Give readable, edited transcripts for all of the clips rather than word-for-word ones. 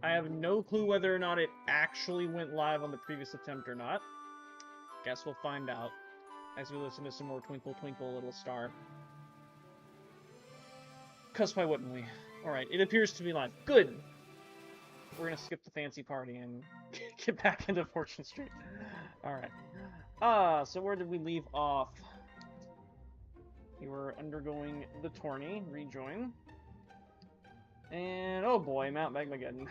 I have no clue whether or not it actually went live on the previous attempt or not. Guess we'll find out as we listen to some more Twinkle Twinkle Little Star. Because why wouldn't we? Alright, it appears to be live. Good! We're gonna skip the fancy party and get back into Fortune Street. Alright. So where did we leave off? We were undergoing the tourney, rejoin. And, oh boy, Mount Magmageddon.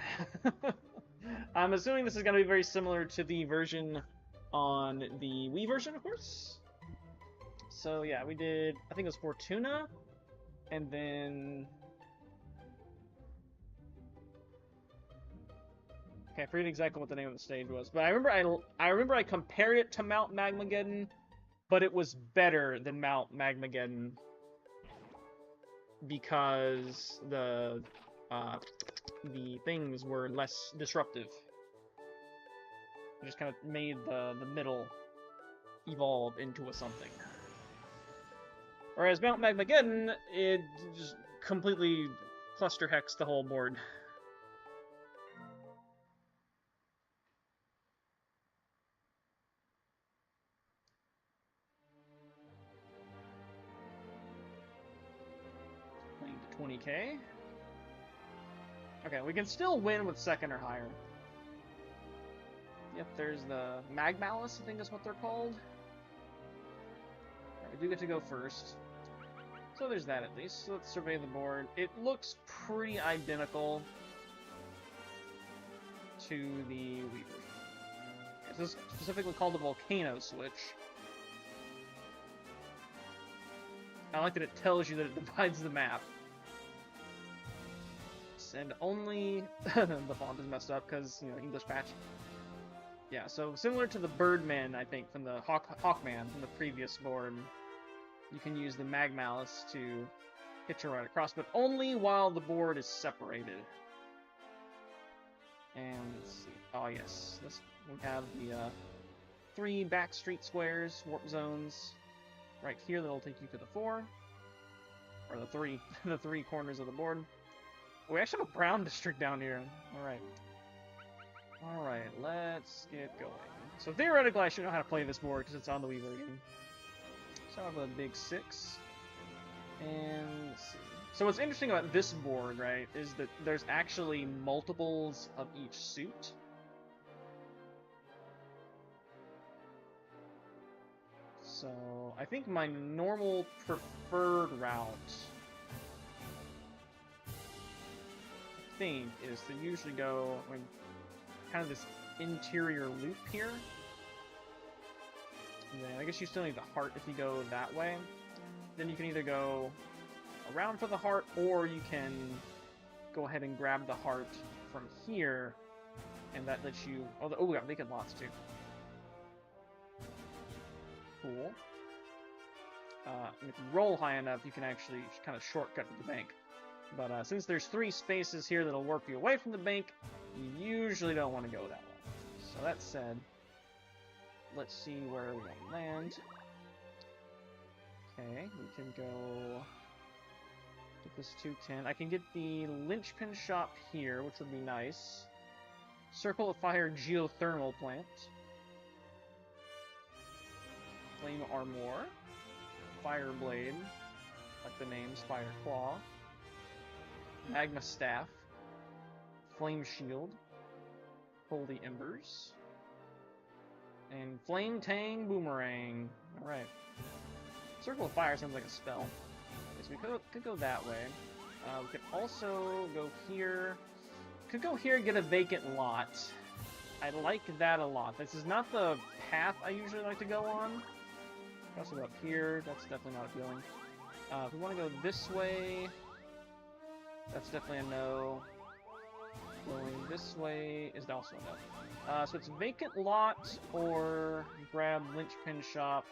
I'm assuming this is going to be very similar to the version on the Wii version, of course. So yeah, we did, I think it was Fortuna, and then... Okay, I forget exactly what the name of the stage was, but I remember I compared it to Mount Magmageddon, but it was better than Mount Magmageddon because the things were less disruptive. It just kind of made the middle evolve into a something. Whereas Mount Magmageddon, it just completely cluster hexed the whole board. Playing to 20k. Okay, we can still win with second or higher. Yep, there's the Magmalice, I think is what they're called. Right, we do get to go first. So there's that at least. So let's survey the board. It looks pretty identical to the Wii version. This is specifically called the Volcano Switch. I like that it tells you that it divides the map. And only the font is messed up because, you know, English patch. Yeah, so similar to the Birdman, I think, from the Hawkman from the previous board, you can use the Magmalice to hit you right across, but only while the board is separated. And let's see. Oh yes, we have the 3 backstreet squares, warp zones, right here that'll take you to the 4, or the 3, the 3 corners of the board. We actually have a brown district down here. Alright. Alright, let's get going. So theoretically I should know how to play this board because it's on the Wii version. So I have a big 6. And let's see. So what's interesting about this board, right, is that there's actually multiples of each suit. So I think my normal preferred route is to usually go kind of this interior loop here. And then I guess you still need the heart if you go that way. Then you can either go around for the heart, or you can go ahead and grab the heart from here, and that lets you... Oh, we got vacant lots too. Cool. If you roll high enough, you can actually kind of shortcut to the bank. But since there's 3 spaces here that'll warp you away from the bank, you usually don't want to go that way. So that said, let's see where we want to land. Okay, we can go... Get this 210. I can get the linchpin shop here, which would be nice. Circle of Fire geothermal plant. Flame armor. Fire blade, like the name's Fire Claw. Magma Staff, Flame Shield, Holy Embers, and Flame Tang Boomerang. Alright. Circle of Fire sounds like a spell. Okay, so we could go that way. We could also go here. Could go here and get a vacant lot. I like that a lot. This is not the path I usually like to go on. Also go up here. That's definitely not appealing. If we want to go this way... That's definitely a no. Going this way is also a no. So it's vacant lot or grab linchpin shop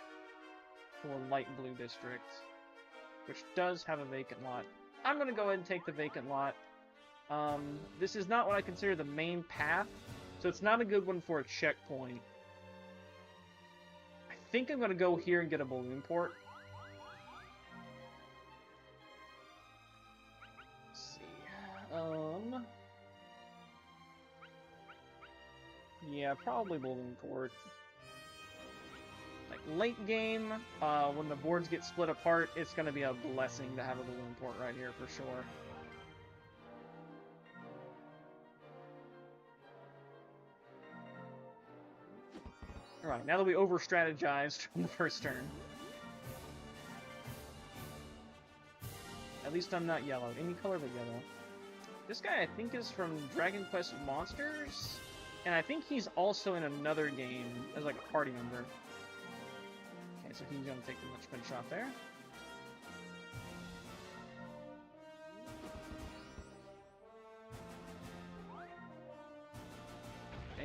for light blue district, which does have a vacant lot. I'm going to go ahead and take the vacant lot. This is not what I consider the main path, so it's not a good one for a checkpoint. I think I'm going to go here and get a balloon port. Yeah, probably balloon port. Like, late game, when the boards get split apart, it's going to be a blessing to have a balloon port right here, for sure. Alright, now that we over-strategized from the first turn. At least I'm not yellow. Any color but yellow. This guy, I think, is from Dragon Quest Monsters, and I think he's also in another game as, like, a party member. Okay, so he's gonna take the much better shot there.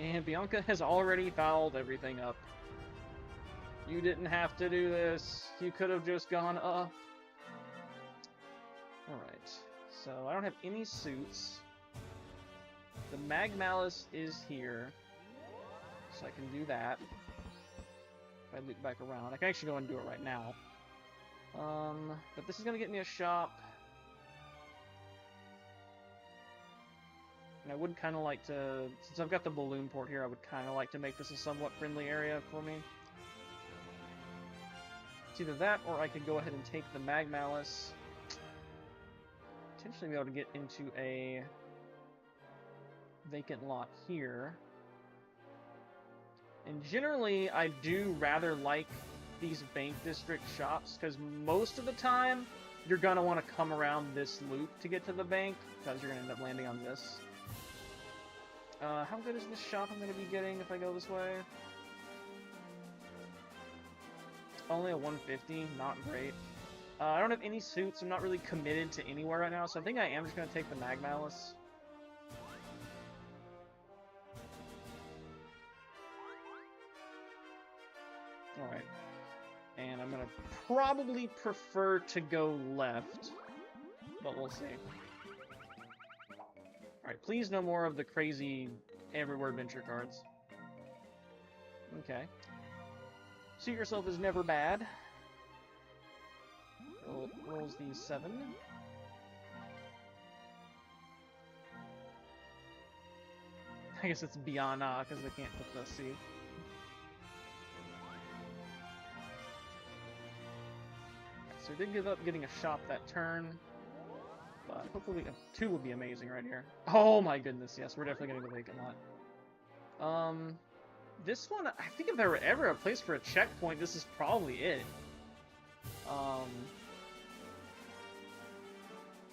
And Bianca has already fouled everything up. You didn't have to do this. You could have just gone up. Alright, so I don't have any suits. The Mag Malice is here, so I can do that. If I loop back around, I can actually go and do it right now. But this is going to get me a shop. And I would kind of like to, since I've got the balloon port here, I would kind of like to make this a somewhat friendly area for me. It's either that, or I could go ahead and take the Mag Malice. Potentially be able to get into a vacant lot here. And generally, I do rather like these Bank District shops, because most of the time, you're going to want to come around this loop to get to the bank, because you're going to end up landing on this. How good is this shop I'm going to be getting if I go this way? Only a 150, not great. I don't have any suits, I'm not really committed to anywhere right now, so I think I am just going to take the Mag Malice. Alright. And I'm going to probably prefer to go left, but we'll see. Alright, please no more of the crazy everywhere adventure cards. Okay. Suit yourself is never bad. Rolls the 7. I guess it's beyond because they can't put the C. So we did give up getting a shop that turn. But hopefully a 2 would be amazing right here. Oh my goodness, yes, we're definitely getting the vacant lot. This one, I think if there were ever a place for a checkpoint, this is probably it.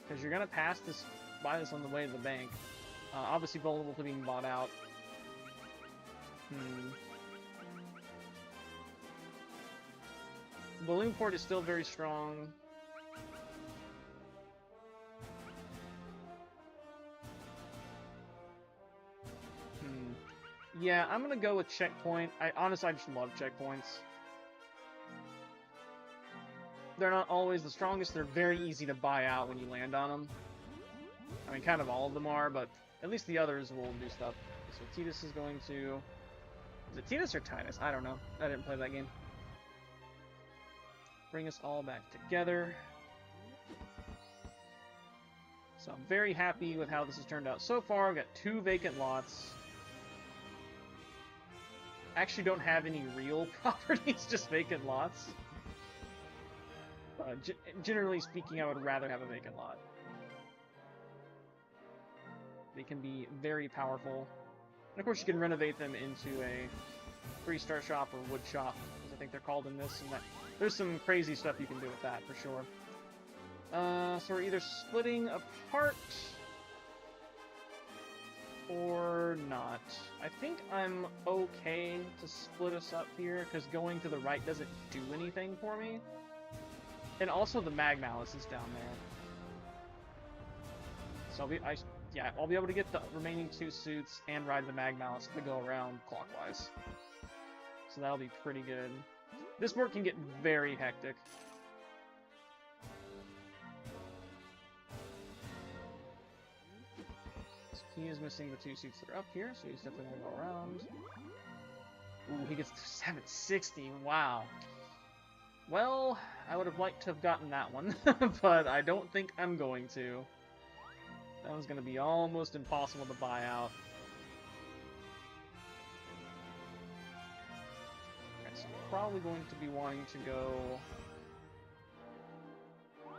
Because you're gonna pass this, buy this on the way to the bank. Obviously vulnerable to being bought out. Balloon port is still very strong. Yeah, I'm gonna go with checkpoint. Honestly, I just love checkpoints. They're not always the strongest, they're very easy to buy out when you land on them. I mean, kind of all of them are, but at least the others will do stuff. So Titus is going to... Is it Titus or Titus? I don't know. I didn't play that game. Bring us all back together. So I'm very happy with how this has turned out so far. I've got 2 vacant lots. Actually don't have any real properties, just vacant lots. Generally speaking, I would rather have a vacant lot. They can be very powerful. And of course you can renovate them into a 3-star shop or wood shop, as I think they're called in this, and that there's some crazy stuff you can do with that, for sure. So we're either splitting apart or not. I think I'm okay to split us up here, because going to the right doesn't do anything for me. And also the Mag Malice is down there. So I'll be able to get the remaining 2 suits and ride the Mag Malice to go around clockwise. So that'll be pretty good. This board can get very hectic. So he is missing the 2 suits that are up here, so he's definitely going to go around. Ooh, he gets to 760, wow. Well, I would have liked to have gotten that one, but I don't think I'm going to. That one's going to be almost impossible to buy out. probably going to be wanting to go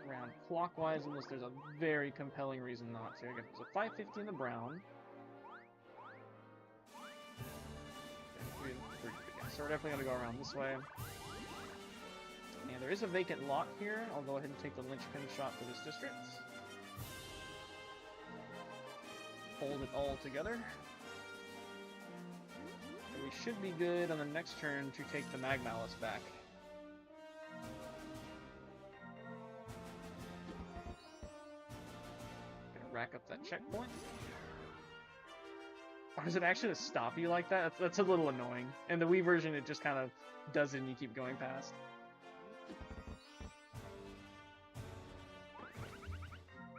around clockwise unless there's a very compelling reason not to. Again, there's a 550 in the brown. So we're definitely going to go around this way. And there is a vacant lot here. I'll go ahead and take the linchpin shot for this district. Hold it all together. And we should be good on the next turn to take the Magmalice back. Gonna rack up that checkpoint. Or is it actually to stop you like that? That's a little annoying. In the Wii version, it just kind of does it and you keep going past.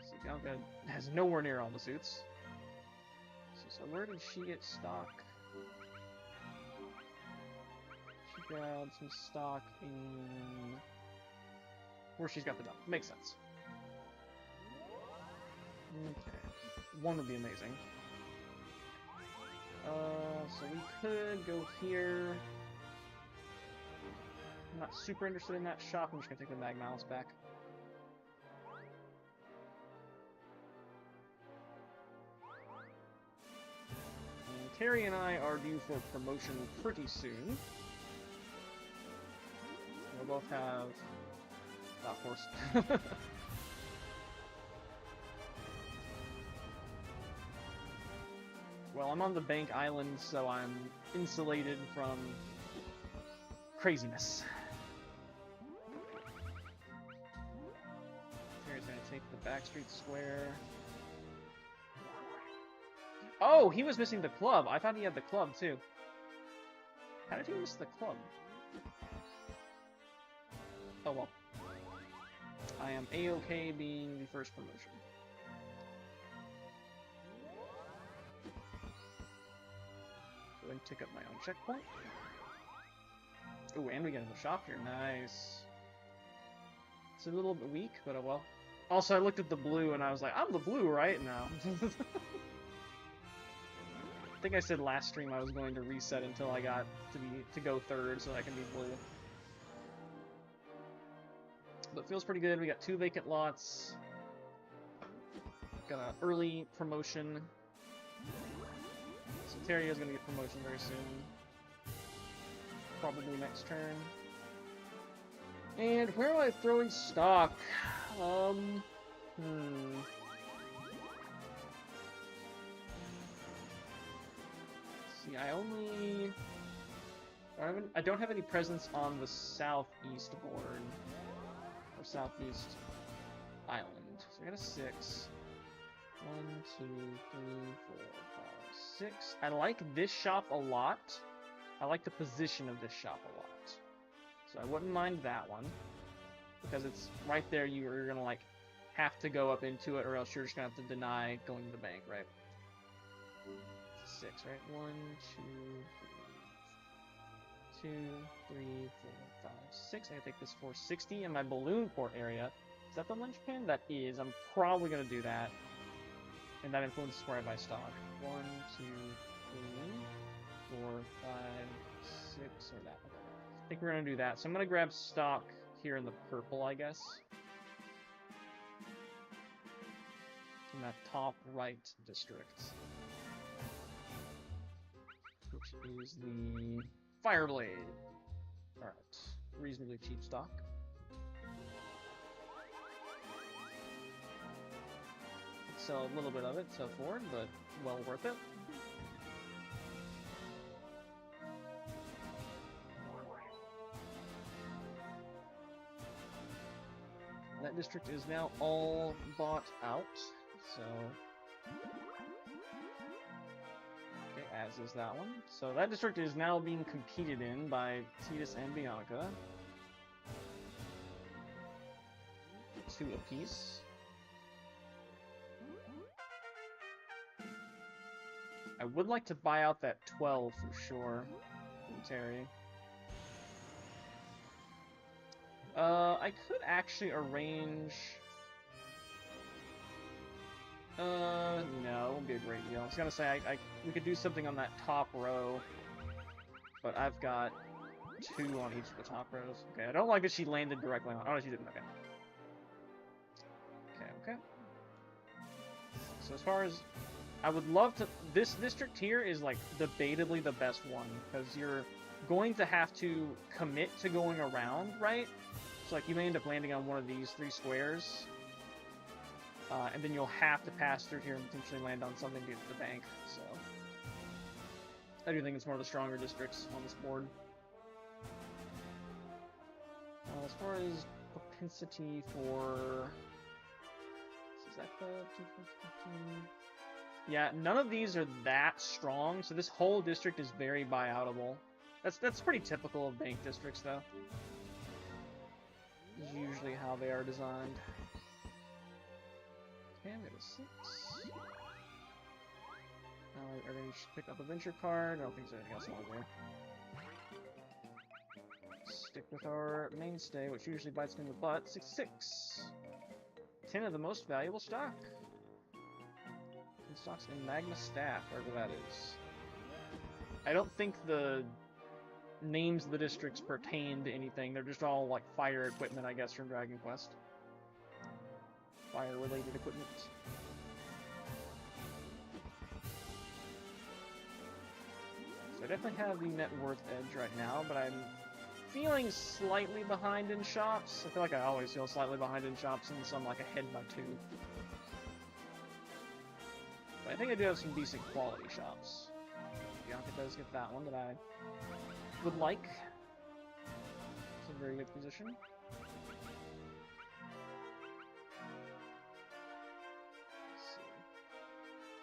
So Bianca has nowhere near all the suits. So where did she get stock? She grabbed some stock in where she's got the dump. Makes sense. Okay. One would be amazing. So we could go here. I'm not super interested in that shop. I'm just gonna take the Magmalice back. And Terry and I are due for promotion pretty soon. We'll both have that horse. Well, I'm on the Bank Island, so I'm insulated from craziness. Here's gonna take the Backstreet Square. Oh, he was missing the club. I thought he had the club, too. How did he miss the club? Oh, well. I am A-okay being the first promotion. Go ahead and tick up my own checkpoint. Ooh, and we get in the shop here. Nice. It's a little bit weak, but oh well. Also, I looked at the blue and I was like, I'm the blue, right? No. I think I said last stream I was going to reset until I got to go third so I can be blue. But it feels pretty good. We got 2 vacant lots. Got an early promotion. So Terrier's gonna get promotion very soon. Probably next turn. And where am I throwing stock? See, I don't have any presence on the southeast board. Or southeast island. So I got a 6. 1, 2, 3, 4, 5, 6. I like this shop a lot. I like the position of this shop a lot. So I wouldn't mind that one. Because it's right there, you're gonna like have to go up into it or else you're just gonna have to deny going to the bank, right? 6, right? 1, 2, 3, 4, 5, 6. I gotta take this 460 in my balloon port area. Is that the linchpin? That is. I'm probably gonna do that. And that influences where I buy stock. 1, 2, 3, 4, 5, 6, or that. I think we're gonna do that. So I'm gonna grab stock here in the purple, I guess. In that top right district. Which is the Fireblade. Alright. Reasonably cheap stock. Sell a little bit of it to afford, but well worth it. That district is now all bought out, so... Okay, as is that one. So that district is now being competed in by Titus and Bianca. 2 apiece. I would like to buy out that 12 for sure from Terry. I could actually arrange... no, it won't be a great deal. I was gonna say, we could do something on that top row, but I've got 2 on each of the top rows. Okay, I don't like that she landed directly on. Oh, she didn't. Okay. Okay. So as far as I would love to, this district here is like debatably the best one because you're going to have to commit to going around, right? So like you may end up landing on one of these 3 squares, and then you'll have to pass through here and potentially land on something to get to the bank. So I do think it's one of the stronger districts on this board. As far as propensity for, is that the 215? Yeah, none of these are that strong, so this whole district is very buyoutable. That's pretty typical of bank districts, though. Is usually how they are designed. Okay, we have a 6. Are going to pick up a venture card. I don't think there's anything else I want to do. Stick with our mainstay, which usually bites me in the butt. 66. 10 of the most valuable stock. 10 stocks in Magma Staff, wherever that is. I don't think the names of the districts pertain to anything. They're just all like fire equipment, I guess, from Dragon Quest. Fire-related equipment. So I definitely have the net worth edge right now, but I'm feeling slightly behind in shops. I feel like I always feel slightly behind in shops, and so I'm like ahead by 2. But I think I do have some decent quality shops. Bianca does get that one that I would like. It's a very good position.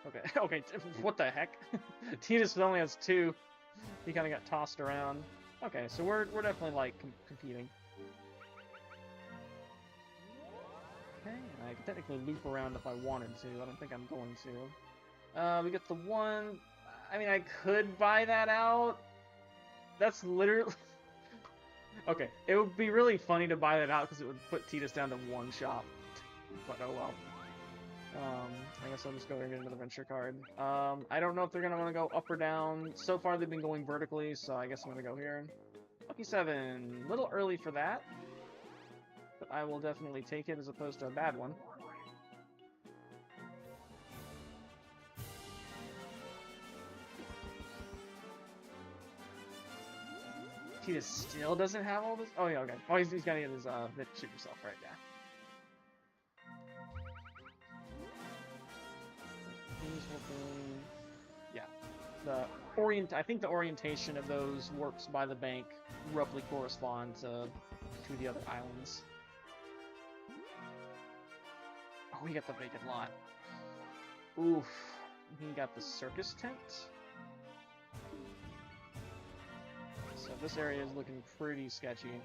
Let's see. Okay, what the heck? Titus only has 2. He kind of got tossed around. Okay, so we're definitely like competing. Okay, I could technically loop around if I wanted to. I don't think I'm going to. We get the 1. I mean, I could buy that out. That's literally... Okay, it would be really funny to buy that out because it would put Titus down to 1 shop. But oh well. I guess I'll just go ahead and get another venture card. I don't know if they're going to want to go up or down. So far, they've been going vertically, so I guess I'm going to go here. Lucky 7. A little early for that. But I will definitely take it as opposed to a bad one. Titus still doesn't have all this? Oh, yeah, okay. Oh, he's got to get his, shoot yourself, right, yeah. Yeah, I think the orientation of those works by the bank roughly correspond to the other islands. Oh, we got the vacant lot. Oof, he got the circus tent. So this area is looking pretty sketchy.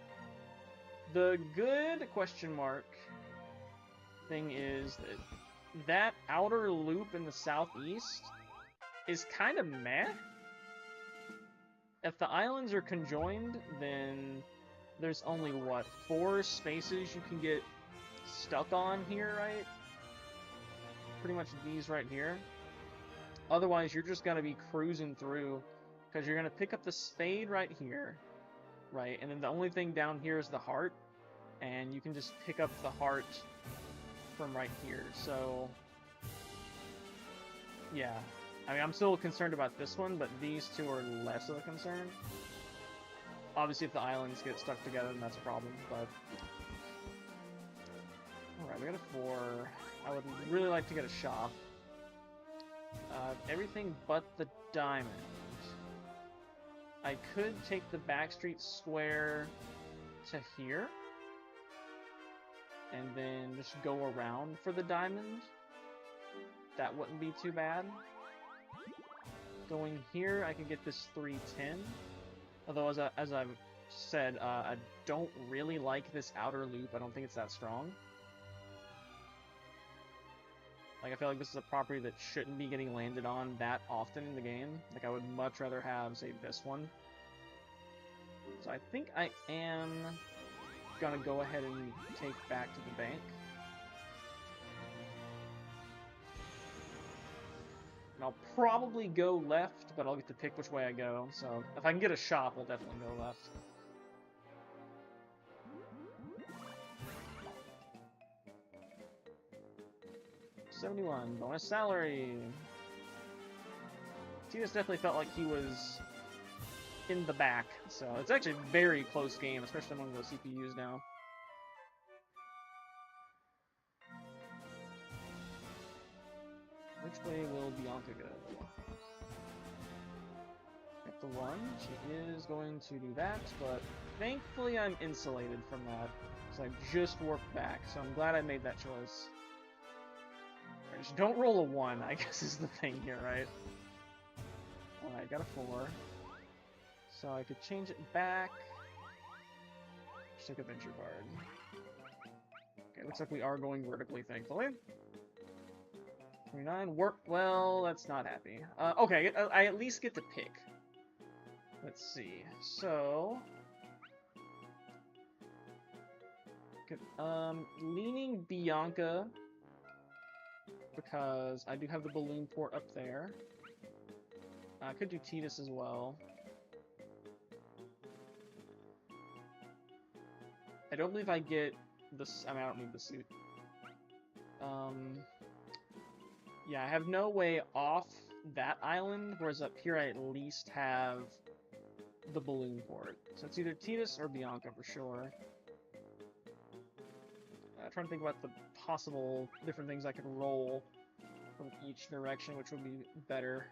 The good question mark thing is that outer loop in the southeast is kind of meh. If the islands are conjoined, then there's only, what, 4 spaces you can get stuck on here, right? Pretty much these right here. Otherwise, you're just going to be cruising through, because you're going to pick up the spade right here, right? And then the only thing down here is the heart, and you can just pick up the heart from right here. So, yeah. I mean, I'm still concerned about this one, but these 2 are less of a concern. Obviously, if the islands get stuck together, then that's a problem, but... Alright, we got a 4. I would really like to get a shop. Everything but the diamond. I could take the backstreet square to here, and then just go around for the diamond. That wouldn't be too bad. Going here, I can get this 310. Although, as I've said, I don't really like this outer loop. I don't think it's that strong. Like, I feel like this is a property that shouldn't be getting landed on that often in the game. Like, I would much rather have, say, this one. So I think I am gonna go ahead and take back to the bank. And I'll probably go left, but I'll get to pick which way I go. So if I can get a shop, I'll definitely go left. 71. Bonus salary. Titus definitely felt like he was in the back, so it's actually a very close game, especially among those CPUs now. Which way will Bianca go? At the 1, she is going to do that, but thankfully I'm insulated from that, so I just warped back, so I'm glad I made that choice. Right, just don't roll a 1, I guess is the thing here, right? Alright, got a 4. So I could change it back. Just take a venture card. Okay, looks like we are going vertically, thankfully. 29, warp, well, that's not happy. Okay, I at least get to pick. Let's see, so... leaning Bianca, because I do have the balloon port up there. I could do Titus as well. I don't believe I get this. I mean, I don't need the suit. Yeah, I have no way off that island, whereas up here I at least have the balloon port. So it's either Titus or Bianca for sure. I'm trying to think about the possible different things I could roll from each direction, which would be better.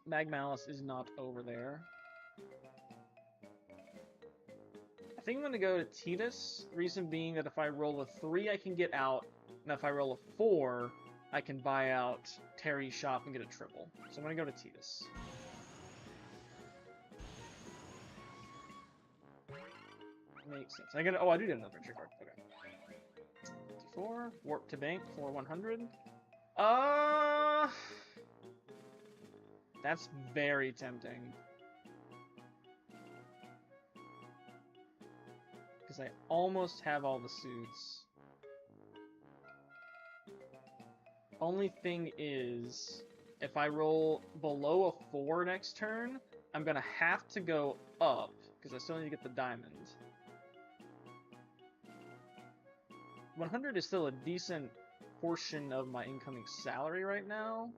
Magmalice is not over there. I think I'm going to go to Titus, reason being that if I roll a 3, I can get out, and if I roll a 4, I can buy out Terry's shop and get a triple. So I'm going to go to Titus. Makes sense. I get. Oh, I do get another venture card. Okay. 54, warp to bank for 100. That's very tempting. Because I almost have all the suits. Only thing is, if I roll below a 4 next turn, I'm gonna have to go up, because I still need to get the diamond. 100 is still a decent portion of my incoming salary right now,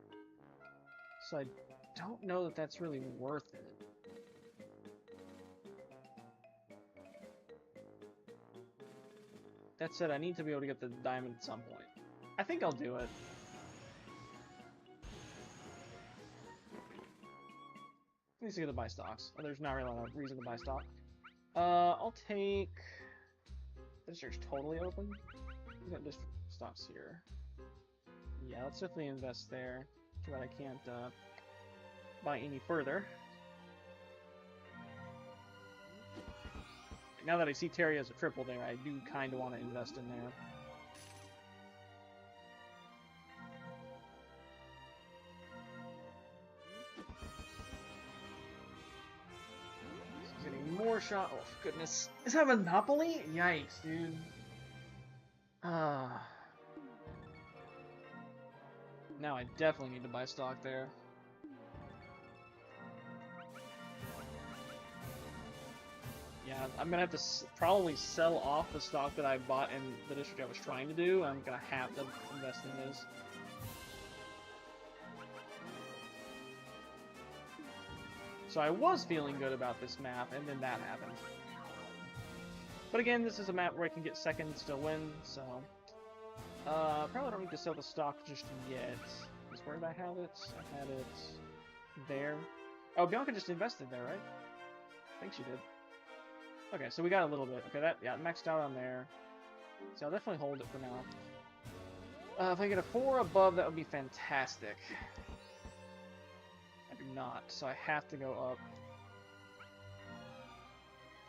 so I don't know that that's really worth it. That said, I need to be able to get the diamond at some point. I think I'll do it. Needs to get to buy stocks. Oh, there's not really a lot of reason to buy stock. I'll take... The district's totally open. We got district stocks here. Yeah, let's definitely invest there. Too bad I can't buy any further. Now that I see Terry as a triple there, I do kind of want to invest in there. Getting more shot. Oh, goodness. Is that a Monopoly? Yikes, dude. Now I definitely need to buy stock there. Yeah, I'm gonna have to probably sell off the stock that I bought in the district I was trying to do. I'm gonna have to invest in this. So I was feeling good about this map, and then that happened. But again, this is a map where I can get second and still win, so... probably don't need to sell the stock just yet. Where did I have it? I had it there. Oh, Bianca just invested there, right? I think she did. Okay, so we got a little bit. Okay, that, yeah, maxed out on there. So I'll definitely hold it for now. If I get a 4 above, that would be fantastic. I do not, so I have to go up.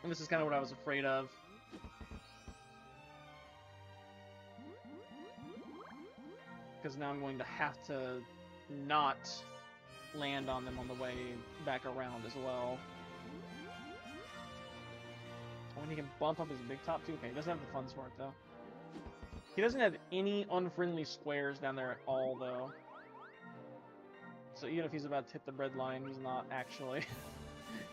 And this is kind of what I was afraid of. Because now I'm going to have to not land on them on the way back around as well. Oh, and he can bump up his big top too? Okay, he doesn't have the funds for it though. He doesn't have any unfriendly squares down there at all though. So even if he's about to hit the bread line, he's not actually.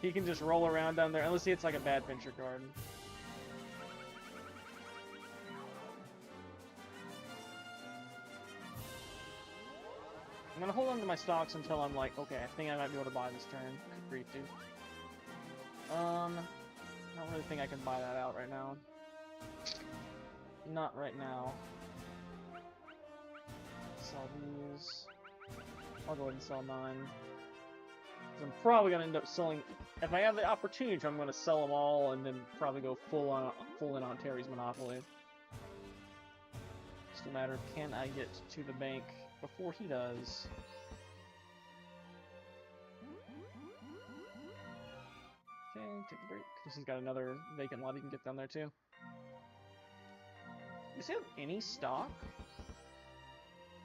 He can just roll around down there, unless he hits like a bad venture card. I'm gonna hold on to my stocks until I'm like, okay, I think I might be able to buy this turn. Good grief, dude. I don't really think I can buy that out right now. Not right now. Sell these. I'll go ahead and sell 9. I'm probably gonna end up selling. If I have the opportunity, I'm gonna sell them all and then probably go full in on Terry's Monopoly. Just a matter of can I get to the bank before he does. Okay, take a break. Because he's got another vacant lot he can get down there too. Does he have any stock?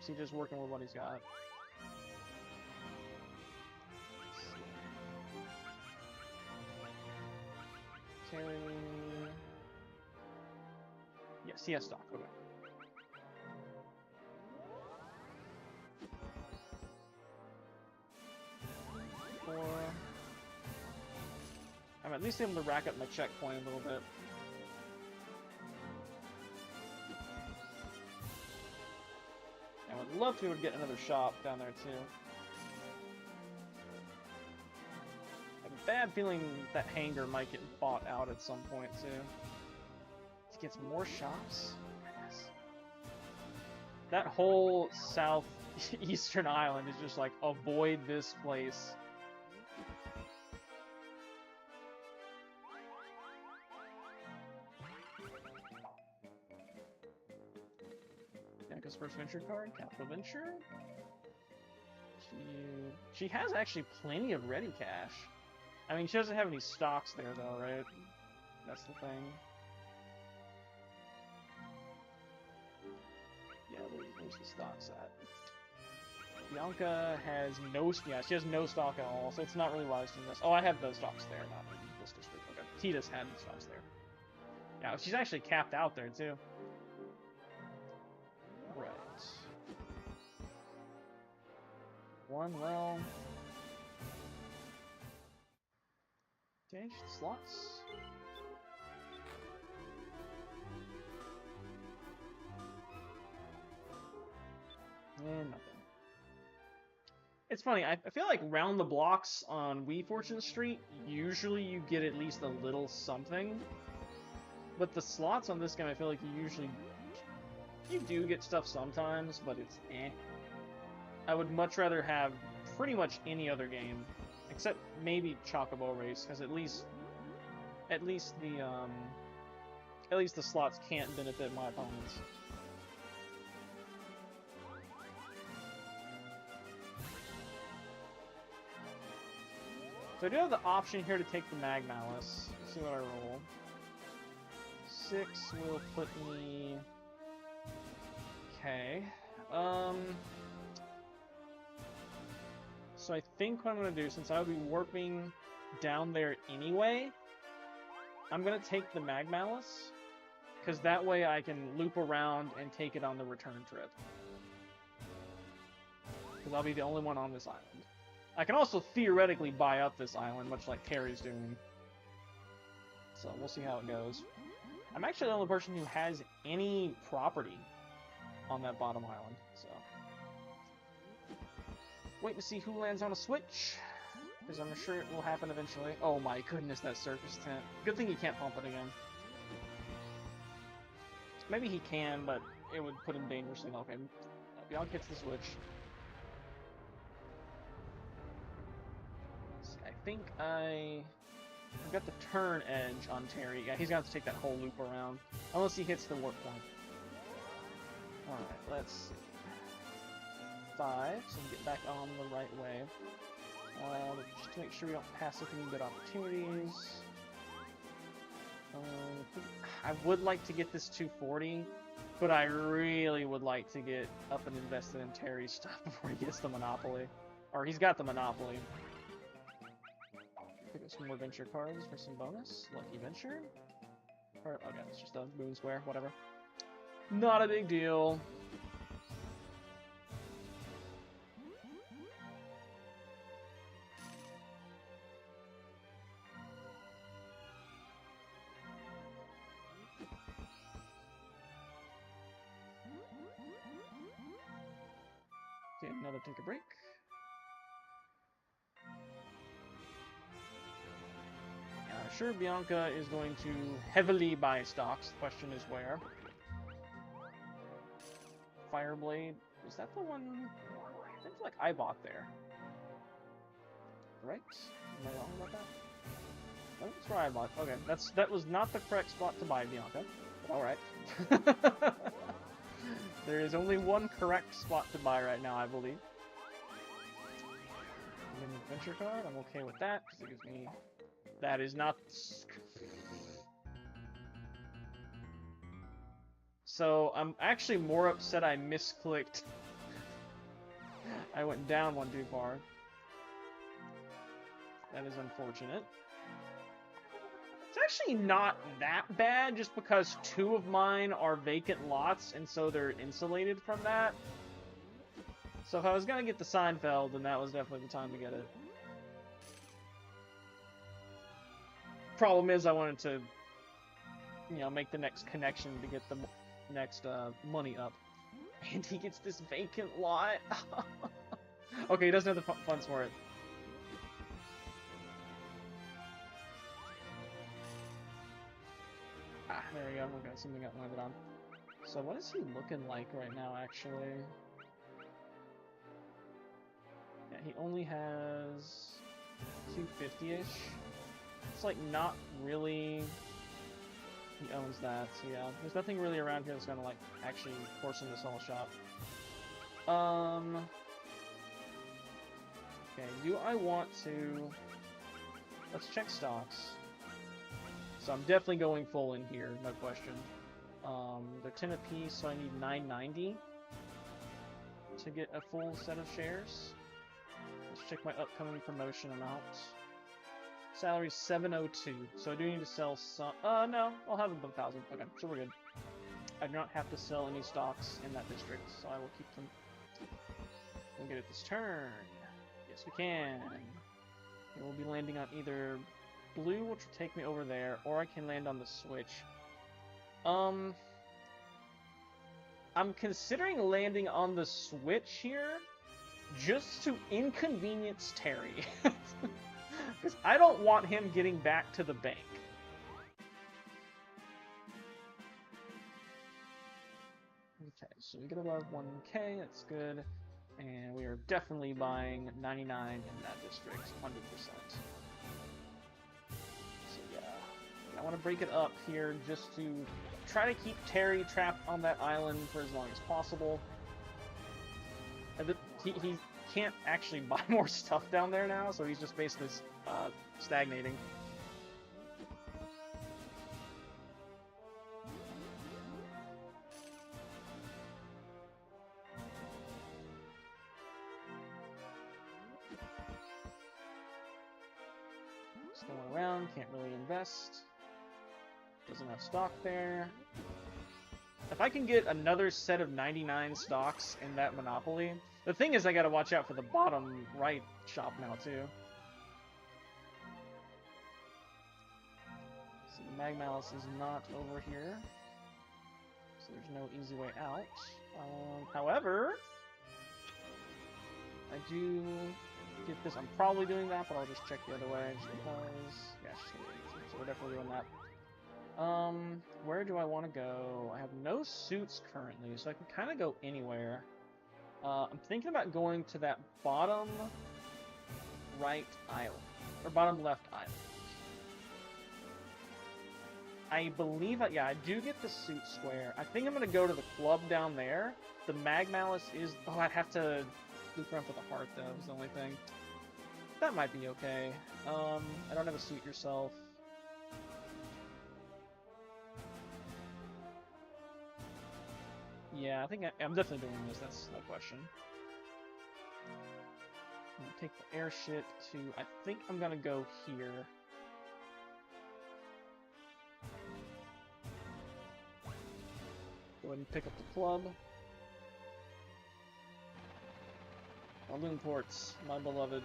Is he just working with what he's got? Terry... Yes, he has stock. Okay. I'm at least able to rack up my checkpoint a little bit. I would love to be able to get another shop down there too. I have a bad feeling that hangar might get bought out at some point too. To get some more shops? Yes. That whole southeastern island is just like, avoid this place. Yanka's first venture card, Capital Venture. She has actually plenty of ready cash. I mean, she doesn't have any stocks there though, right? That's the thing. Yeah, where's the stocks at? Bianca has no, yeah, she has no stock at all, so it's not really wise to invest. Oh, I have those stocks there, not in this district. Okay, Tita's had the stocks there. Yeah, she's actually capped out there too. Right. One well. Okay, slots. And nothing. It's funny, I feel like round the blocks on Wii Fortune Street, usually you get at least a little something. But the slots on this game, I feel like you do get stuff sometimes, but it's eh. I would much rather have pretty much any other game, except maybe Chocobo Race, because at least the slots can't benefit my opponents. So I do have the option here to take the Mag Malice. Let's see what I roll. 6 will put me... Okay. So I think what I'm going to do, since I would be warping down there anyway, I'm going to take the Mag Malice, because that way I can loop around and take it on the return trip. Because I'll be the only one on this island. I can also theoretically buy up this island, much like Terry's doing. So we'll see how it goes. I'm actually the only person who has any property on that bottom island, so... Wait to see who lands on a switch, because I'm sure it will happen eventually. Oh my goodness, that circus tent. Good thing he can't pump it again. Maybe he can, but it would put him dangerously. Okay, Bianca gets the switch. I think I've got the turn edge on Terry. Yeah, he's gonna have to take that whole loop around, unless he hits the warp point. Alright, let's see. 5, so we get back on the right way. Just to make sure we don't pass up any good opportunities. I would like to get this 240, but I really would like to get up and invested in Terry's stuff before he gets the Monopoly. Or he's got the Monopoly. Pick up some more venture cards for some bonus. Lucky venture. Or, okay, it's just a moon square, whatever. Not a big deal. Get another go take a break. Sure, Bianca is going to heavily buy stocks. The question is where. Fireblade. Is that the one? I think like I bought there. Right? Am I wrong about that? No, that's where I bought. Okay, that was not the correct spot to buy, Bianca. But alright. There is only one correct spot to buy right now, I believe. Adventure card. I'm okay with that because it gives me. That is not. So I'm actually more upset I misclicked. I went down one too far. That is unfortunate. It's actually not that bad, just because 2 of mine are vacant lots, and so they're insulated from that. So if I was gonna get the Seinfeld, then that was definitely the time to get it. Problem is, I wanted to, you know, make the next connection to get the next money up. And he gets this vacant lot. Okay, he doesn't have the funds for it. Ah, there we go. Okay, something got landed on. So what is he looking like right now, actually? Yeah, he only has 250-ish. It's like not really. He owns that, so yeah. There's nothing really around here that's gonna like actually force him to sell a shop. Okay, do I want to? Let's check stocks. So I'm definitely going full in here, no question. They're 10 apiece, so I need 990 to get a full set of shares. Let's check my upcoming promotion amount. Salary's 702, so I do need to sell some. No, I'll have about 1,000. Okay, so we're good. I do not have to sell any stocks in that district, so I will keep them. We'll get it this turn. Yes, we can. And we'll be landing on either blue, which will take me over there, or I can land on the switch. I'm considering landing on the switch here, just to inconvenience Terry. Because I don't want him getting back to the bank. Okay, so we get above 1K, that's good. And we are definitely buying 99 in that district, 100%. So yeah, I want to break it up here just to try to keep Terry trapped on that island for as long as possible. He can't actually buy more stuff down there now, so he's just basically stagnating. Just going around, can't really invest. Doesn't have stock there. If I can get another set of 99 stocks in that Monopoly... The thing is, I gotta watch out for the bottom right shop now, too. So the Magmalice is not over here. So there's no easy way out. However... I do get this. I'm probably doing that, but I'll just check the other way, just because... Yeah, she's gonna be easy, so we're definitely doing that. Where do I want to go? I have no suits currently, so I can kind of go anywhere. I'm thinking about going to that bottom right island, or bottom left island. I believe, yeah, I do get the suit square. I think I'm going to go to the club down there. The Magmalice is, oh, I'd have to loop around for the heart, though, is the only thing. That might be okay. I don't have a suit yourself. Yeah, I think I'm definitely doing this, that's no question. I'm gonna take the airship to, I think I'm gonna go here. Go ahead and pick up the club. Balloon ports, my beloved.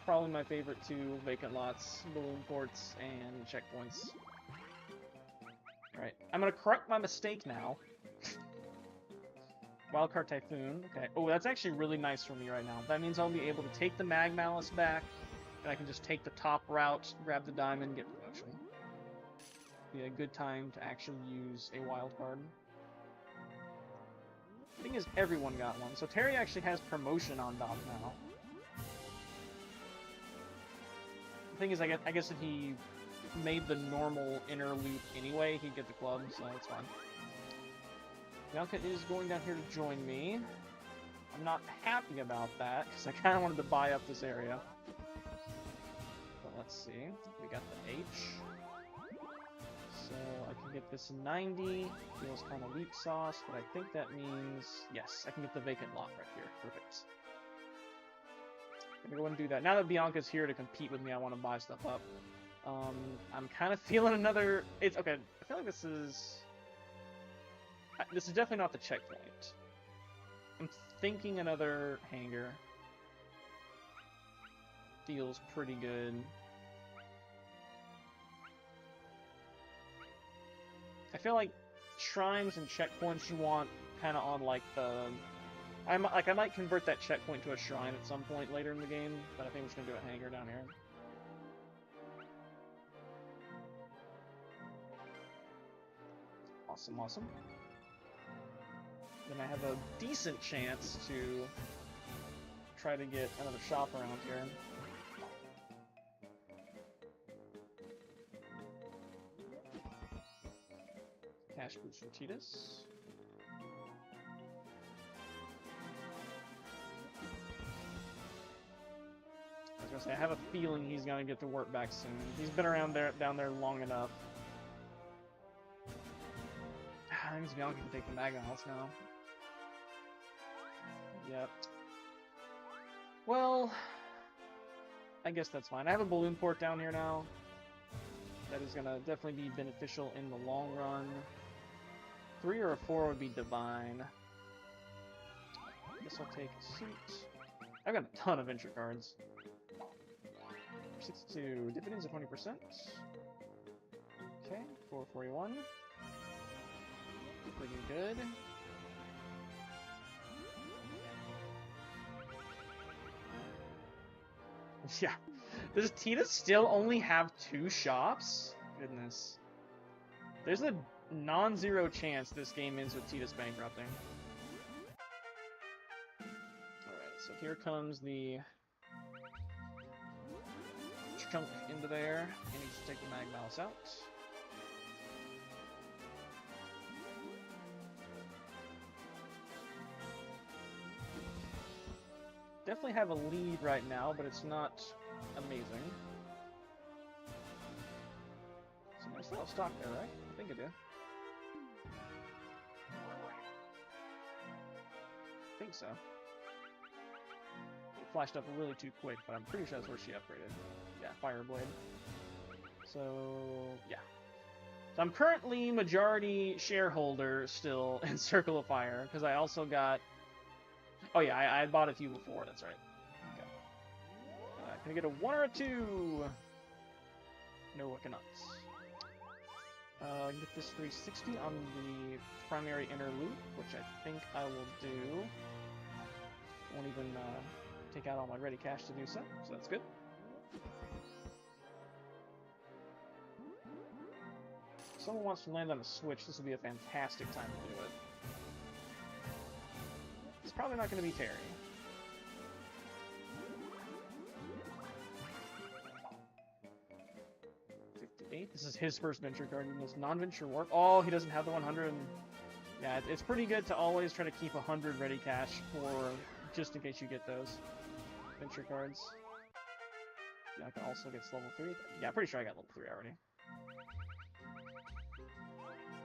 Probably my favorite two vacant lots, balloon ports and checkpoints. Alright, I'm gonna correct my mistake now. Wildcard Typhoon. Okay. Oh, that's actually really nice for me right now. That means I'll be able to take the Mag Malice back, and I can just take the top route, grab the diamond, get promotion. Be a good time to actually use a wild card. The thing is, everyone got one. So Terry actually has promotion on Dom now. The thing is, I guess if he made the normal inner loop anyway, he'd get the club, so that's fine. Bianca is going down here to join me. I'm not happy about that, because I kind of wanted to buy up this area. But let's see. We got the H. So I can get this 90. Feels kind of weak sauce, but I think that means... Yes, I can get the vacant lot right here. Perfect. I'm gonna go and do that. Now that Bianca's here to compete with me, I want to buy stuff up. I'm kind of feeling another... It's okay. I feel like this is definitely not the checkpoint. I'm thinking another hangar feels pretty good. I feel like shrines and checkpoints you want kind of on like the... I might convert that checkpoint to a shrine at some point later in the game, but I think we're just gonna do a hangar down here. Awesome, awesome. Then I have a decent chance to try to get another shop around here. Cash boost for Titus. I was gonna say, I have a feeling he's gonna get to work back soon. He's been around down there long enough. I think Bianca can take the Magma House now. Yep. Well, I guess that's fine. I have a balloon port down here now. That is gonna definitely be beneficial in the long run. 3 or a 4 would be divine. I guess I'll take a seat. I've got a ton of venture cards. 62 dividends at 20%. Okay, 441. Pretty good. Yeah. Does Tita still only have 2 shops? Goodness. There's a non-zero chance this game ends with Tita's bankrupting. Alright, so here comes the chunk into there. He needs to take the Mag Mouse out. Definitely have a lead right now, but it's not amazing. So I still have stock there, right? I think I do. I think so. It flashed up really too quick, but I'm pretty sure that's where she upgraded. Yeah, Fireblade. So, yeah. So I'm currently majority shareholder still in Circle of Fire, because I also got... Oh yeah, I bought a few before, that's right. Okay. Can I get a 1 or a 2? No, I cannot. Get this 360 on the primary inner loop, which I think I will do. Won't even take out all my ready cash to do so that's good. If someone wants to land on a switch, this would be a fantastic time to do it. It's probably not going to be Terry. This is his first venture card in this non-venture work. Oh, he doesn't have the 100. Yeah, it's pretty good to always try to keep 100 ready cash for just in case you get those venture cards. Yeah, I can also get level 3. Yeah, I'm pretty sure I got level 3 already.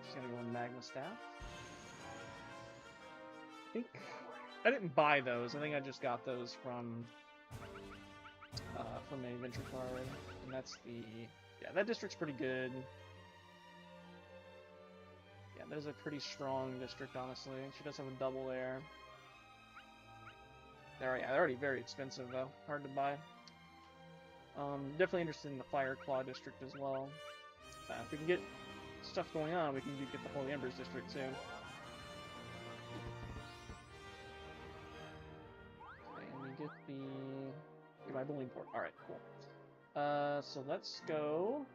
Just gonna go in Magma Staff. I think I didn't buy those. I think I just got those from a venture card, and that's the. Yeah, that district's pretty good. Yeah, there's a pretty strong district, honestly. She does have a double there. They're already very expensive, though. Hard to buy. Definitely interested in the Fire Claw district as well. If we can get stuff going on, we can get the Holy Embers district, too. be my bowling port. All right, cool. So let's go.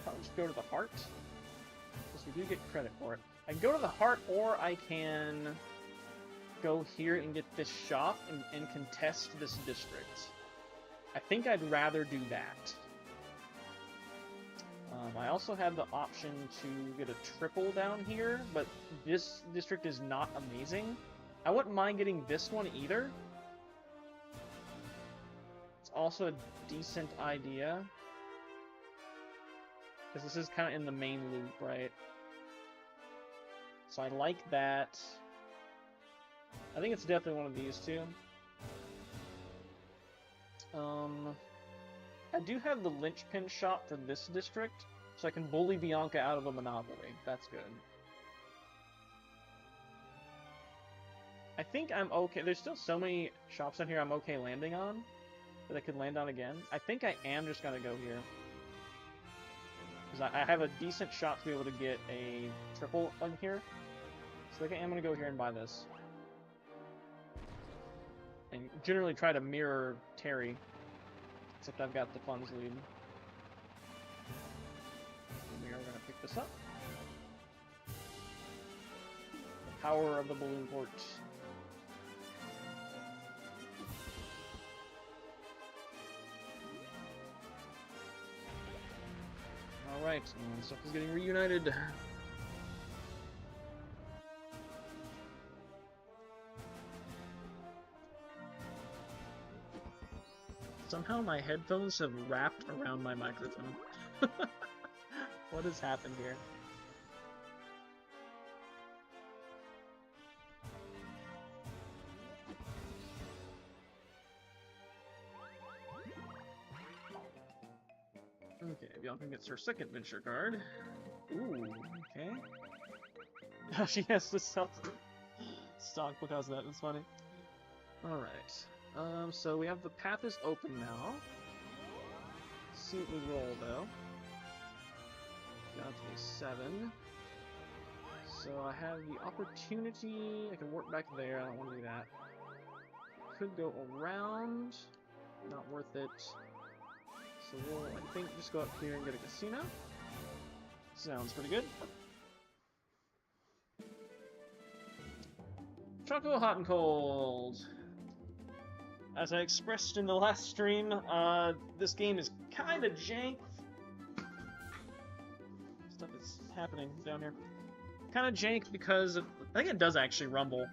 Probably just go to the heart, because we do get credit for it. I can go to the heart, or I can go here and get this shop and contest this district. I think I'd rather do that. I also have the option to get a triple down here, but this district is not amazing. I wouldn't mind getting this one either. It's also a decent idea, because this is kind of in the main loop, right? So I like that. I think it's definitely one of these two. I do have the linchpin shop for this district, so I can bully Bianca out of a monopoly. That's good. I think I'm okay. There's still so many shops down here I'm okay landing on that I could land on again. I think I am just gonna go here, because I have a decent shot to be able to get a triple on here. So I think I am gonna go here and buy this. And generally try to mirror Terry, except I've got the funds lead. And we are going to pick this up. The power of the balloon port. Alright, and stuff is getting reunited. Somehow my headphones have wrapped around my microphone. What has happened here? Okay, Bianca gets her second venture card. Ooh, okay. She has to sell stock because of that. That's funny. Alright. So we have the path is open now. Let's see what we roll, though. Down to a 7. So I have the opportunity. I can work back there. I don't want to do that. Could go around. Not worth it. So we'll, I think, just go up here and get a casino. Sounds pretty good. Choco Hot and Cold. As I expressed in the last stream, this game is kind of jank. Stuff is happening down here. Kind of jank because I think it does actually rumble.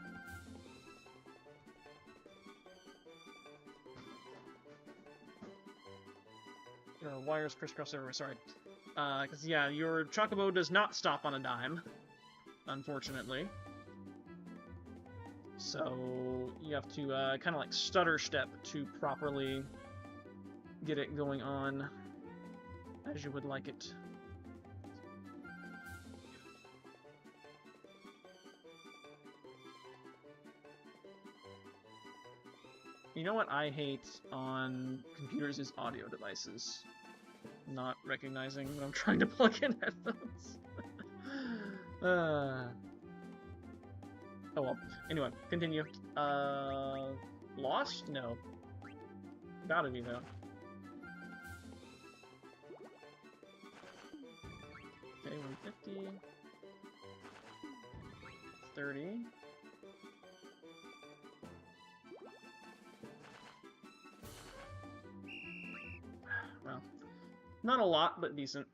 Wires crisscross everywhere, sorry. Because, yeah, your Chocobo does not stop on a dime, unfortunately. So you have to kind of like stutter step to properly get it going on as you would like it. You know what I hate on computers is audio devices. Not recognizing that I'm trying to plug in headphones. Oh well. Anyway, continue. Lost? No. Gotta be, though. Okay, 150. 30. Well, not a lot, but decent.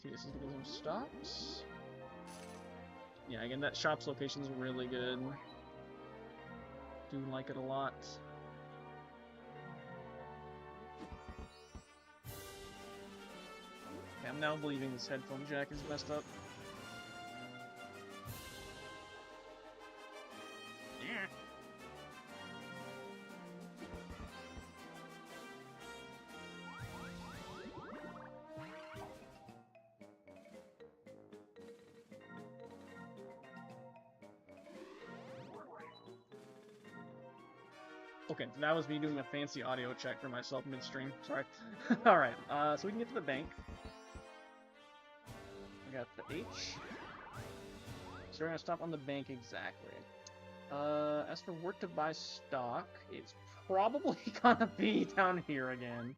This is getting some stocks. Yeah, again, that shop's location is really good. Do like it a lot. Okay, I'm now believing this headphone jack is messed up. Yeah. Okay, that was me doing a fancy audio check for myself midstream. Sorry. Alright, so we can get to the bank. I got the H. So we're gonna stop on the bank exactly. As for where to buy stock, it's probably gonna be down here again.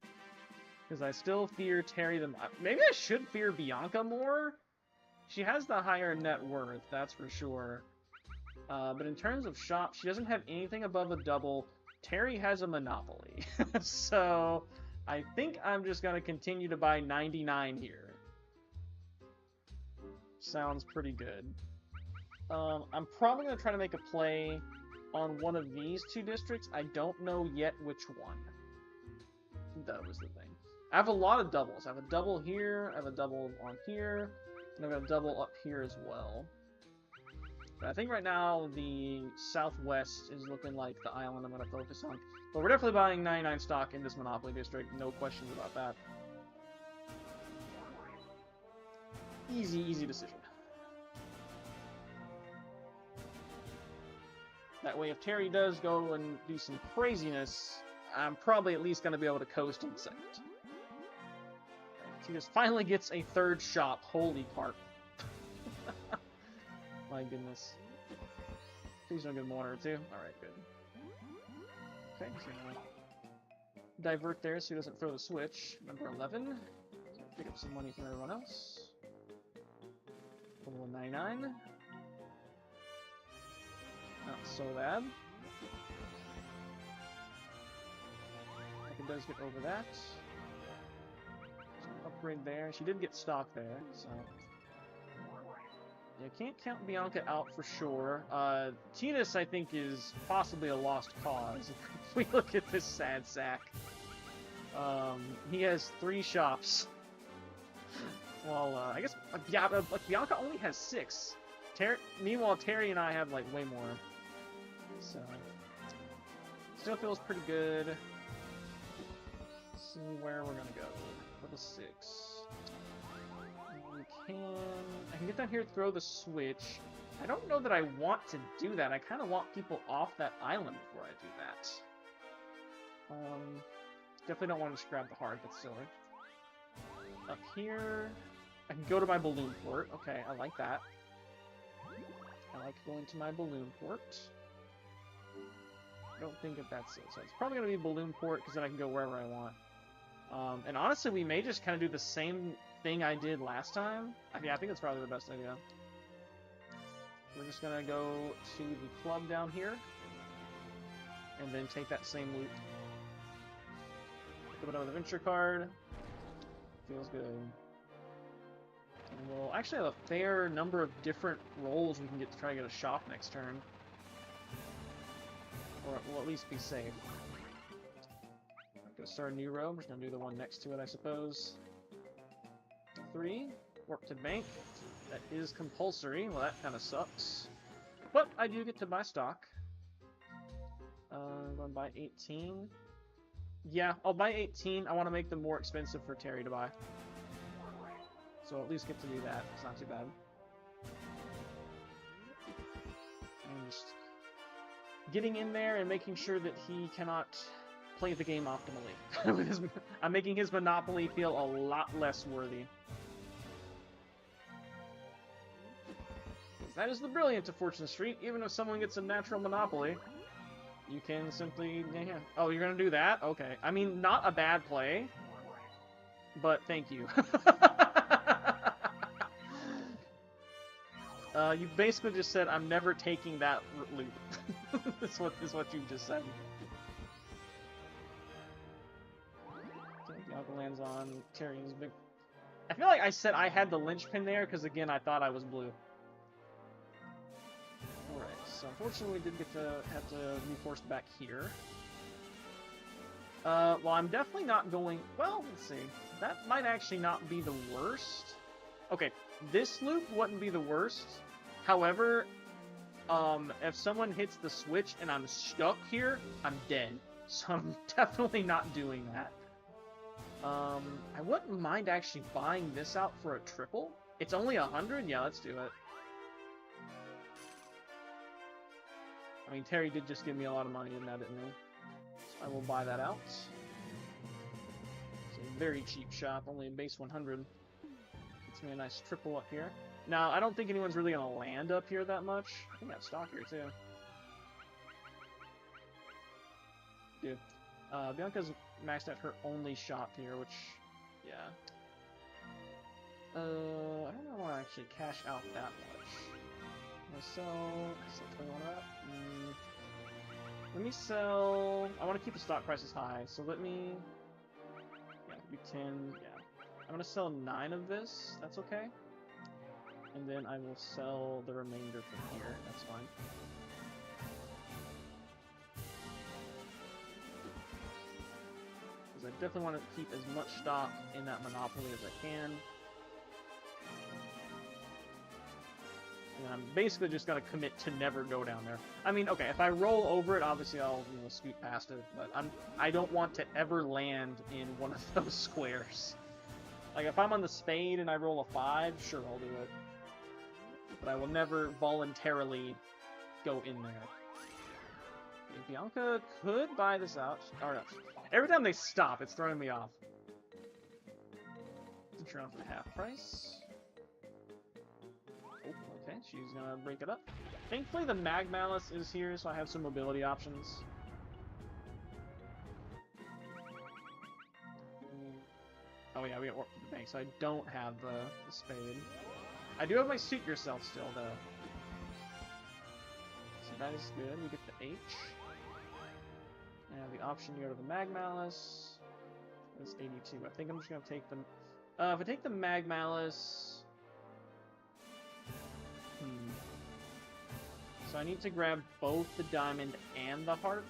Because I still fear Terry the... Maybe I should fear Bianca more? She has the higher net worth, that's for sure. But in terms of shop, she doesn't have anything above a double. Terry has a monopoly. So, I think I'm just gonna continue to buy 99 here. Sounds pretty good. I'm probably gonna try to make a play on one of these two districts. I don't know yet which one. That was the thing. I have a lot of doubles. I have a double here, I have a double on here, and I've got a double up here as well. But I think right now the southwest is looking like the island I'm going to focus on. But we're definitely buying 99 stock in this Monopoly district. No questions about that. Easy, easy decision. That way, if Terry does go and do some craziness, I'm probably at least going to be able to coast in second. He just finally gets a third shop. Holy carp. My goodness. Please don't give him 1 or 2. Alright, good. Okay, so divert there so he doesn't throw the switch. Number 11. Pick up some money from everyone else. Level 99. Not so bad. It does get over that. Upgrade there. She did get stock there, so... Yeah, can't count Bianca out for sure. Titus, I think, is possibly a lost cause. If we look at this sad sack. He has 3 shops. Well, I guess Bianca only has 6. Meanwhile, Terry and I have, like, way more. So... Still feels pretty good. Let's see where we're gonna go. Level 6. I can get down here, throw the switch. I don't know that I want to do that. I kind of want people off that island before I do that. Definitely don't want to just grab the heart, that's silly. Up here, I can go to my balloon port. Okay, I like that. I like going to my balloon port. I don't think that that's it. So it's probably going to be balloon port, because then I can go wherever I want. And honestly, we may just kind of do the same thing I did last time. Yeah, I think that's probably the best idea. We're just gonna go to the club down here, and then take that same loot. Put it on the venture card. Feels good. And we'll actually have a fair number of different roles we can get to try to get a shop next turn. Or we'll at least be safe. I'm gonna start a new row. I'm just gonna do the one next to it, I suppose. 3. Warp to bank. That is compulsory. Well, that kind of sucks. But I do get to buy stock. I'm going to buy 18. Yeah, I'll buy 18. I want to make them more expensive for Terry to buy. So I'll at least get to do that. It's not too bad. And just getting in there and making sure that he cannot play the game optimally. I'm making his Monopoly feel a lot less worthy. That is the brilliance of Fortune Street. Even if someone gets a natural Monopoly, you can simply... Yeah. Oh, you're gonna do that? Okay. I mean, not a bad play, but thank you. You basically just said, I'm never taking that loop. That's what you just said. Okay, Bianca lands on Terry's big... I feel like I said I had the linchpin there, because again, I thought I was blue. Alright, so unfortunately we did get to have to be forced back here. Well, I'm definitely not going... Well, let's see. That might actually not be the worst. Okay, this loop wouldn't be the worst. However, if someone hits the switch and I'm stuck here, I'm dead. So I'm definitely not doing that. I wouldn't mind actually buying this out for a triple. It's only 100? Yeah, let's do it. I mean, Terry did just give me a lot of money in that, didn't he? I will buy that out. It's a very cheap shop, only a base 100. Gets me a nice triple up here. Now, I don't think anyone's really going to land up here that much. I think I have stock here, too. Dude. Bianca's maxed out her only shop here, which, yeah. I don't know if I want to actually cash out that much. I sell 21 up. Let me sell... I want to keep the stock prices high, so let me... Yeah, do 10, yeah. I'm going to sell 9 of this, that's okay. And then I will sell the remainder from here, that's fine. Because I definitely want to keep as much stock in that monopoly as I can. And I'm basically just going to commit to never go down there. I mean, okay, if I roll over it, obviously I'll, scoot past it, but I don't want to ever land in one of those squares. Like, if I'm on the spade and I roll a 5, sure, I'll do it. But I will never voluntarily go in there. Okay, Bianca could buy this out. Or no. Every time they stop, it's throwing me off. Turn off the half price. Okay, she's gonna break it up. Thankfully, the Mag Malice is here, so I have some mobility options. Oh yeah, we got Warp to the Bank, so I don't have the spade. I do have my Suit Yourself still, though. So that is good. We get the H. And I have the option to go to the Mag Malice. That's 82. I think I'm just gonna take the... if I take the Mag Malice... So I need to grab both the diamond and the heart.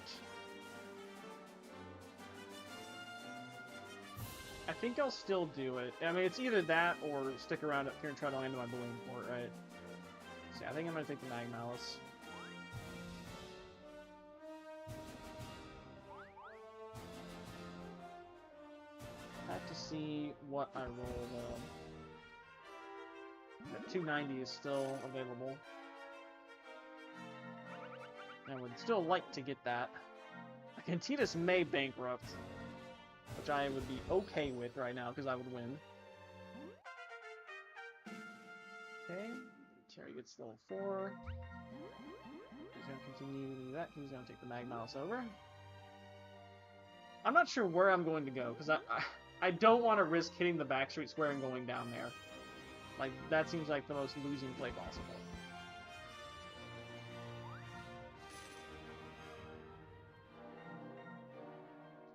I think I'll still do it. I mean, it's either that or stick around up here and try to land my balloon port, right? So yeah, I think I'm going to take the Mag Malice. I have to see what I roll, though. That 290 is still available. I would still like to get that. Cantitas may bankrupt, which I would be okay with right now because I would win. Okay, Terry gets level 4. He's going to continue to do that. He's going to take the Mag Malice over. I'm not sure where I'm going to go because I don't want to risk hitting the backstreet square and going down there. Like, that seems like the most losing play possible.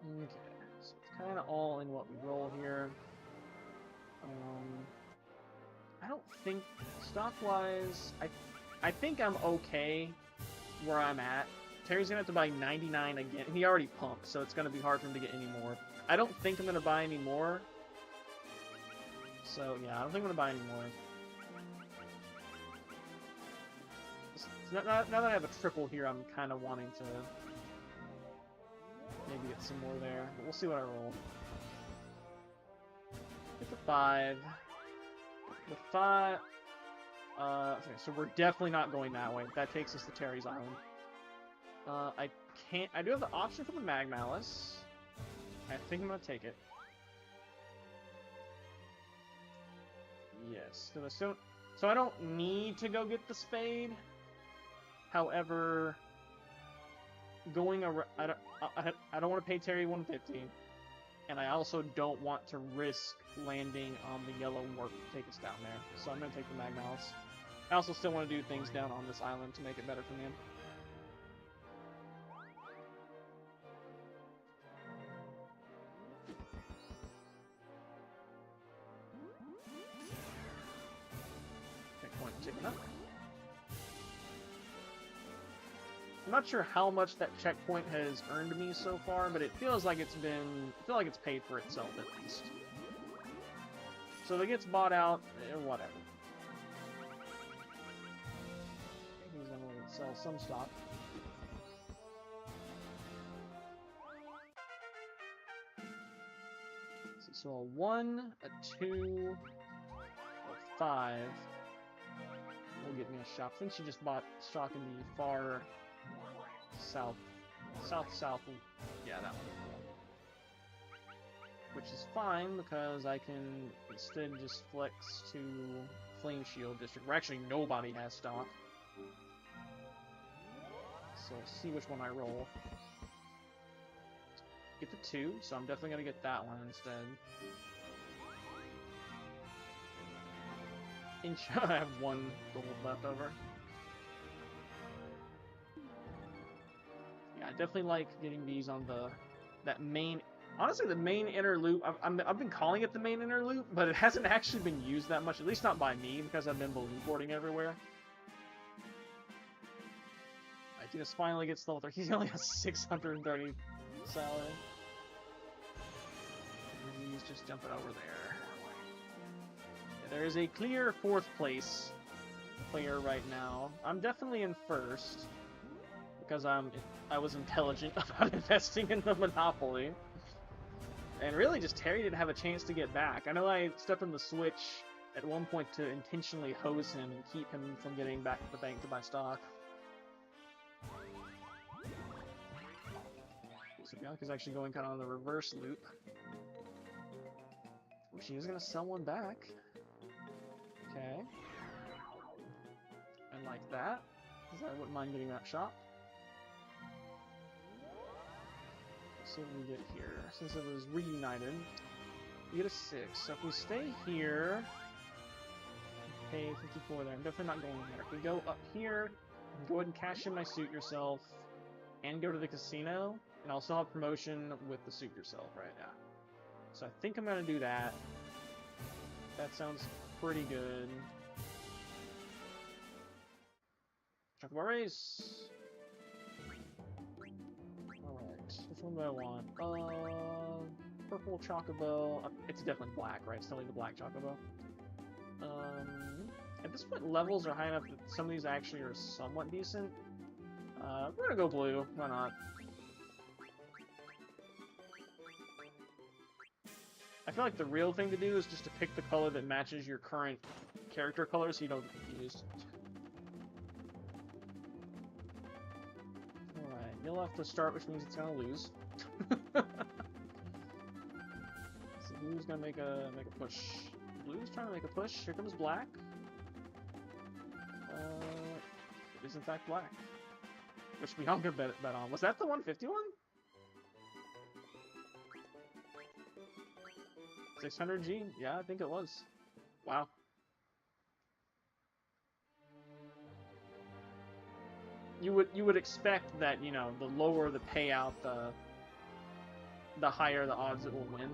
Okay, so it's kind of all in what we roll here. I don't think, stock-wise, I think I'm okay where I'm at. Terry's going to have to buy 99 again. He already pumped, so it's going to be hard for him to get any more. I don't think I'm going to buy any more. So, yeah, I don't think I'm going to buy any more. Now that I have a triple here, I'm kind of wanting to maybe get some more there. But we'll see what I roll. Get the 5. The 5... okay, so we're definitely not going that way. That takes us to Terry's Island. I can't... I do have the option for the Mag Malice. I think I'm going to take it. Yes. So I don't need to go get the spade. However, going around... I don't want to pay Terry 150. And I also don't want to risk landing on the yellow warp to take us down there. So I'm going to take the Mag Malice. I also still want to do things down on this island to make it better for me. Checkpoint ticking up. I'm not sure how much that checkpoint has earned me so far, but it feels like it's been... I feel like it's paid for itself, at least. So if it gets bought out, whatever. He's going to sell some stock. So a 1, a 2, a 5 will get me a shop. I think she just bought stock in the far south South, yeah, that one. Which is fine, because I can instead just flex to Flame Shield District, where actually nobody has stock. So we'll see which one I roll. Get the 2, so I'm definitely gonna get that one instead. I have 1 gold left over. Yeah, I definitely like getting these on that main. Honestly, the main inner loop. I've been calling it the main inner loop, but it hasn't actually been used that much. At least not by me, because I've been balloon boarding everywhere. I think this finally gets level 3. He only has 630 salary. And he's just jumping over there. Yeah, there is a clear 4th place player right now. I'm definitely in 1st because I was intelligent about investing in the Monopoly. And really, just Terry didn't have a chance to get back. I know I stepped on the switch at one point to intentionally hose him and keep him from getting back to the bank to buy stock. So Bianca's actually going kind of on the reverse loop. Oh, she is going to sell one back. Okay. And like that, because I wouldn't mind getting that shot. Let's see what we get here. Since it was reunited, we get a 6. So if we stay here, pay 54 there. I'm definitely not going there. If we go up here, go ahead and cash in my Suit Yourself, and go to the casino, and I'll still have promotion with the Suit Yourself right now. So I think I'm going to do that. That sounds pretty good. Chocobo race! Alright, which one do I want? Purple Chocobo. It's definitely black, right? It's totally the black Chocobo. At this point, levels are high enough that some of these actually are somewhat decent. We're gonna go blue. Why not? I feel like the real thing to do is just to pick the color that matches your current character color so you don't get confused. Alright, you'll have to start, which means it's gonna lose. So who's gonna make a push? Blue's trying to make a push. Here comes black. It is in fact black. Which Bianca bet on. Was that the 151? 600G? Yeah, I think it was. Wow. You would expect that, you know, the lower the payout, the higher the odds it will win.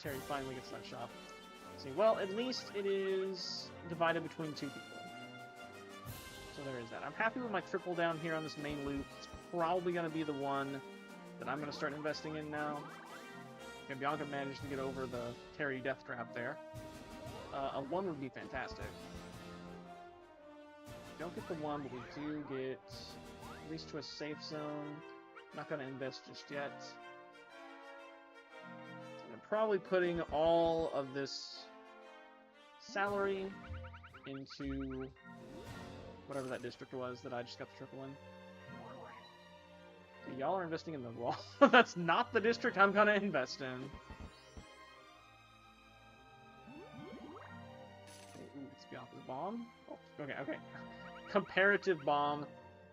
Terry finally gets that shot. See, well, at least it is divided between 2 people. So there is that. I'm happy with my triple down here on this main loop. It's probably going to be the one that I'm going to start investing in now. Okay, Bianca managed to get over the Terry death trap there. A 1 would be fantastic. Don't get the 1, but we do get at least to a safe zone. Not going to invest just yet. Probably putting all of this salary into whatever that district was that I just got the triple in. Okay, y'all are investing in the wall. That's not the district I'm gonna invest in. Ooh, it's Bianca's bomb. Oh, okay. Comparative bomb.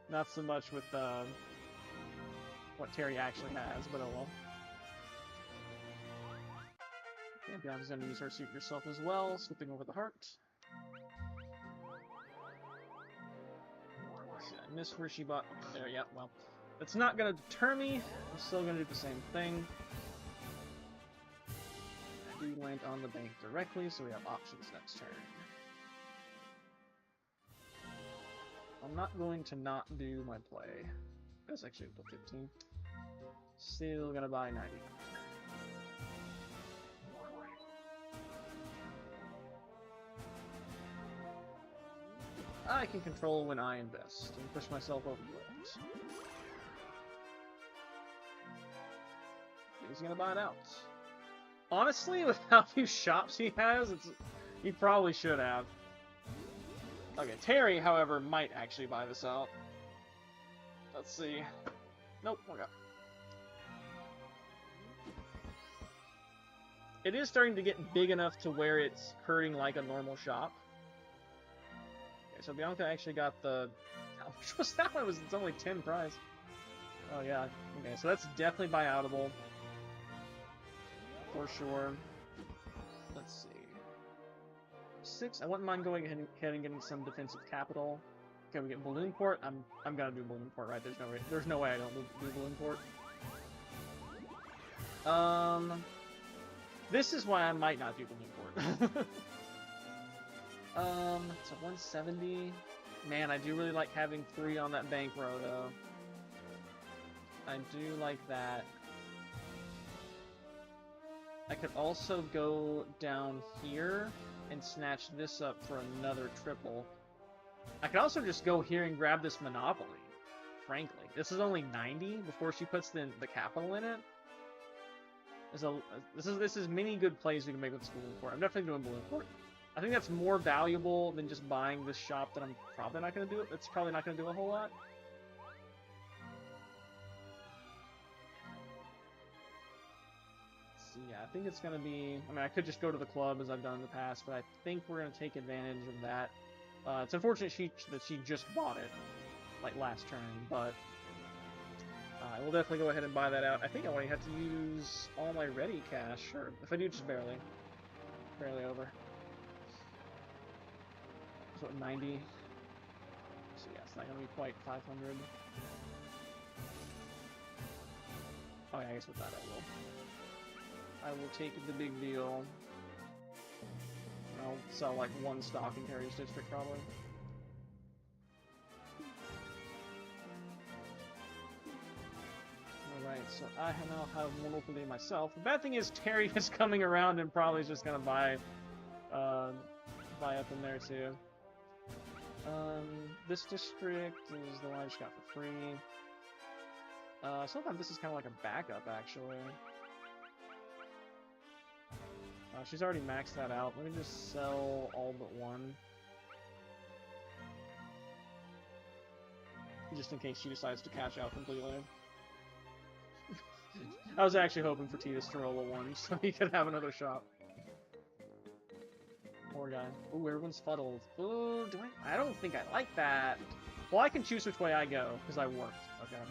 Not so much with what Terry actually has, but oh well. And Bianca's going to use her Suit Yourself as well, slipping over the heart. See, I missed where she bought. There, yeah, well. That's not going to deter me. I'm still going to do the same thing. I do land on the bank directly, so we have options next turn. I'm not going to not do my play. That's actually up to 15. Still going to buy 90. I can control when I invest and push myself over the limit. He's gonna buy it out. Honestly, with how few shops he has, he probably should have. Okay, Terry, however, might actually buy this out. Let's see. Nope, okay. It is starting to get big enough to where it's hurting like a normal shop. Okay, so Bianca actually got the... How much was that one? It's only 10 prize. Oh yeah, okay, so that's definitely buyoutable. For sure. Let's see. 6, I wouldn't mind going ahead and getting some defensive capital. Okay, we get balloon port. I'm gonna do balloon port, right? There's no way I don't do balloon port. This is why I might not do balloon port. So 170. Man, I do really like having 3 on that bank row, though. I do like that. I could also go down here and snatch this up for another triple. I could also just go here and grab this Monopoly, frankly. This is only 90 before she puts the capital in it. This is many good plays we can make with this balloon port. I'm definitely doing balloon port. I think that's more valuable than just buying this shop that I'm probably not going to do it. It's probably not going to do a whole lot. So yeah, I think it's going to be... I mean, I could just go to the club as I've done in the past, but I think we're going to take advantage of that. It's unfortunate that she just bought it, like last turn, but I will definitely go ahead and buy that out. I think I only have to use all my ready cash, or if I do, just barely over. So 90. So yeah, it's not gonna be quite 500. Oh yeah, I guess with that I will take the big deal. I'll sell like 1 stock in Terry's district probably. Alright, so I now have Monopoly myself. The bad thing is Terry is coming around and probably is just gonna buy up in there too. This district is the one I just got for free. Sometimes this is kind of like a backup, actually. She's already maxed that out. Let me just sell all but 1. Just in case she decides to cash out completely. I was actually hoping for Titus to roll a 1 so he could have another shop. Poor guy. Ooh, everyone's fuddled. Ooh, I don't think I like that. Well, I can choose which way I go, because I worked. Okay.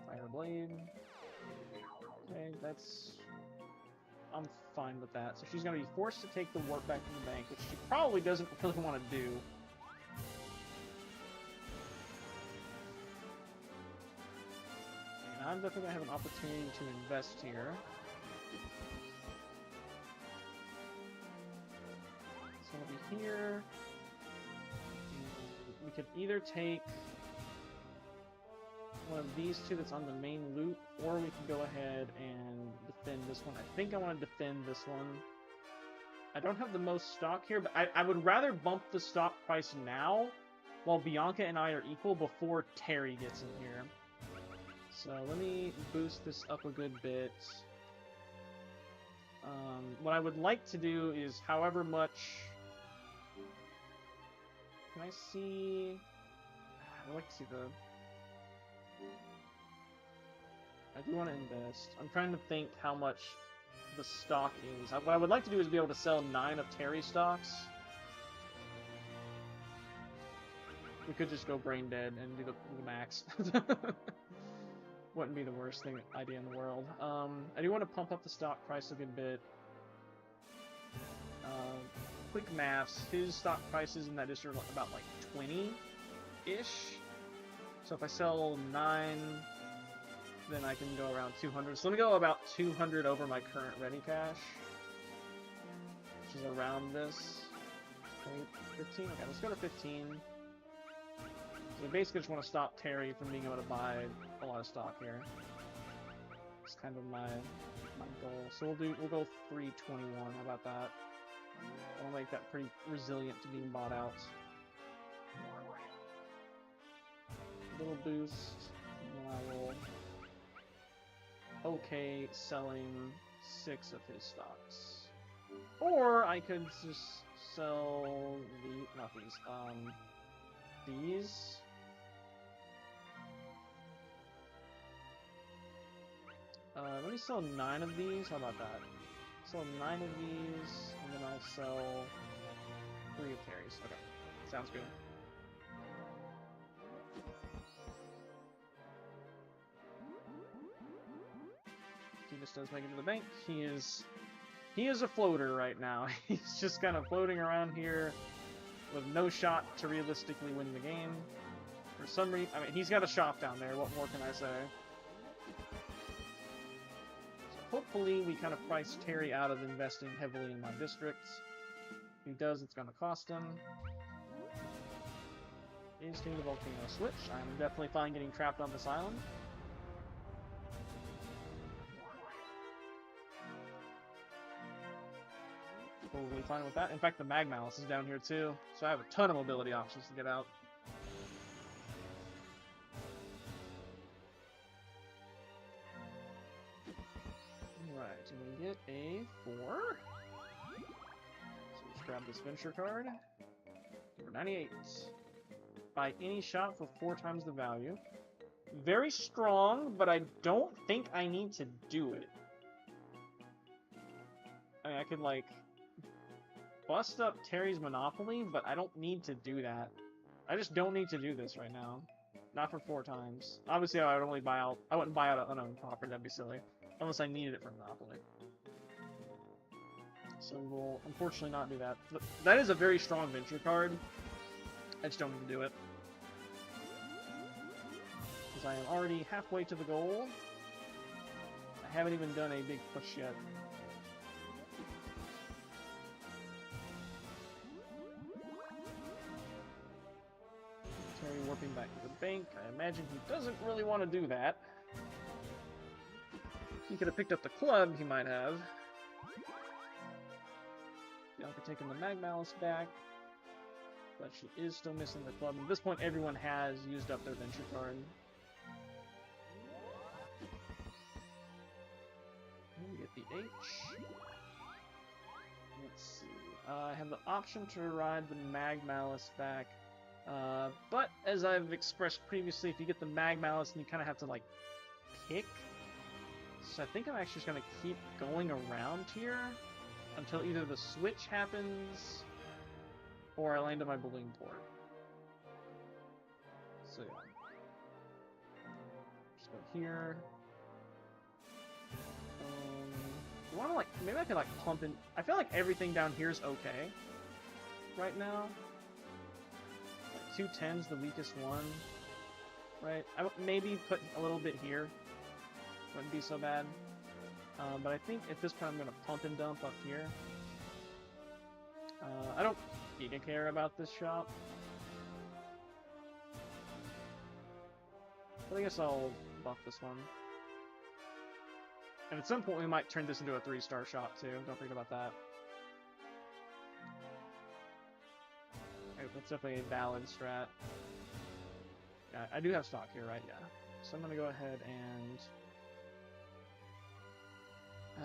Fire blade. Okay, I'm fine with that. So she's going to be forced to take the warp back from the bank, which she probably doesn't really want to do. I'm definitely going to have an opportunity to invest here. So it'll be here. We could either take one of these 2 that's on the main loop, or we can go ahead and defend this one. I think I want to defend this one. I don't have the most stock here, but I would rather bump the stock price now, while Bianca and I are equal, before Terry gets in here. So let me boost this up a good bit. What I would like to do is however much... Can I see... I'd like to see the... I do want to invest. I'm trying to think how much the stock is. What I would like to do is be able to sell 9 of Terry stocks. We could just go brain dead and do the max. Wouldn't be the worst idea in the world. I do want to pump up the stock price a good bit. Quick maths. His stock prices in that district are about like 20-ish. So if I sell 9, then I can go around 200. So let me go about 200 over my current ready cash, which is around this. 15? Okay, let's go to 15. So we basically just want to stop Terry from being able to buy a lot of stock here. It's kind of my goal. So we'll go 321. How about that? I'll make that pretty resilient to being bought out. Little boost. I will okay selling 6 of his stocks. Or I could just sell not these. Let me sell 9 of these. How about that? Sell 9 of these, and then I'll sell 3 of Terry's. Okay, sounds good. He just does make it to the bank. He is a floater right now. He's just kind of floating around here with no shot to realistically win the game. For some reason, I mean, he's got a shop down there. What more can I say? Hopefully, we kind of price Terry out of investing heavily in my districts. If he does, it's going to cost him. Is taking the volcano switch. I'm definitely fine getting trapped on this island. Totally fine with that. In fact, the Magmalice is down here too, so I have a ton of mobility options to get out. Alright, and we get a 4. So let's grab this venture card. Number 98. Buy any shop for 4 times the value. Very strong, but I don't think I need to do it. I mean, I could, like, bust up Terry's Monopoly, but I don't need to do that. I just don't need to do this right now. Not for 4 times. Obviously, I would only buy out. I wouldn't buy out an unowned property. That'd be silly, unless I needed it for Monopoly. So we'll unfortunately not do that. That is a very strong venture card. I just don't need to do it because I am already halfway to the goal. I haven't even done a big push yet. Warping back to the bank. I imagine he doesn't really want to do that. He could have picked up the club, he might have. Bianca taking the Magmalice back. But she is still missing the club. At this point, everyone has used up their venture card. We get the H. Let's see. I have the option to ride the Magmalice back. But as I've expressed previously, if you get the Magmalice, then you kind of have to, like, pick. So I think I'm actually just going to keep going around here until either the switch happens or I land on my balloon port. So yeah. Just go here. You want to, like, maybe I could, like, pump in. I feel like everything down here is okay right now. 2 10's the weakest one, right? I would maybe put a little bit here. Wouldn't be so bad. But I think at this point I'm going to pump and dump up here. I don't giga care about this shop. But I guess I'll buff this one. And at some point we might turn this into a 3-star shop too. Don't forget about that. That's definitely a valid strat. Yeah, I do have stock here, right? Yeah. So I'm going to go ahead and...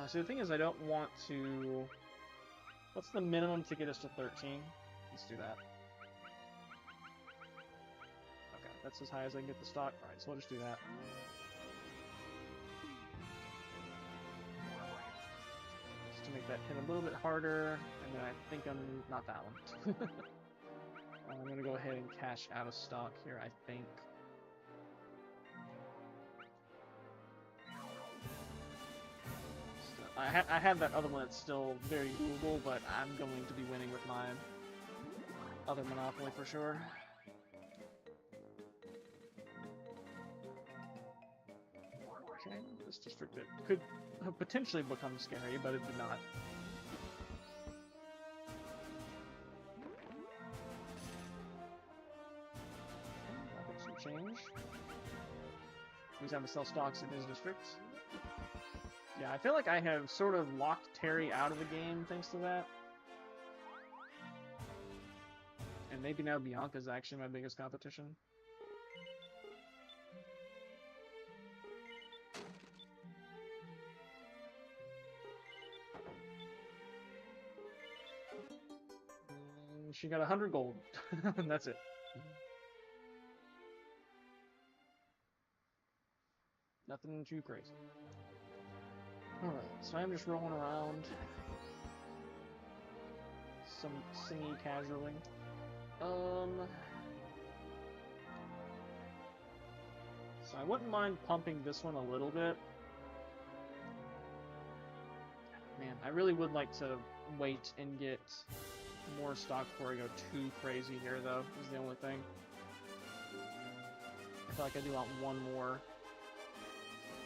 so the thing is, I don't want to... What's the minimum to get us to 13? Let's do that. Okay, that's as high as I can get the stock. Alright, so we'll just do that. Just to make that hit a little bit harder, and then I think I'm... not that one. I'm going to go ahead and cash out of stock here, I think. I have that other one that's still very doable, but I'm going to be winning with my other Monopoly for sure. Okay, this district could potentially become scary, but it did not. Change. He's having to sell stocks in his district. Yeah, I feel like I have sort of locked Terry out of the game thanks to that. And maybe now Bianca's actually my biggest competition. And she got 100 gold. And that's it. Nothing too crazy. Alright, so I'm just rolling around. Some semi-casually. So I wouldn't mind pumping this one a little bit. Man, I really would like to wait and get more stock before I go too crazy here, though, is the only thing. I feel like I do want one more.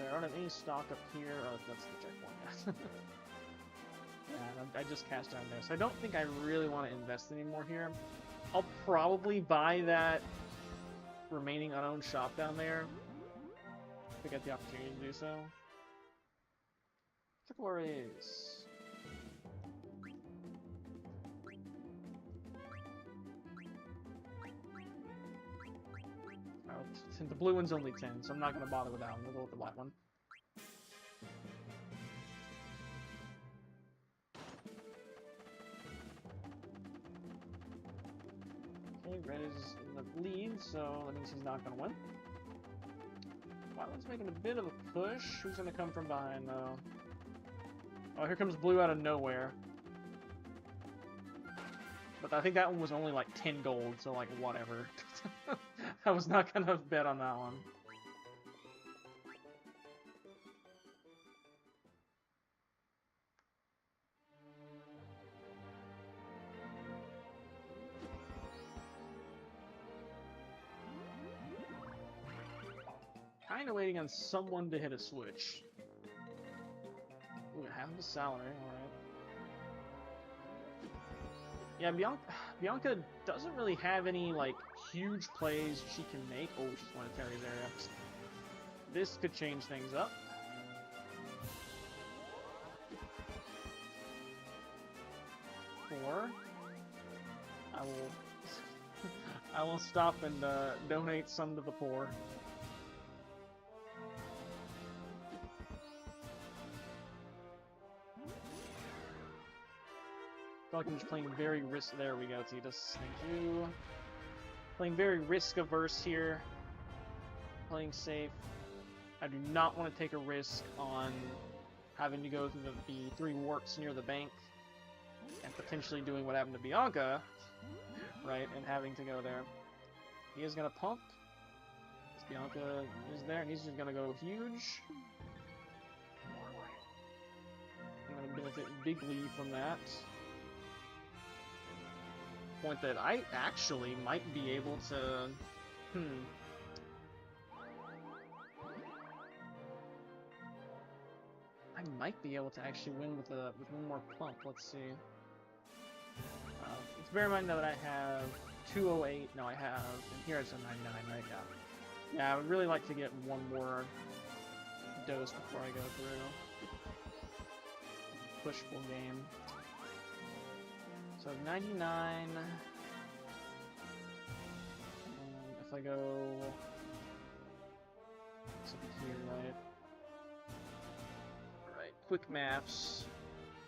I don't have any stock up here. Oh, that's the checkpoint. Yeah, I just cast down there, so I don't think I really want to invest anymore here. I'll probably buy that remaining unowned shop down there if I get the opportunity to do so. Triple arrays. Oh, the blue one's only 10, so I'm not going to bother with that one. We'll go with the white one. Okay, red is in the lead, so that means he's not going to win. White one's making a bit of a push. Who's going to come from behind, though? Oh, here comes blue out of nowhere. But I think that one was only like 10 gold, so like whatever. I was not going to bet on that one. Kind of waiting on someone to hit a switch. Ooh, half of a salary, alright. Yeah, Bianca doesn't really have any, like, huge plays she can make. Oh, she's going to Terry's area. This could change things up. Or I will stop and donate some to the poor. I feel like I'm just playing very risk. There we go, Titus. Thank you. Playing very risk-averse here. Playing safe. I do not want to take a risk on having to go through the 3 warps near the bank and potentially doing what happened to Bianca, right, and having to go there. He is going to pump. Bianca is there, and he's just going to go huge. I'm going to benefit bigly from that. Point that I actually might be able to... I might be able to actually win with one more pump. Let's see. Let's bear in mind that I have 208. No, I have... And here it's a 99, right? Yeah. Yeah, I would really like to get one more dose before I go through. Push full game. So 99, if I go, this will be here, right? Right, quick maths,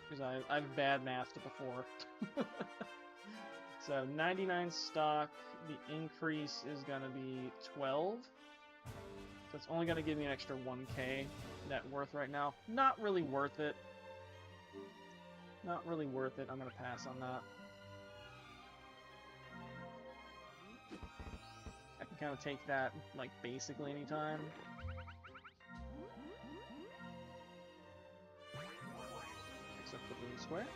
because I've bad mathed before. So 99 stock, the increase is going to be 12, so it's only going to give me an extra 1k net worth right now. Not really worth it. Not really worth it. I'm going to pass on that. I can kind of take that, like, basically anytime. Except for the blue square.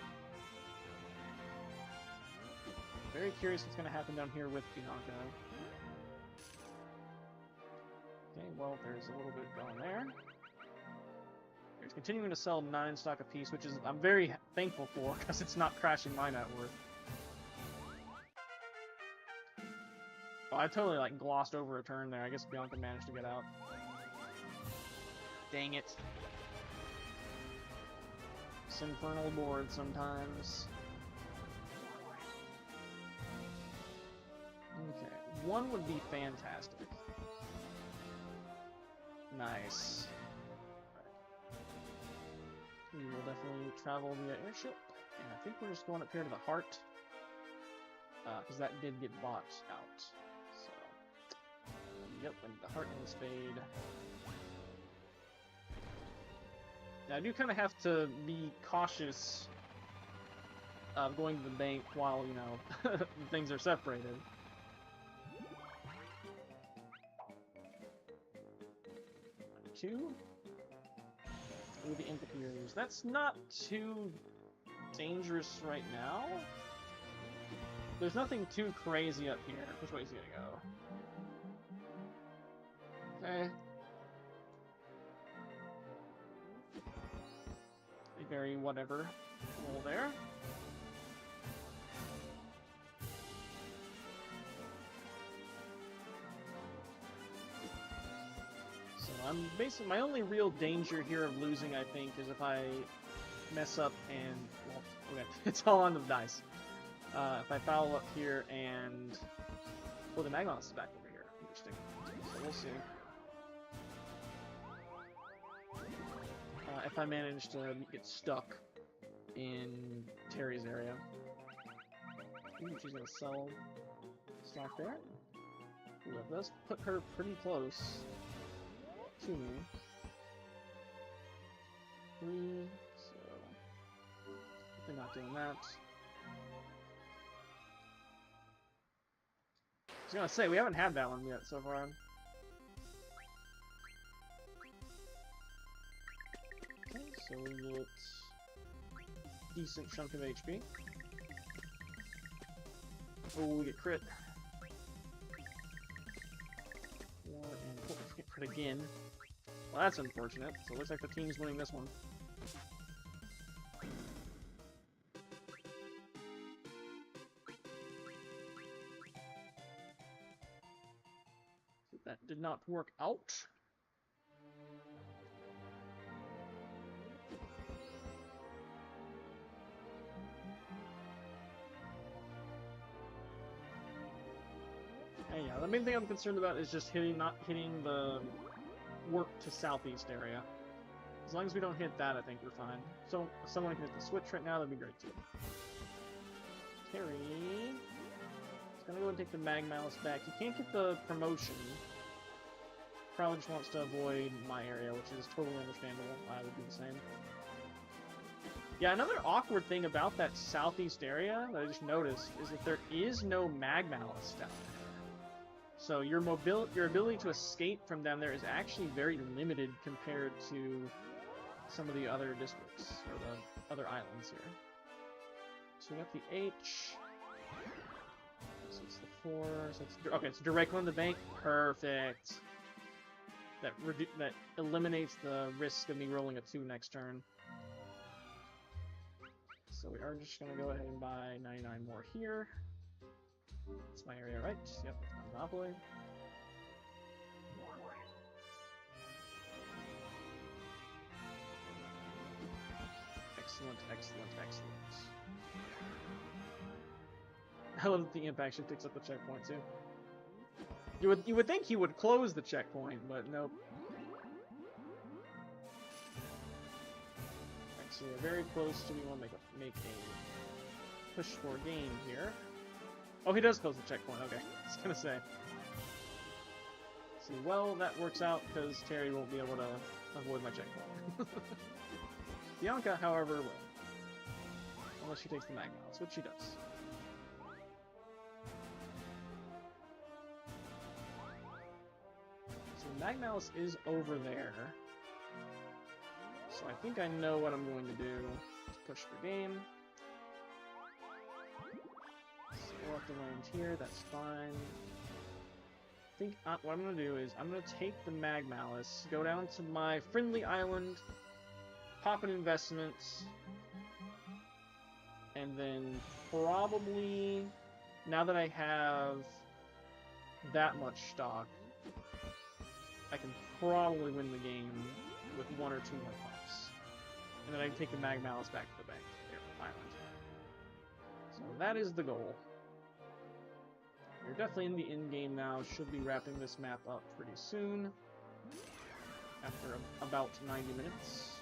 Very curious what's going to happen down here with Bianca. Okay, well, there's a little bit going there. It's continuing to sell 9 stock apiece, which is I'm very thankful for, because it's not crashing my net worth. Oh, I totally, like, glossed over a turn there. I guess Bianca managed to get out. Dang it. It's infernal board sometimes. Okay, 1 would be fantastic. Nice. We will definitely travel via airship, and I think we're just going up here to the heart. because that did get bought out. So, yep, and the heart and the spade. Now, I do kind of have to be cautious going to the bank while, you know, things are separated. Two. Ooh, the Impeteers. That's not too dangerous right now. There's nothing too crazy up here. Which way is he gonna go? Okay. A very whatever roll there. So I'm basically, my only real danger here of losing, I think, is if I mess up and, well, okay, it's all on the dice. If I foul up here and, well, the Magnos is back over here. Interesting. So we'll see. If I manage to get stuck in Terry's area. Ooh, she's gonna sell stock there. Ooh, that does put her pretty close to me. 3, so they're not doing that. I was gonna say, we haven't had that one yet so far. Okay, so we get decent chunk of HP. Oh, we get crit. And oh, get crit again. Well, that's unfortunate. So it looks like the team's winning this one. That did not work out. And yeah, the main thing I'm concerned about is just not hitting the work to southeast area. As long as we don't hit that, I think we're fine. So if someone can hit the switch right now, that'd be great too. Terry is gonna go and take the Magmalice back. He can't get the promotion. Probably just wants to avoid my area, which is totally understandable. I would do the same. Yeah, another awkward thing about that southeast area that I just noticed is that there is no Magmalice down there. So your ability to escape from down there is actually very limited compared to some of the other districts, or the other islands here. So we got the H. So it's the 4. So it's, okay, it's directly on the bank. Perfect. That eliminates the risk of me rolling a 2 next turn. So we are just going to go ahead and buy 99 more here. That's my area, right? Yep, that's my monopoly. Excellent, excellent, excellent. I love that the imp actually picks up the checkpoint too. You would think he would close the checkpoint, but nope. Actually, we're very close to, we want to make a push for game here. Oh, he does close the checkpoint. Okay, I was gonna say. See, well, that works out because Terry won't be able to avoid my checkpoint. Bianca, however, will. Unless she takes the Magmalice, which she does. So Magmalice is over there. So I think I know what I'm going to do. Let's push for game. So we'll have to land here, that's fine. I think what I'm going to do is I'm going to take the Magmalice, go down to my friendly island, pop an investment, and then probably, now that I have that much stock, I can probably win the game with 1 or 2 more pops. And then I can take the Magmalice back to the bank here, island. So that is the goal. We're definitely in the end game now, should be wrapping this map up pretty soon. After about 90 minutes.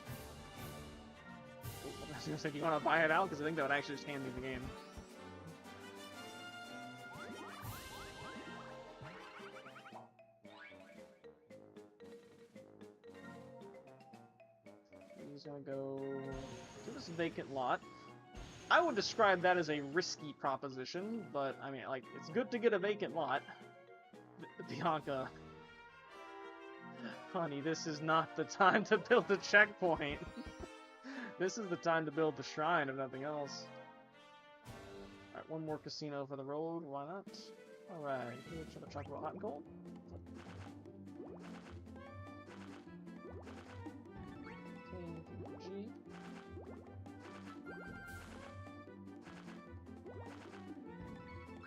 Oh, I was gonna say, do you want to buy it out? Because I think that would actually just hand me the game. just gonna go to this vacant lot. I would describe that as a risky proposition, but I mean, like, it's good to get a vacant lot. Bianca. Honey, this is not the time to build a checkpoint. This is the time to build the shrine, if nothing else. Alright, one more casino for the road, why not? Alright, let's talk about hot and cold. G.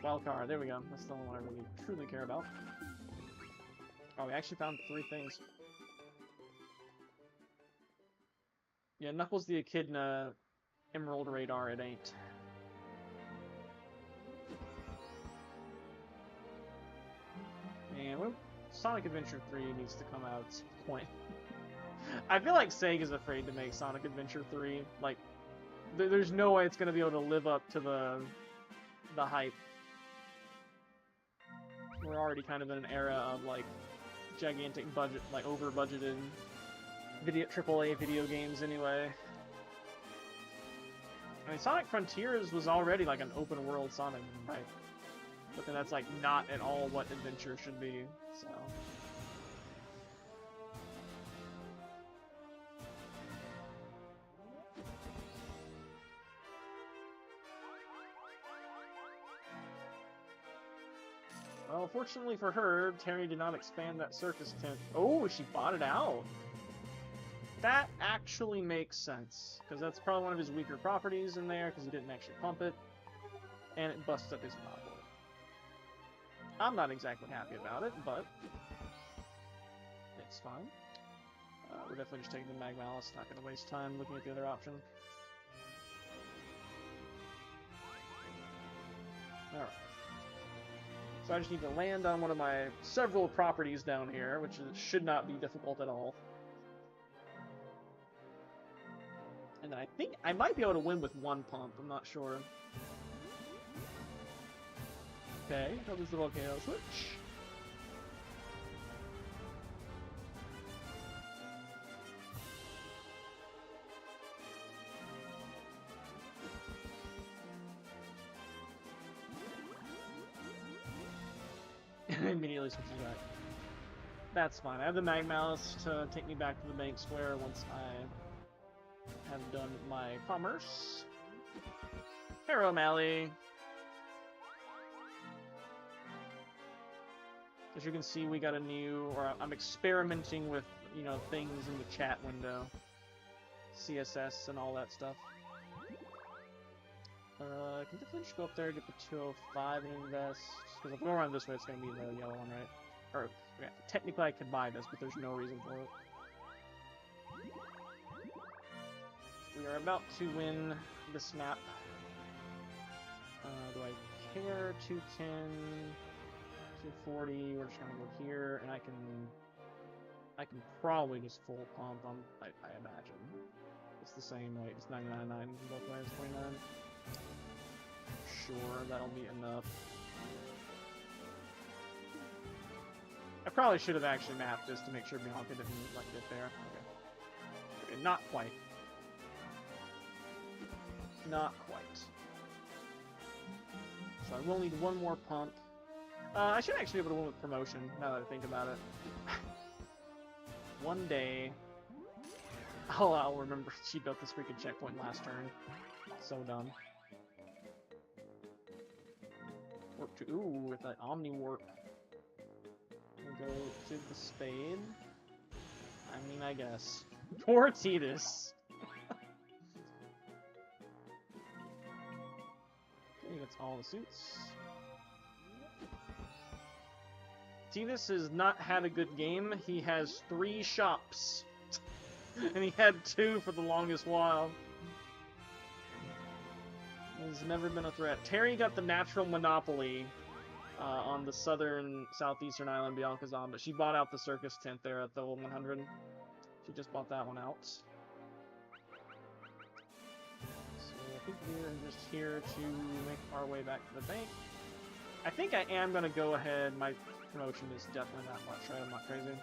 Wild card, there we go. That's the one I really truly care about. Oh, we actually found 3 things. Yeah, Knuckles the Echidna, Emerald Radar, it ain't. Man, well, Sonic Adventure 3 needs to come out at some point. I feel like Sega's afraid to make Sonic Adventure 3. Like, there's no way it's gonna be able to live up to the hype. We're already kind of in an era of, like, gigantic budget, like, over-budgeted AAA video games anyway. I mean, Sonic Frontiers was already, like, an open-world Sonic, right? But then that's, like, not at all what Adventure should be, so... Well, fortunately for her, Terry did not expand that circus tent. Oh, she bought it out! That actually makes sense, because that's probably one of his weaker properties in there, because he didn't actually pump it, and it busts up his monopoly. I'm not exactly happy about it, but it's fine. We're definitely just taking the Mag Malice, not going to waste time looking at the other option. Alright. So I just need to land on one of my several properties down here, which should not be difficult at all. And then I think I might be able to win with 1 pump, I'm not sure. Okay, that was the volcano switch. Immediately switches back. That's fine. I have the Mag Malice to take me back to the bank square once I have done my commerce. Hello, Mally. As you can see, we got a new, or I'm experimenting with, you know, things in the chat window. CSS and all that stuff. I can definitely just go up there, get the 205 and invest. Because if we go around this way, it's going to be the yellow one, right? Or, yeah, technically I could buy this, but there's no reason for it. We are about to win this map. Do I care? 210, 240, we're just going to go here, and I can probably just full pump, I imagine. It's the same, right? It's 99.9 both ways, 29. Sure, that'll be enough. I probably should have actually mapped this to make sure Bianca didn't, like, get there. Okay. Okay, not quite. Not quite. So I will need 1 more pump. I should actually be able to win with promotion, now that I think about it. One day... Oh, I'll remember she built this freaking checkpoint last turn. So dumb. Warp to... Ooh, with that Omni Warp. We'll go to the spade. I mean, I guess. Poor Tidus! Okay, that's all the suits. Tidus has not had a good game. He has 3 shops. And he had 2 for the longest while. He's never been a threat. Terry got the natural monopoly on the southeastern island Bianca's on, but she bought out the circus tent there at the old 100. She just bought that one out. So I think we're just here to make our way back to the bank. I think I am going to go ahead. My promotion is definitely not much, right? I'm not crazy.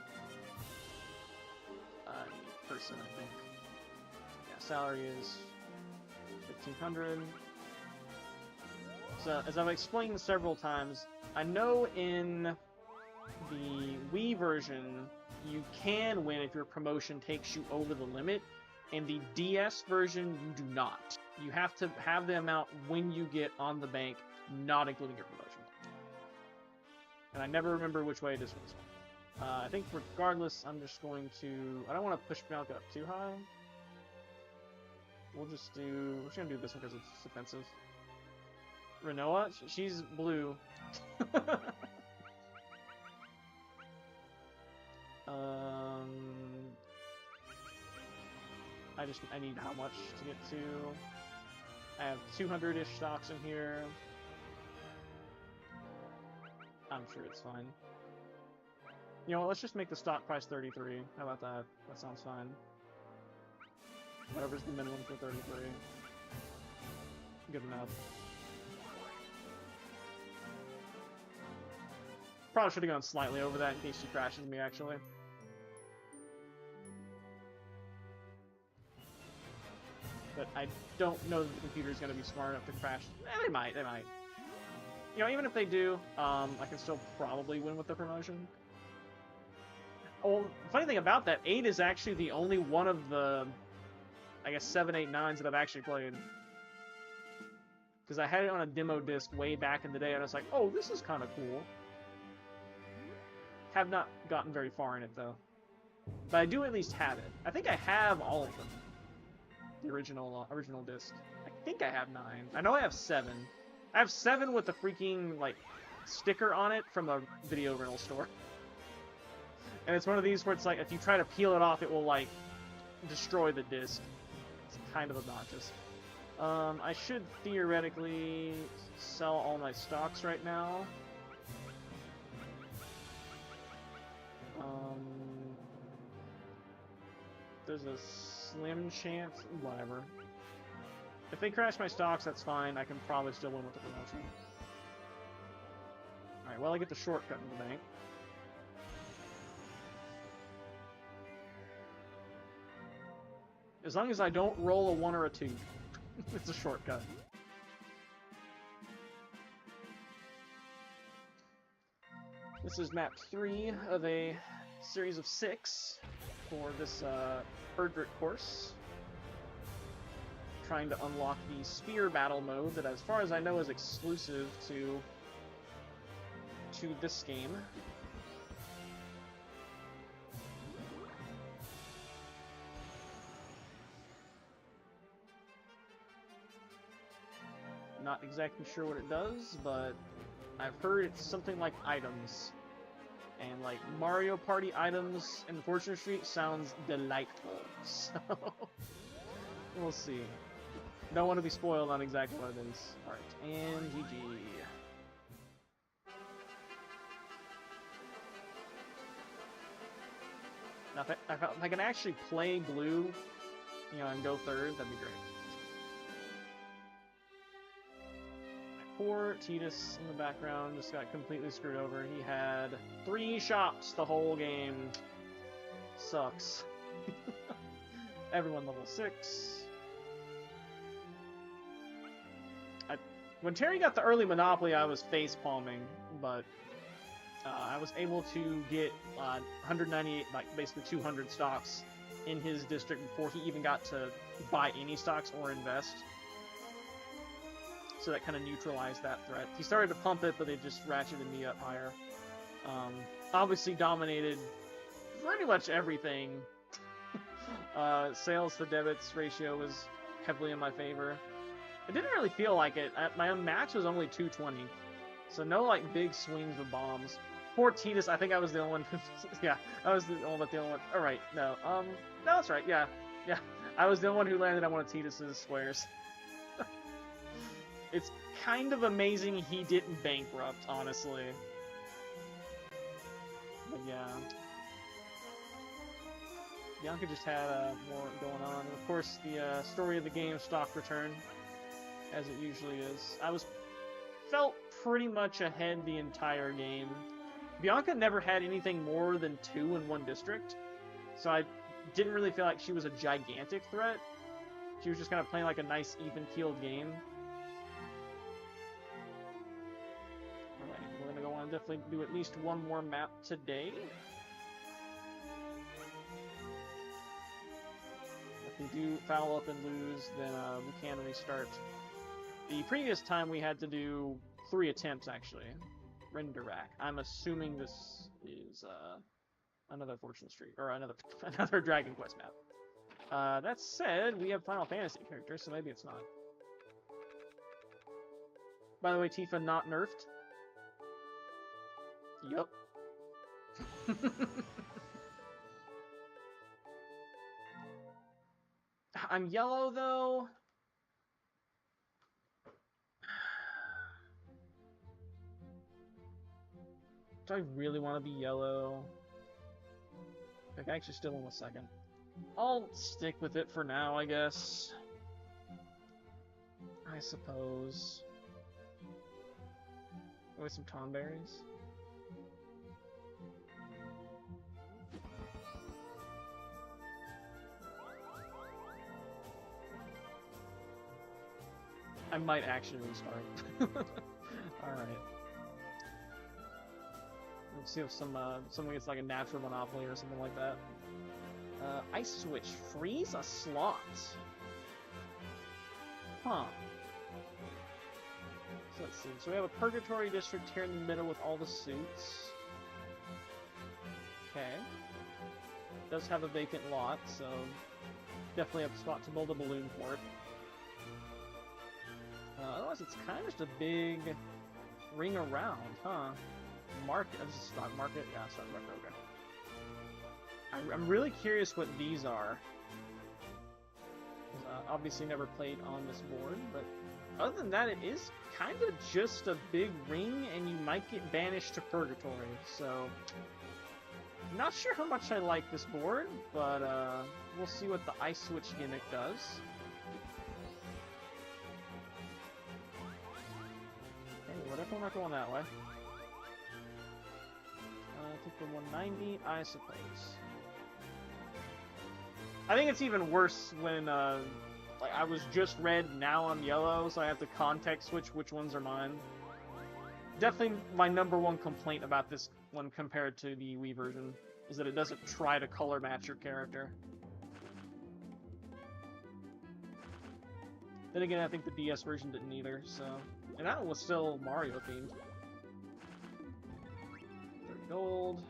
Person, I think. salary is 1,500. So, as I've explained several times, I know in the Wii version, you can win if your promotion takes you over the limit. In the DS version, you do not. You have to have the amount when you get on the bank, not including your promotion. And I never remember which way it is for this one. I think regardless, I'm just going to... I don't want to push Bianca up too high. We're just going to do this one because it's defensive. Renoa, she's blue. I need how much to get to? I have 200-ish stocks in here. I'm sure it's fine. You know what, let's just make the stock price 33. How about that? That sounds fine. Whatever's the minimum for 33. Good enough. Probably should have gone slightly over that in case she crashes me, actually. But I don't know that the computer's going to be smart enough to crash. They might. You know, even if they do, I can still probably win with the promotion. Well, the funny thing about that, 8 is actually the only one of the, I guess, 7, 8, 9s that I've actually played. Because I had it on a demo disc way back in the day, and I was like, oh, this is kind of cool. Have not gotten very far in it, though. But I do at least have it. I think I have all of them. The original disc. I think I have 9. I know I have 7. I have 7 with the freaking, like, sticker on it from a video rental store. And it's one of these where it's like, if you try to peel it off, it will, like, destroy the disc. It's kind of obnoxious. I should theoretically sell all my stocks right now. There's a slim chance, whatever. If they crash my stocks, that's fine. I can probably still win with the promotion. Alright, well, I get the shortcut in the bank. As long as I don't roll a 1 or a 2. It's a shortcut. This is map 3 of a series of 6 for this Erdrick course. Trying to unlock the Sphere Battle mode that, as far as I know, is exclusive to this game. Not exactly sure what it does, but I've heard it's something like items. And like Mario Party items in Fortune Street sounds delightful. So we'll see. Don't want to be spoiled on exactly what it is. Alright, and GG. Now if I can actually play blue, you know, and go third, that'd be great. Poor Titus in the background just got completely screwed over. He had 3 shots the whole game. Sucks. Everyone level 6. When Terry got the early Monopoly, I was face palming, but I was able to get 198, like basically 200 stocks in his district before he even got to buy any stocks or invest. So that kind of neutralized that threat. He started to pump it, but they just ratcheted me up higher. Obviously dominated pretty much everything. Sales to debits ratio was heavily in my favor. It didn't really feel like it. My match was only 220. So no like big swings with bombs. Poor Titus, I think I was the only one who... yeah, I was the only one. Alright, no. No, that's right, yeah. Yeah, I was the only one who landed on one of Titus's squares. It's kind of amazing he didn't bankrupt, honestly. But yeah. Bianca just had more going on. And of course, the story of the game, stock return, as it usually is. Felt pretty much ahead the entire game. Bianca never had anything more than 2 in one district, so I didn't really feel like she was a gigantic threat. She was just kind of playing like a nice, even-keeled game. Alright, we're gonna go on and definitely do at least one more map today. If we do foul up and lose, then we can restart. The previous time we had to do 3 attempts, actually. Erdrick. I'm assuming this is another Fortune Street, or another Dragon Quest map. That said, we have Final Fantasy characters, so maybe it's not. By the way, Tifa not nerfed. Yup. I'm yellow, though. Do I really want to be yellow? I can actually still in a second. I'll stick with it for now, I guess. I suppose. With some tomberries. I might actually restart. Alright. Let's see if someone gets like a natural monopoly or something like that. Ice switch. Freeze a slot. Huh. So let's see. So we have a Purgatory District here in the middle with all the suits. Okay. Does have a vacant lot, so definitely a spot to build a balloon port. Otherwise, it's kind of just a big ring around, huh? Market. This is stock market. Yeah, stock market. Okay. I'm really curious what these are. Obviously, never played on this board, but other than that, it is kind of just a big ring, and you might get banished to Purgatory. So, not sure how much I like this board, but we'll see what the ice switch gimmick does. Okay, whatever. I'm not going that way. Take the 190, I suppose. I think it's even worse when, like, I was just red, now I'm yellow, so I have to context switch which ones are mine. Definitely my #1 complaint about this one compared to the Wii version is that it doesn't try to color match your character. Then again, I think the DS version didn't either, so... And that one was still Mario-themed. Gold.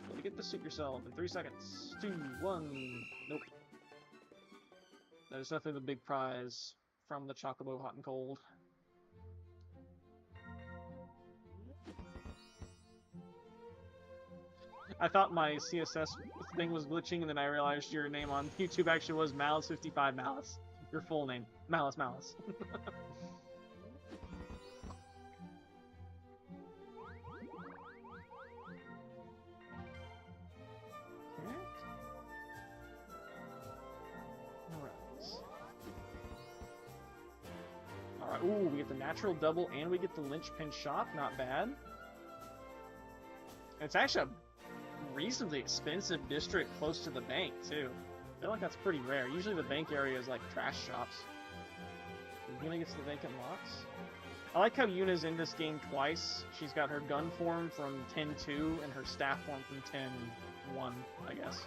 Let me get the suit yourself in 3 seconds. 2, 1. Nope. That is definitely the big prize from the Chocobo Hot and Cold. I thought my CSS thing was glitching, and then I realized your name on YouTube actually was Malice55 Malice. Your full name. Malice Malice. Alright, ooh, we get the natural double and we get the linchpin shop, not bad. It's actually a reasonably expensive district close to the bank, too. I feel like that's pretty rare. Usually the bank area is like trash shops. Yuna gets the vacant lots. I like how Yuna's in this game twice. She's got her gun form from 10-2 and her staff form from 10-1, I guess.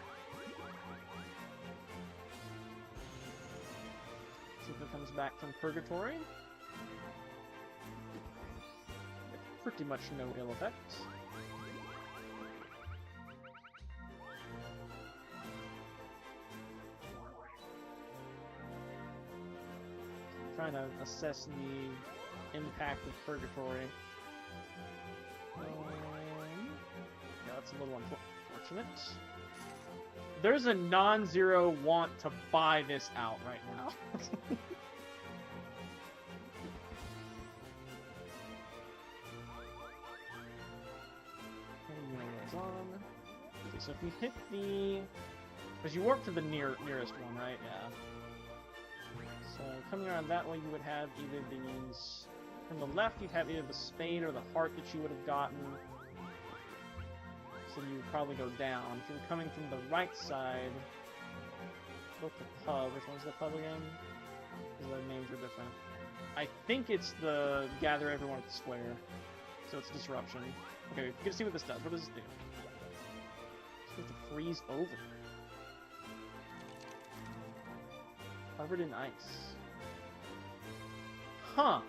See if it comes back from Purgatory. Pretty much no ill effects. Trying to assess the impact of Purgatory. Yeah, that's a little unfortunate. There's a non-zero want to buy this out right now. Okay, so if we hit the... Because you warp to the nearest one, right? Yeah. So coming around that way, you would have either these... From the left, you'd have either the spade or the heart that you would have gotten. So you would probably go down. If you're coming from the right side, go to the pub. Which one's the pub again? because the names are different. I think it's the gather everyone at the square, so it's disruption. Okay, we can see what this does. What does this do? It's supposed to freeze over. Covered in ice. Huh.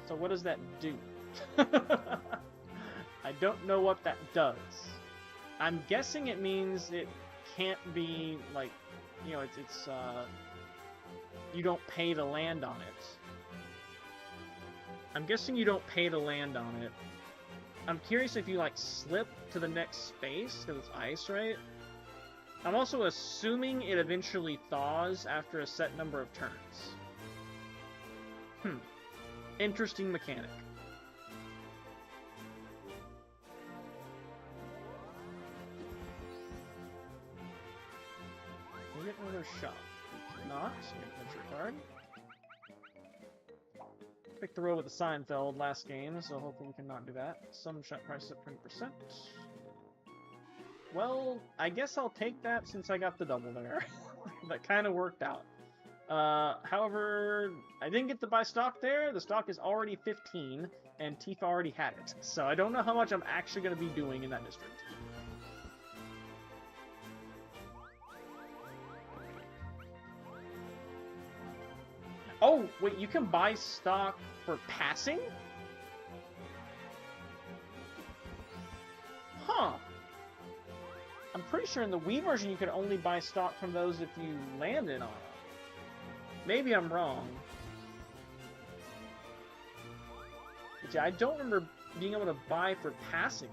So what does that do? I don't know what that does. I'm guessing it means it can't be, like, you know, it's you don't pay to land on it. I'm guessing you don't pay to land on it. I'm curious if you, like, slip to the next space, because it's ice, right? I'm also assuming it eventually thaws after a set number of turns. Interesting mechanic. Can we get another shop? We cannot. Adventure card. Picked the road with the Seinfeld last game, so hopefully we can not do that. Some shop price at 20%. Well, I guess I'll take that since I got the double there. That kind of worked out. However, I didn't get to buy stock there. The stock is already 15, and Tifa already had it. So I don't know how much I'm actually going to be doing in that district. Oh, wait, you can buy stock for passing? Huh. I'm pretty sure in the Wii version you could only buy stock from those if you landed on them. Maybe I'm wrong. But yeah, I don't remember being able to buy for passing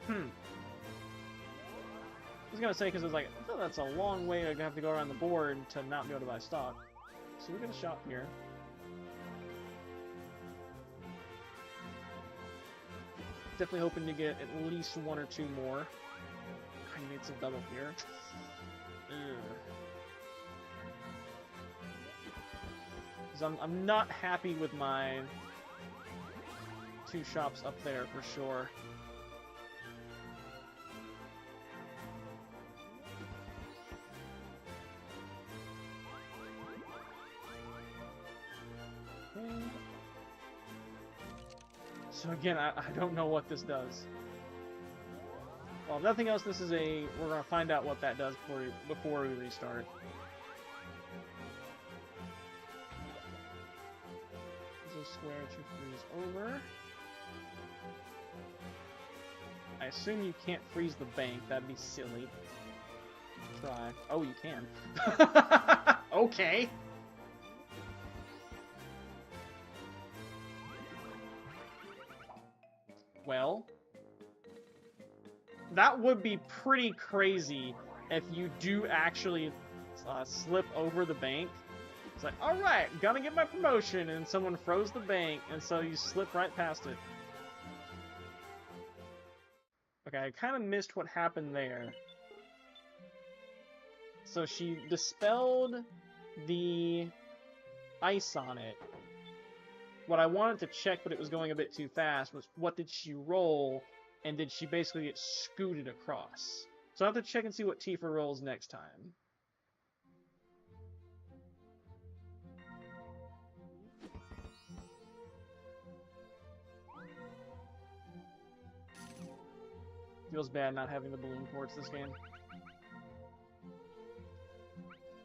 them. I was gonna say, because it was like, I thought that's a long way to have to go around the board to not be able to buy stock. So we got a shop here. Definitely hoping to get at least one or two more. I need some double here. Because I'm not happy with my two shops up there for sure. So again, I don't know what this does. Well, if nothing else, this is we're gonna find out what that does before we restart. There's a square to freeze over. I assume you can't freeze the bank. That'd be silly. Try. Oh, you can. Okay. Well, that would be pretty crazy if you do actually slip over the bank. It's like, alright, gonna get my promotion, and someone froze the bank, and so you slip right past it. Okay, I kind of missed what happened there. So she dispelled the ice on it. What I wanted to check, but it was going a bit too fast, was what did she roll, and did she basically get scooted across? So I have to check and see what Tifa rolls next time. Feels bad not having the balloon ports this game.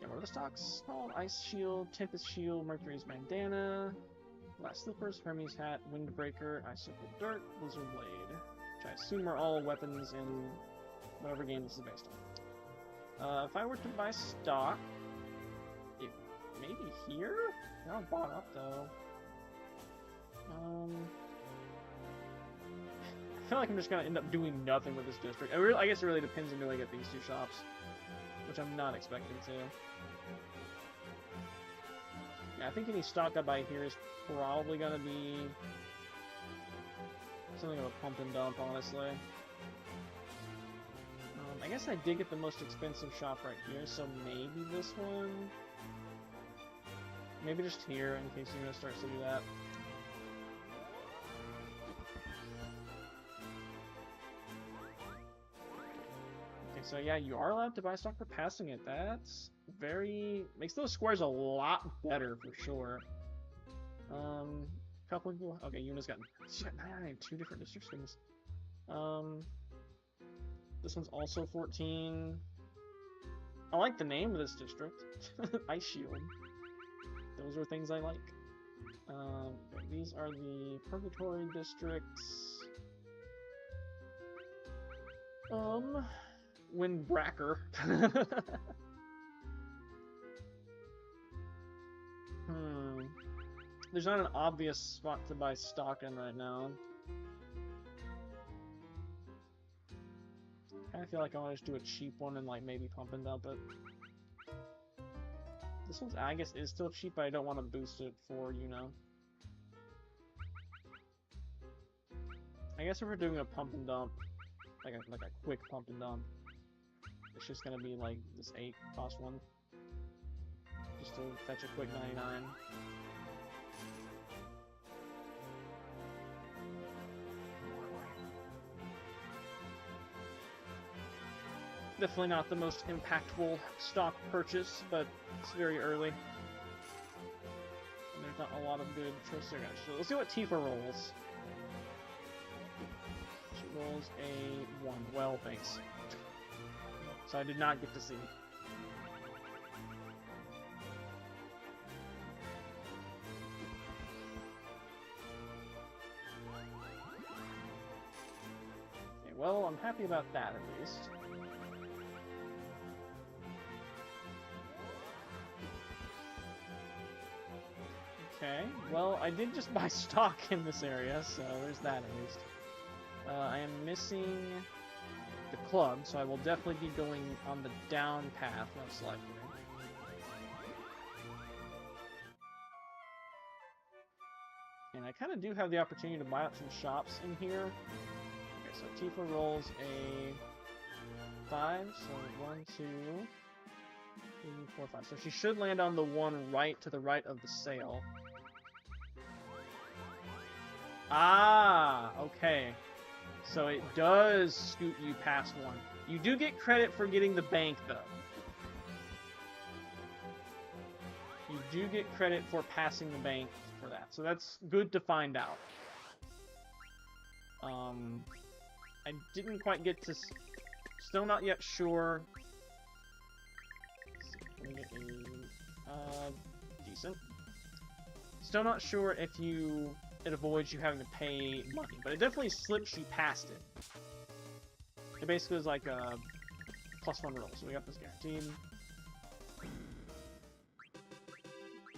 Yeah, what are the stocks? Oh, Ice Shield, Tempest Shield, Mercury's Bandana, Glass Slippers, Hermes Hat, Windbreaker, Icicle Dirt, Blizzard Blade. Which I assume are all weapons in whatever game this is based on. If I were to buy stock, it maybe here? They're all bought up though. I feel like I'm just gonna end up doing nothing with this district. I guess it really depends until I get these two shops, which I'm not expecting to. Yeah, I think any stock I buy here is probably gonna be something of a pump and dump, honestly. I guess I did get the most expensive shop right here, so maybe this one. Maybe just here, in case you're gonna start to do that. Okay, so yeah, you are allowed to buy stock for passing it. That's very... makes those squares a lot better, for sure. Couple people... Okay, Yuna's got... She's got 9, 2 different districts. Goodness. This one's also 14. I like the name of this district. Ice Shield. Those are things I like. Okay, these are the Purgatory districts. Windbreaker. There's not an obvious spot to buy stock in right now. I feel like I want to just do a cheap one and like maybe pump and dump it. This one's, I guess, is still cheap, but I don't want to boost it for, you know. I guess if we're doing a pump and dump, like a quick pump and dump, it's just gonna be like this 8 cost one, just to fetch a quick 99. Definitely not the most impactful stock purchase, but it's very early. And there's not a lot of good choices there. So let's see what Tifa rolls. She rolls a 1. Well, thanks. So I did not get to see. Okay, well, I'm happy about that at least. Okay, well, I did just buy stock in this area, so there's that at least. I am missing the club, so I will definitely be going on the down path, most likely. And I kind of do have the opportunity to buy up some shops in here. Okay, so Tifa rolls a 5, so 1, 2, 3, 4, 5. So she should land on the one right to the right of the sail. Ah, okay. So it does scoot you past one. You do get credit for getting the bank, though. You do get credit for passing the bank for that. So that's good to find out. I didn't quite get to... Still not yet sure. Let me get a... decent. Still not sure if you... It avoids you having to pay money, but it definitely slips you past it. It basically is like a +1 roll, so we got this guaranteed.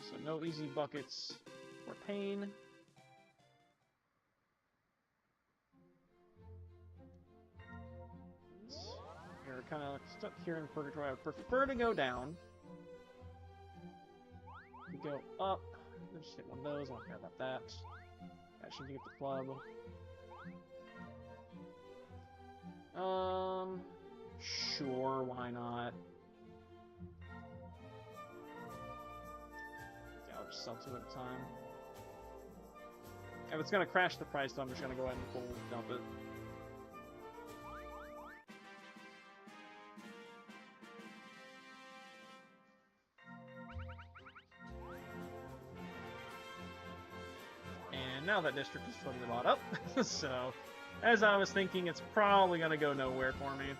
So no easy buckets or pain. You're kind of stuck here in Purgatory. I would prefer to go down. We go up. Let's just hit one of those. I don't care about that. Actually, get the club. Sure, why not? Yeah, I'll just sell 2 at a time. If it's gonna crash the price, though, I'm just gonna go ahead and full dump it. Now that district is totally bought up, so as I was thinking, it's probably gonna go nowhere for me.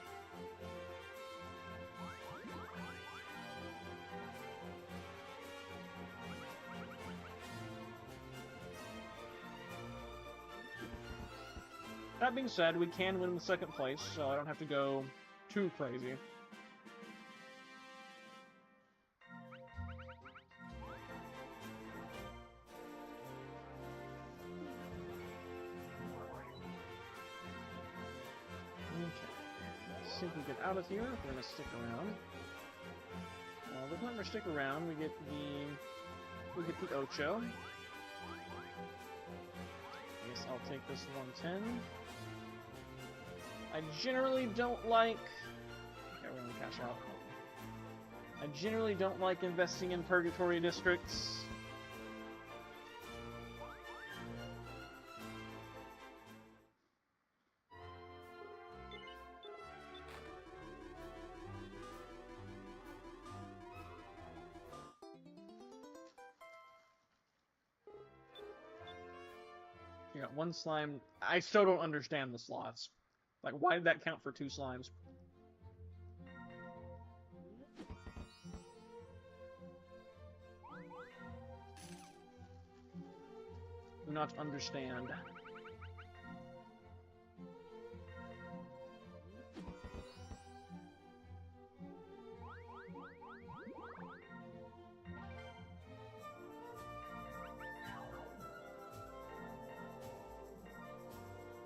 That being said, we can win the 2nd place, so I don't have to go too crazy. See if we get out of here. We're gonna stick around. The time we stick around, we get the Ocho. I guess I'll take this 110. I generally don't like. Okay, we're gonna cash out. I generally don't like investing in Purgatory districts. You got one slime. I still don't understand the slots. Like, why did that count for 2 slimes? Do not understand.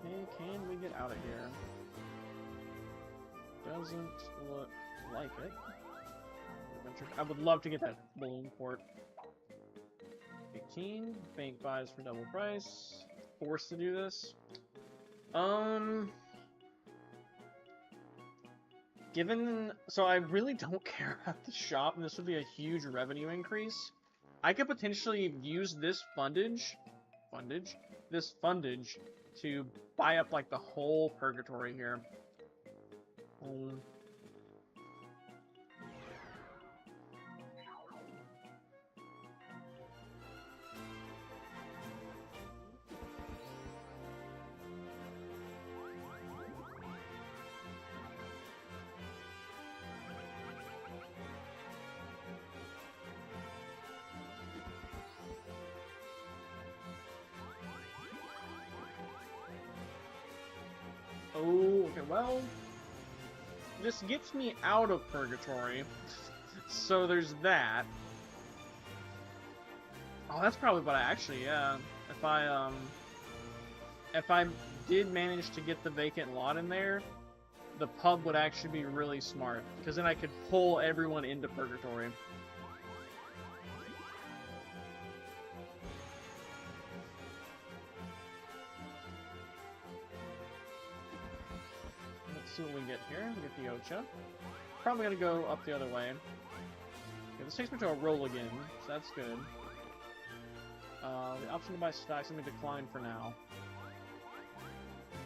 Hey, can we get out of here? Doesn't look like it. I would love to get that balloon port. 18. Bank buys for double price. Forced to do this. So I really don't care about the shop, and this would be a huge revenue increase. I could potentially use this fundage to buy up like the whole purgatory here. Oh, okay, well, this gets me out of purgatory, so there's that. Oh, that's probably what I actually, yeah. If I did manage to get the vacant lot in there, the pub would actually be really smart, because then I could pull everyone into purgatory. See what we get here. We get the Ocha. Probably gonna go up the other way. Okay, this takes me to a roll again, so that's good. The option to buy stocks, let me decline for now.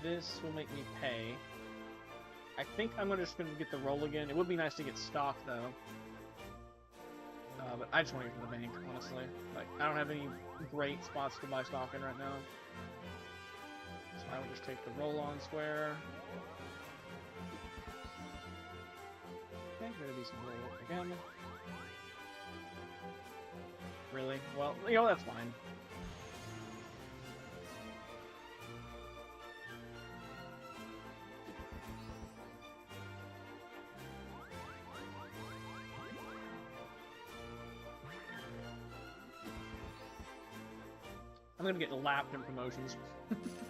This will make me pay. I think I'm just gonna get the roll again. It would be nice to get stock though. But I just want to get for the bank, honestly. Like, I don't have any great spots to buy stock in right now. So I would just take the roll on square. Gonna be some roll again. Really? Well, you know, that's fine. I'm gonna get lapped in promotions.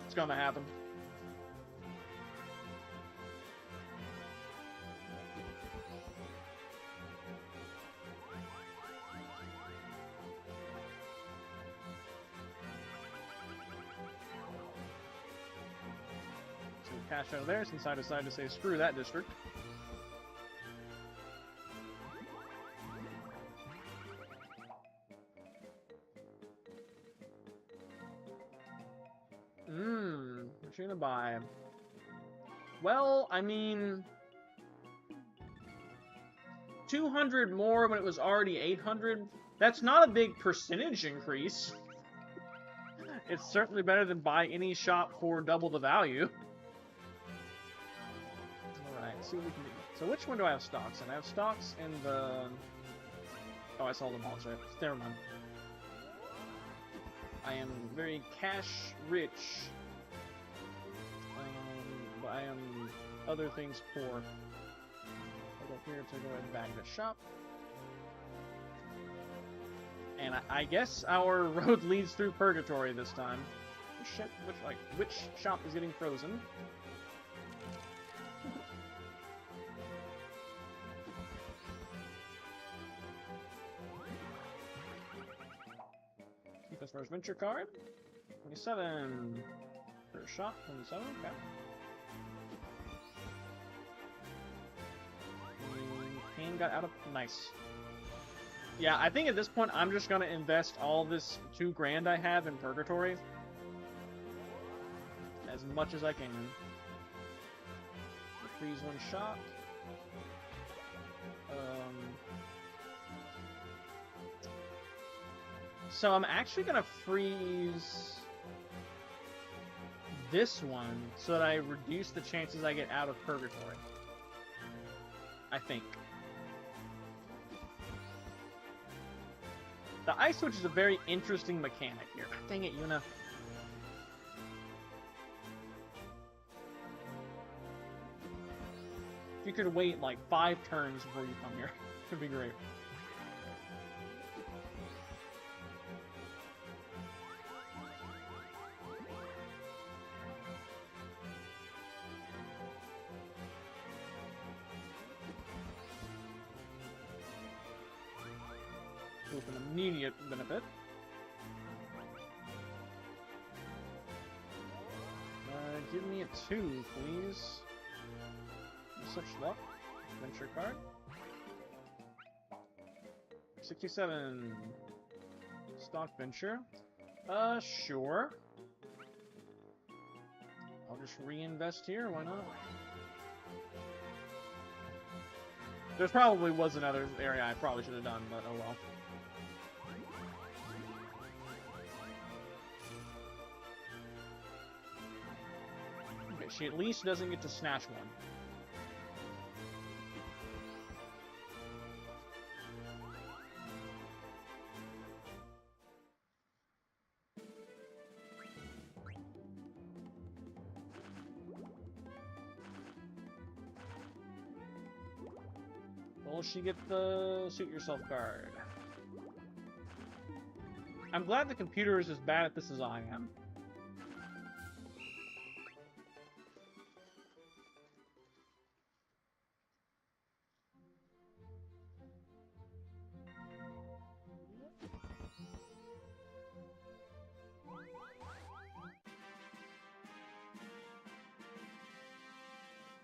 It's gonna happen. Cash out of there since I decided to say screw that district. What you gonna buy? Well, I mean, 200 more when it was already 800. That's not a big percentage increase. It's certainly better than buy any shop for double the value. See what we can do. So which one do I have stocks in? I have stocks in the... Oh, I sold them all, right? Never mind. I am very cash rich. But I am other things poor. I'll go here to go ahead and bag the shop. And I guess our road leads through purgatory this time. Shit, which shop is getting frozen? First venture card, 27. First shot, 27. Okay. Kane got out of nice. Yeah, I think at this point I'm just gonna invest all this $2 grand I have in purgatory as much as I can. Freeze one shot. So I'm actually gonna freeze this one so that I reduce the chances I get out of purgatory. I think. The ice switch is a very interesting mechanic here. Dang it, Yuna. If you could wait like 5 turns before you come here, it'd be great. With an immediate benefit. Give me a 2, please. Such luck. Venture card. 67. Stock venture. Sure. I'll just reinvest here, why not? There probably was another area I probably should have done, but oh well. Okay, she at least doesn't get to snatch one. Will she get the suit yourself card? I'm glad the computer is as bad at this as I am.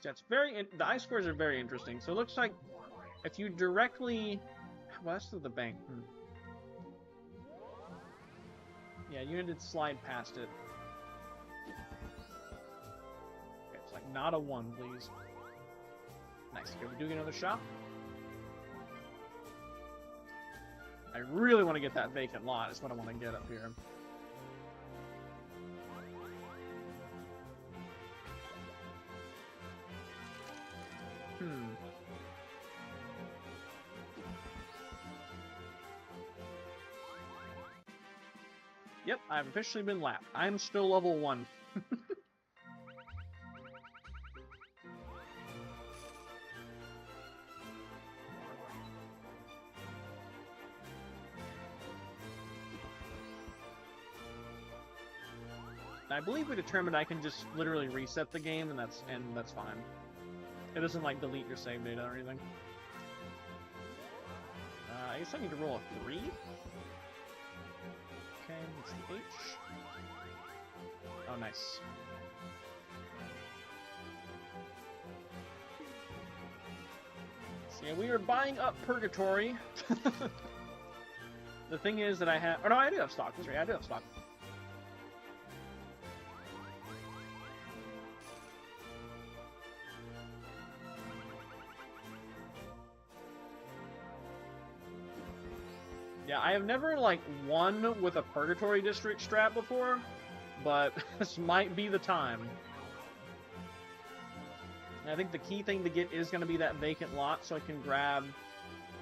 That's the ice scores are very interesting. So it looks like if you directly, well, that's through the bank. Yeah, you did slide past it. Okay, it's like not a 1, please. Nice. Okay, we do get another shot. I really want to get that vacant lot. Is what I want to get up here. Yep, I've officially been lapped. I'm still level 1. I believe we determined I can just literally reset the game, and that's fine. It doesn't like delete your save data or anything. I guess I need to roll a 3. Okay, it's the H. Oh, nice. So yeah, we are buying up Purgatory. The thing is that I have... Oh no, I do have stock. That's right, I do have stock. Yeah, I have never, like, won with a Purgatory District strat before, but this might be the time. And I think the key thing to get is going to be that vacant lot, so I can grab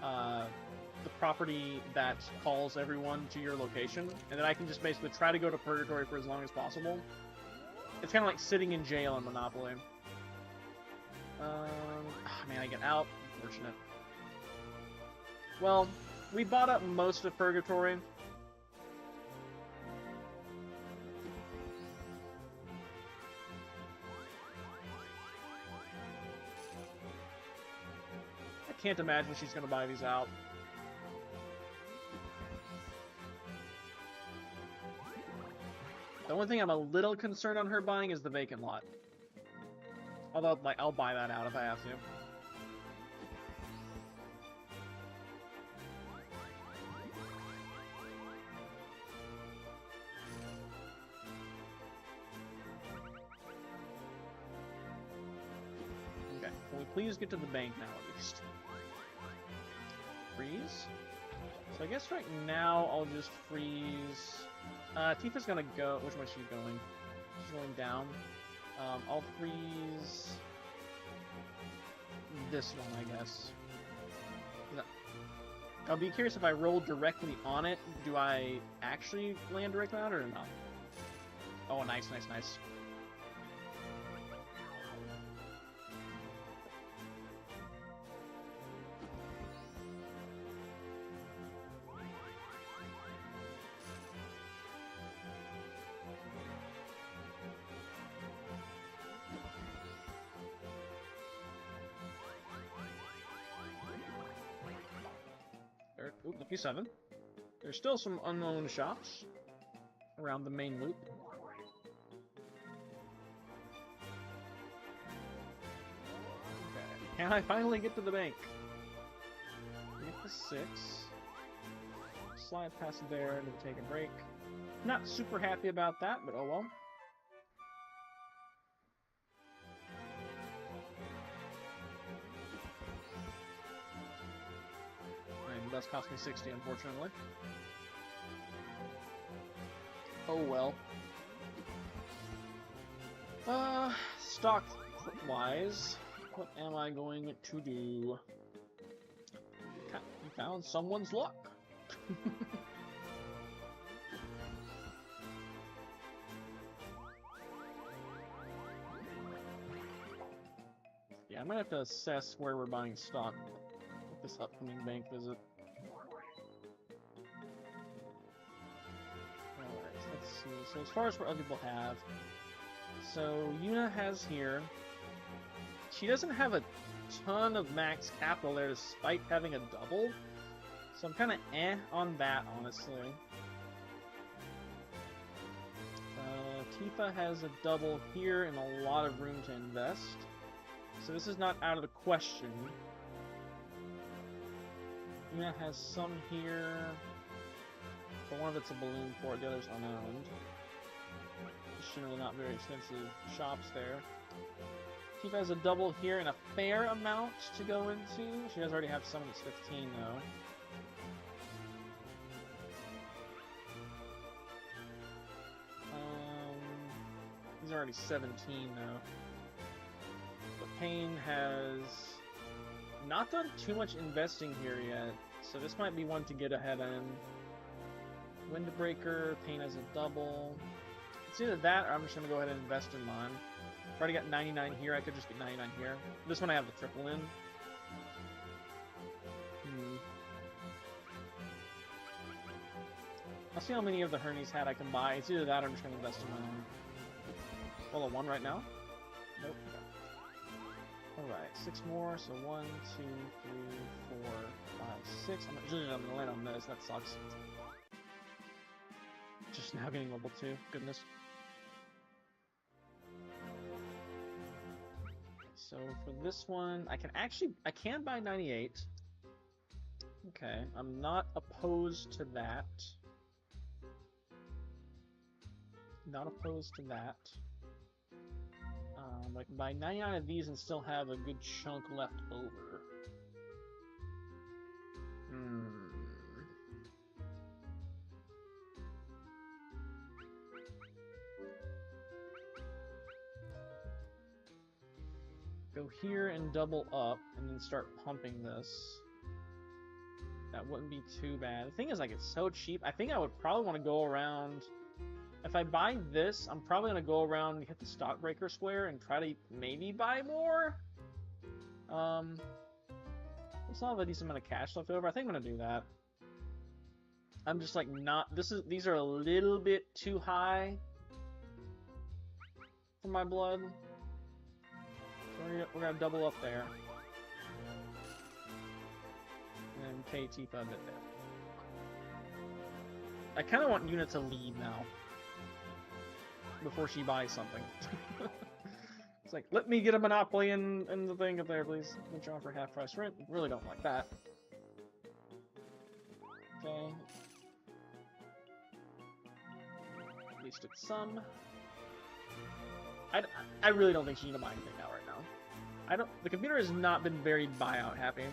the property that calls everyone to your location, and then I can just basically try to go to Purgatory for as long as possible. It's kind of like sitting in jail in Monopoly. Man, I get out. Unfortunate. Well... We bought up most of Purgatory. I can't imagine she's going to buy these out. The only thing I'm a little concerned on her buying is the vacant lot. Although, like, I'll buy that out if I have to. Please get to the bank now, at least. Freeze? So I guess right now I'll just freeze... Tifa's gonna go... Which way is she going? She's going down. I'll freeze this one, I guess. I'll be curious if I roll directly on it, do I actually land directly on it or not? Oh, nice, nice, nice. Oop, lucky 7. There's still some unknown shops around the main loop. Okay, can I finally get to the bank? Get the 6. Slide past there to take a break. Not super happy about that, but oh well. That's cost me 60, unfortunately. Oh well. Stock-wise, what am I going to do? You found someone's luck. Yeah, I'm gonna have to assess where we're buying stock with this upcoming bank visit. So as far as what other people have, so Yuna has here, she doesn't have a ton of max capital there despite having a double, so I'm kind of on that, honestly. Tifa has a double here and a lot of room to invest, so this is not out of the question. Yuna has some here, but one of it's a balloon port, the other's unowned. Generally not very expensive shops there. Tifa has a double here and a fair amount to go into. She does already have some of this 15 though. He's already 17 though. But Pain has not done too much investing here yet, so this might be one to get ahead in. Windbreaker, Pain has a double. It's either that or I'm just going to go ahead and invest in mine. I've already got 99 here, I could just get 99 here. This one I have the triple in. I'll see how many of the Hermes hat I can buy. It's either that or I'm just going to invest in my own. Roll a 1 right now? Nope. Okay. Alright, 6 more, so 1, 2, 3, 4, 5, 6. I'm going to land on this, that sucks. Just now getting level 2, goodness. So for this one, I can buy 98. Okay, I'm not opposed to that. Not opposed to that. I can buy 99 of these and still have a good chunk left over. Go here and double up, and then start pumping this. That wouldn't be too bad. The thing is, like, it's so cheap. I think I would probably want to go around... If I buy this, I'm probably going to go around and hit the Stockbreaker Square and try to maybe buy more. I still have a decent amount of cash left over. I think I'm going to do that. I'm just, like, not... These are a little bit too high for my blood. We're gonna double up there. And pay Tifa a bit there. I kinda want Yuna to leave now. Before she buys something. It's like, let me get a monopoly in the thing up there, please. Let you offer half price rent. Really don't like that. Okay. At least it's some. I really don't think she's gonna buy anything now right now. The computer has not been very buyout happy.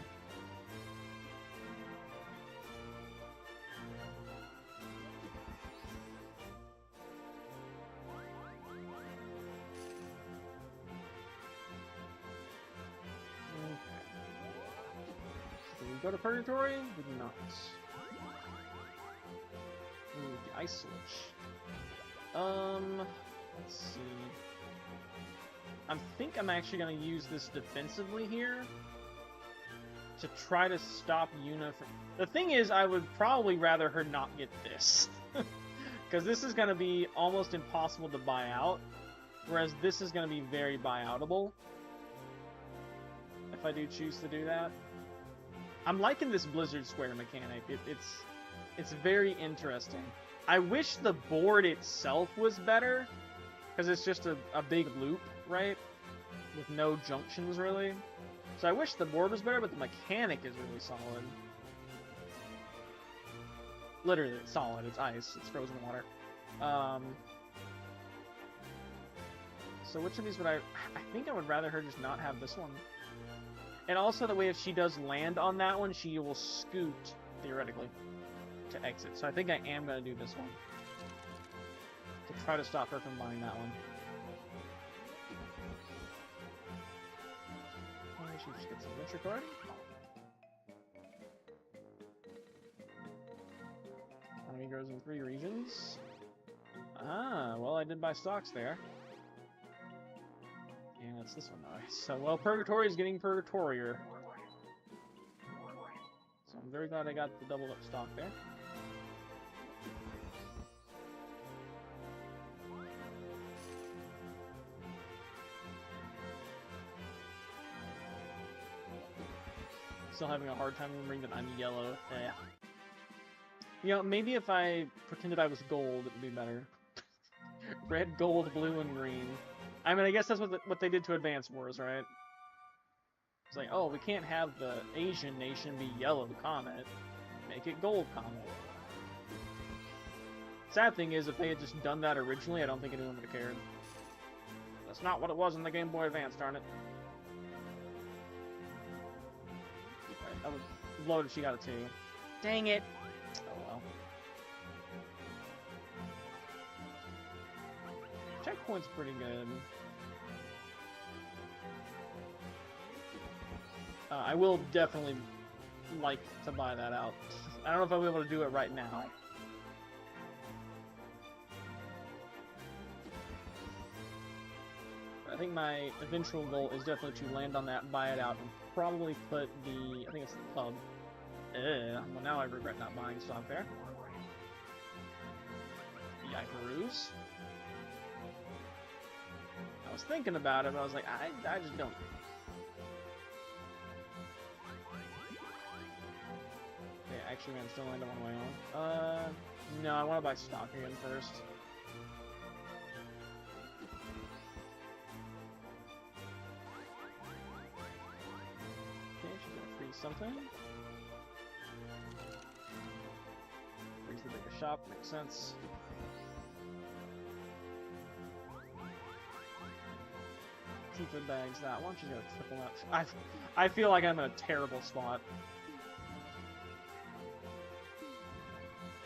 go to Purgatory? We do not. Ooh, the Ice Switch. Let's see. I think I'm actually going to use this defensively here to try to stop Yuna from... The thing is, I would probably rather her not get this. Because this is going to be almost impossible to buy out, whereas this is going to be very buy-outable. If I do choose to do that. I'm liking this Blizzard Square mechanic. It's very interesting. I wish the board itself was better, because it's just a big loop, right? With no junctions, really. So I wish the board was better, but the mechanic is really solid. Literally, it's solid. It's ice. It's frozen water. So which of these would I think I would rather her just not have this one. And also the way if she does land on that one, she will scoot, theoretically, to exit. So I think I am going to do this one. To try to stop her from buying that one. She just gets an adventure card. Economy grows in 3 regions. Ah, well, I did buy stocks there. And it's this one, though. So, well, Purgatory is getting Purgatorier. So I'm very glad I got the doubled up stock there. Still having a hard time remembering that I'm yellow. Yeah. You know, maybe if I pretended I was gold, it would be better. Red, gold, blue, and green. I mean, I guess that's what they did to Advance Wars, right? It's like, oh, we can't have the Asian nation be yellow Comet. Make it gold Comet. Sad thing is, if they had just done that originally, I don't think anyone would have cared. That's not what it was in the Game Boy Advance, darn it. That was loaded, she got it too. Dang it! Oh well. Checkpoint's pretty good. I will definitely like to buy that out. I don't know if I'll be able to do it right now. But I think my eventual goal is definitely to land on that, buy it out, and probably put the... I think it's the pub. Well, now I regret not buying stock there. Yikeroos. I was thinking about it, but I was like, I just don't. Okay, actually, man, still land on one way on. No, I want to buy stock again first. Okay, she's gonna freeze something. Freeze the bigger shop, makes sense. Tifa bags that one. She's gonna triple that. I feel like I'm in a terrible spot.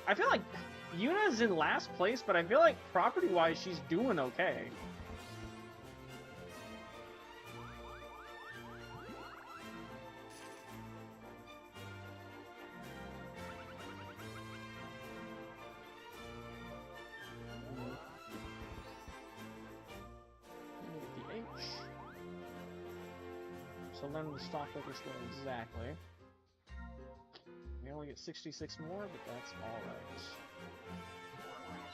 I feel like Yuna's in last place, but I feel like property-wise she's doing okay. So learn the stockbroker score exactly. We only get 66 more, but that's alright.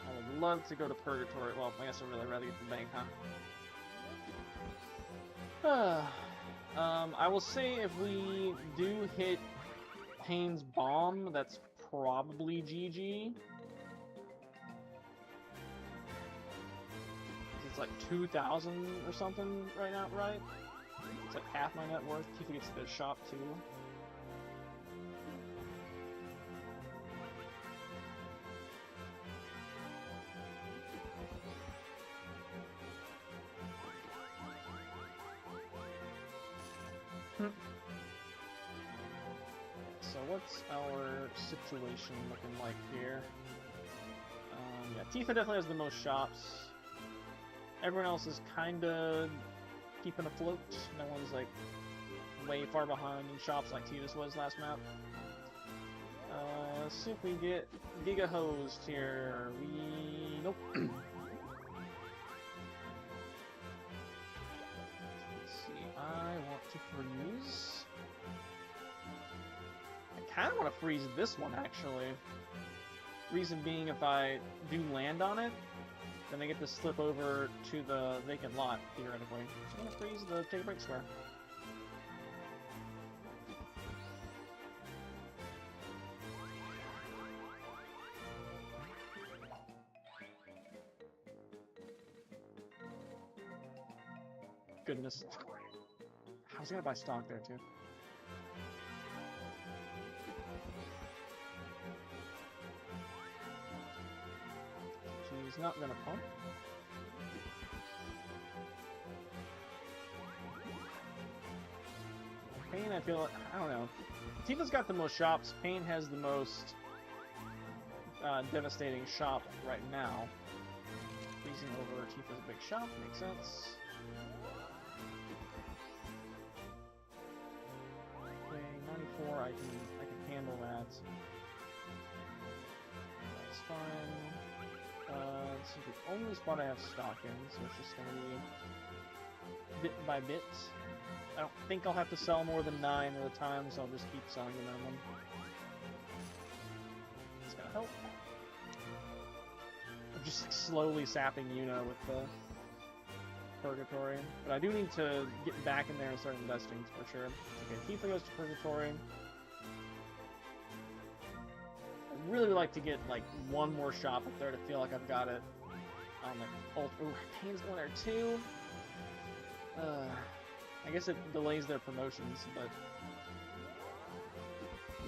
I would love to go to Purgatory. Well, I guess I'd really rather get the bank, huh? I will say if we do hit Payne's bomb, that's probably GG. It's like 2,000 or something right now, right? It's like half my net worth. Tifa gets the shop too. So what's our situation looking like here? Yeah, Tifa definitely has the most shops. Everyone else is kind of keeping afloat. No one's like way far behind in shops like Tifa's was last map. Let's see if we get Giga Hosed here. Nope. Let's see. I want to freeze. I kind of want to freeze this one, actually. Reason being, if I do land on it, then I get to slip over to the vacant lot, theoretically. So I'm going to freeze the take a break square. Goodness. I was gonna buy stock there too. She's not gonna pump. Pain, I feel, I don't know. Tifa's got the most shops. Pain has the most devastating shop right now. Freezing over Tifa's big shop makes sense. I can handle that. That's fine. This is the only spot I have stock in, so it's just gonna be bit by bit. I don't think I'll have to sell more than 9 at a time, so I'll just keep selling the minimum. It's gonna help. I'm just like, slowly sapping Yuna with the Purgatory, but I do need to get back in there and start investing for sure. Okay, Tifa goes to Purgatory. I really would like to get like one more shop up there to feel like I've got it on like ult. Ooh, Pain's going there too. I guess it delays their promotions, but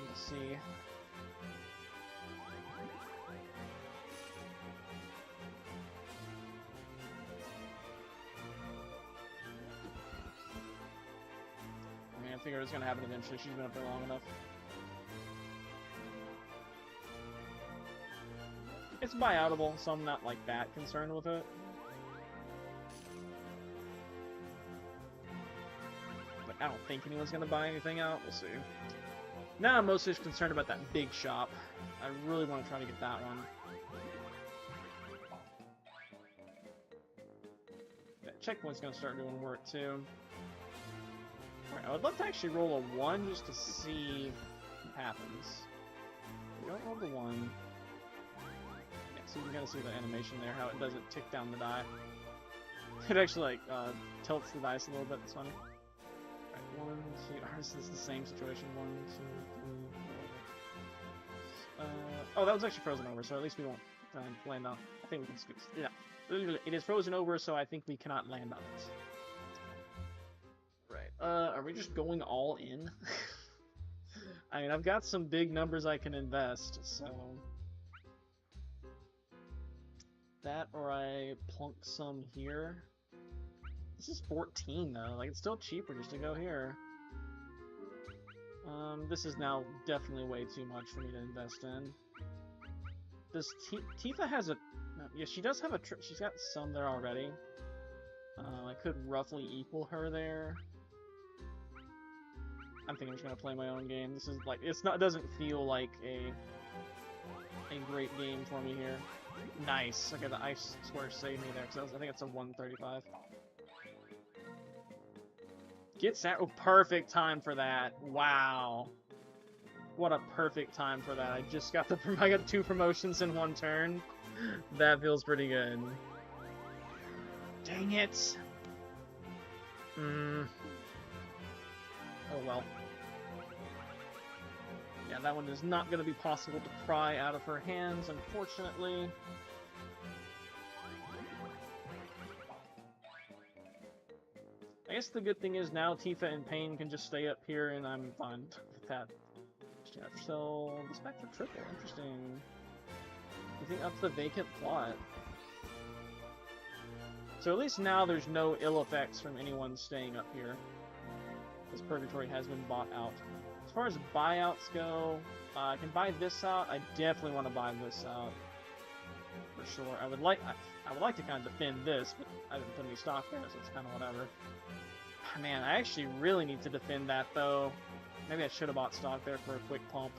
let's see. I figured it was going to happen eventually. She's been up there long enough. It's buyoutable, so I'm not like that concerned with it. But I don't think anyone's going to buy anything out. We'll see. Now I'm mostly just concerned about that big shop. I really want to try to get that one. That checkpoint's going to start doing work too. Alright, I would love to actually roll a 1 just to see what happens. We don't roll the 1. Yeah, so you can kind of see the animation there, how it doesn't tick down the die. It actually, like, tilts the dice a little bit, it's funny. Alright, 1, 2, ours is the same situation. 1, 2, 3, 4. Oh, that was actually frozen over, so at least we won't land on. I think we can scoot. Yeah. It is frozen over, so I think we cannot land on it. Are we just going all in? I mean, I've got some big numbers I can invest, so... That, or I plunk some here. This is 14, though. Like, it's still cheaper just to go here. This is now definitely way too much for me to invest in. Does Tifa has a... Yeah, she does have a... She's got some there already. I could roughly equal her there. I think I'm just gonna play my own game. This is like, it's not, doesn't feel like a great game for me here. Nice. Okay, the ice square saved me there, because I think it's a 135. Get set. Oh, perfect time for that. Wow. What a perfect time for that. I just got I got 2 promotions in 1 turn. That feels pretty good. Dang it. Oh well. Yeah, that one is not going to be possible to pry out of her hands, unfortunately. I guess the good thing is now Tifa and Pain can just stay up here and I'm fine with that. So, the Spectre triple, interesting. You think that's the vacant plot? So at least now there's no ill effects from anyone staying up here. This Purgatory has been bought out. As far as buyouts go, I can buy this out. I definitely want to buy this out for sure. I would like to kind of defend this, but I didn't put any stock there, so it's kind of whatever. Man, I actually really need to defend that, though. Maybe I should have bought stock there for a quick pump.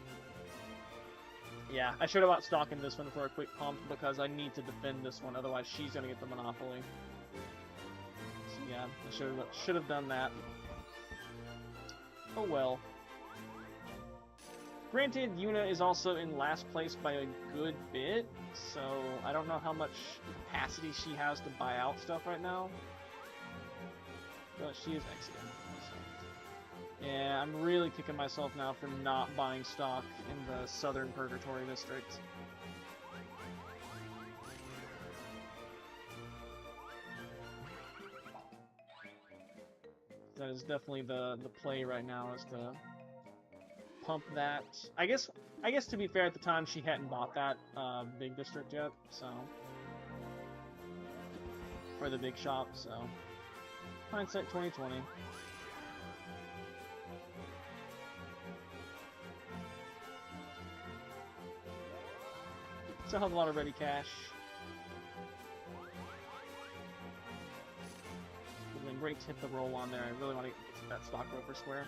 Yeah, I should have bought stock in this one for a quick pump because I need to defend this one, otherwise she's going to get the monopoly. So yeah, I should have done that. Oh well. Granted, Yuna is also in last place by a good bit, so I don't know how much capacity she has to buy out stuff right now. But she is excellent. So. Yeah, I'm really kicking myself now for not buying stock in the Southern Purgatory District. That is definitely the play right now, is to pump that. I guess to be fair, at the time she hadn't bought that big district yet, so for the big shop, so hindsight 2020. Still have a lot of ready cash. And then great to hit the roll on there. I really want to get that stockbroker square.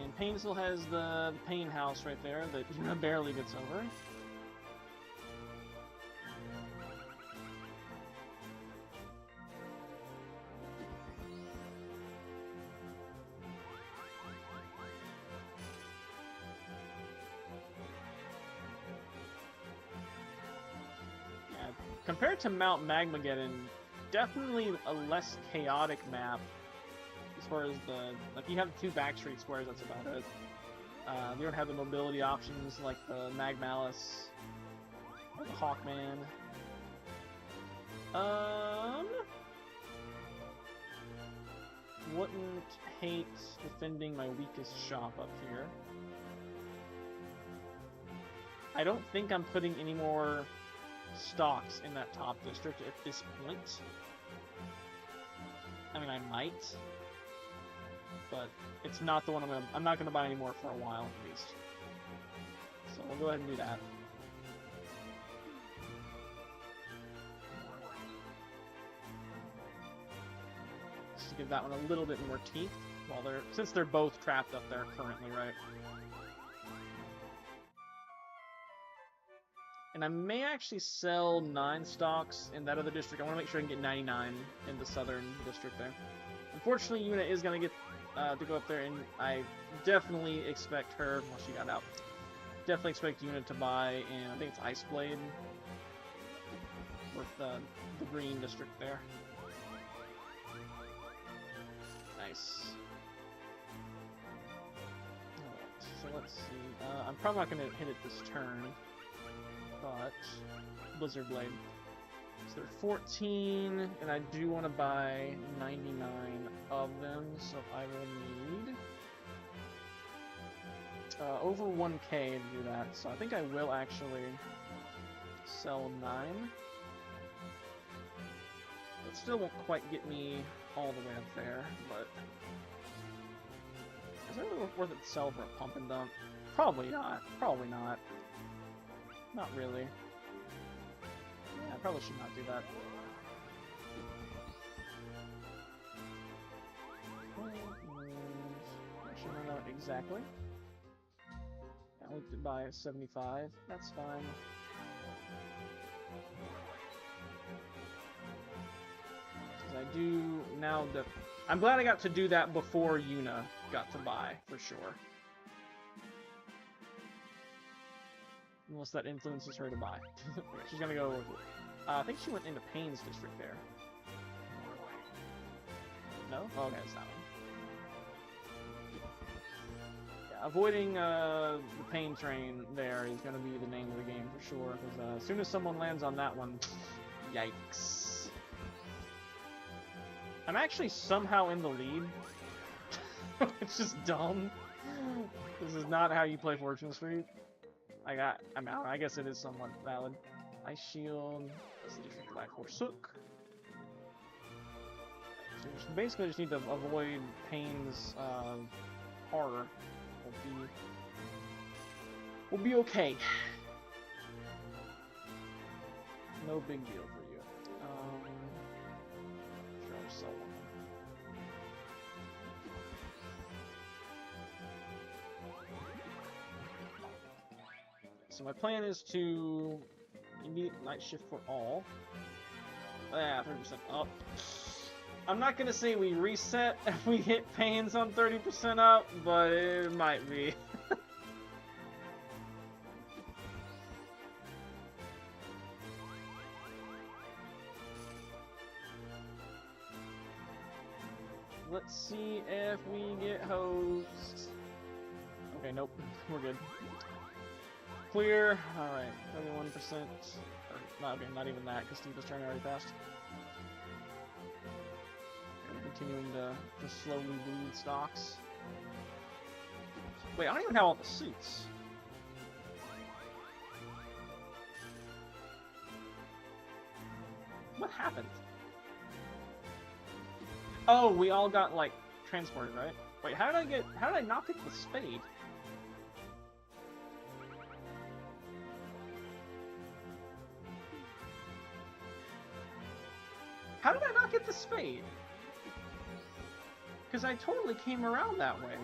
And Pain still has the Pain house right there that barely gets over. Yeah, compared to Mount Magmageddon, definitely a less chaotic map. As far as you have 2 backstreet squares, that's about it. You don't have the mobility options like the Magmalice or the Hawkman. Wouldn't hate defending my weakest shop up here. I don't think I'm putting any more stocks in that top district at this point. I mean, I might. But it's not the one I'm not gonna buy anymore for a while at least. So we'll go ahead and do that. Just to give that one a little bit more teeth while since they're both trapped up there currently, right? And I may actually sell 9 stocks in that other district. I want to make sure I can get 99 in the southern district there. Unfortunately, Yuna is going to get to go up there, and I definitely expect her, well, she got out, definitely expect Yuna to buy in, I think it's Ice Blade, or the green district there. Nice. Alright, so let's see. I'm probably not going to hit it this turn, but Blizzard Blade. So they're 14, and I do want to buy 99 of them, so I will need over 1k to do that. So I think I will actually sell 9. It still won't quite get me all the way up there, but is it really worth it to sell for a pump and dump? Probably not. Probably not. Not really. Yeah, I probably should not do that. I should run out exactly. I looked to buy 75. That's fine. Because I do now. I'm glad I got to do that before Yuna got to buy, for sure. Unless that influences her to buy. She's gonna go with it. I think she went into Pain's district there. No? Oh, okay, it's that one. Yeah, avoiding the Pain train there is gonna be the name of the game for sure, because as soon as someone lands on that one, yikes. I'm actually somehow in the lead. It's just dumb. This is not how you play Fortune Street. I'm out. I guess it is somewhat valid. Ice Shield. That's the district that I forsook. So we basically just need to avoid Pain's horror. We'll be okay. No big deal for you. Sure, I'll sell one. so my plan is to immediate night shift for all. Yeah, 30% up. I'm not gonna say we reset if we hit pains on 30% up, but it might be. Let's see if we get hosed. Okay, nope, we're good. Clear. All right, 31%. Okay, not even that, because Tifa's turn already passed. We're continuing to slowly bleed stocks. Wait, I don't even have all the suits. What happened? Oh, we all got, like, transported, right? Wait, how did I not get the spade? How did I not get the spade? Because I totally came around that way.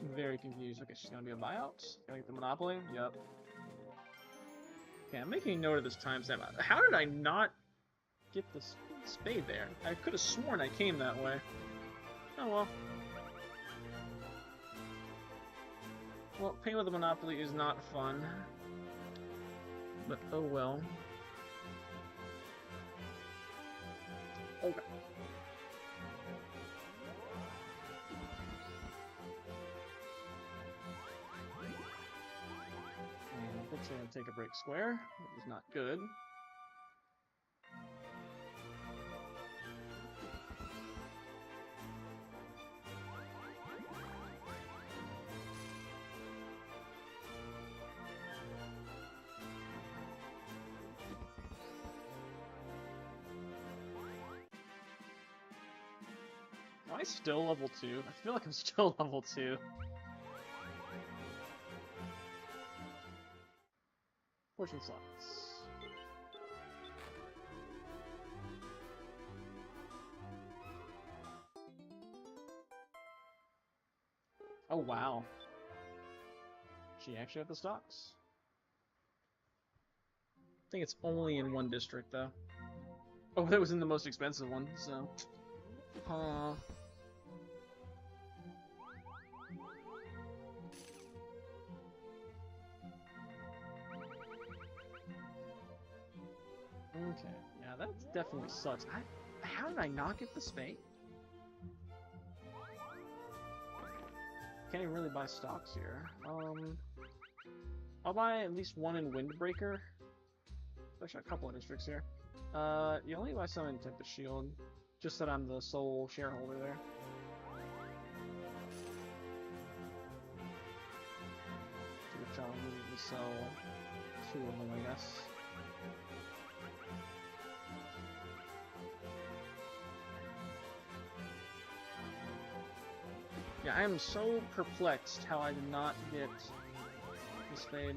I'm very confused. Okay, she's gonna be a buyout. Gonna get the monopoly? Yep. Okay, I'm making a note of this timestamp. How did I not get the spade there? I could have sworn I came that way. Oh well. Well, playing with the monopoly is not fun. But oh well. Okay. And Brooks are going to take a break square, which is not good. Am I still level 2? I feel like I'm still level 2. Fortune slots. Oh wow. She actually had the stocks. I think it's only in one district though. Oh, that was in the most expensive one, so. Okay, yeah, that definitely sucks. How did I not get the spade? Can't even really buy stocks here. I'll buy at least one in Windbreaker. Actually, a couple of districts here. You only buy some in Tempest Shield, just that I'm the sole shareholder there. Which I'll immediately sell 2 of them, I guess. Yeah, I am so perplexed how I did not get the spade.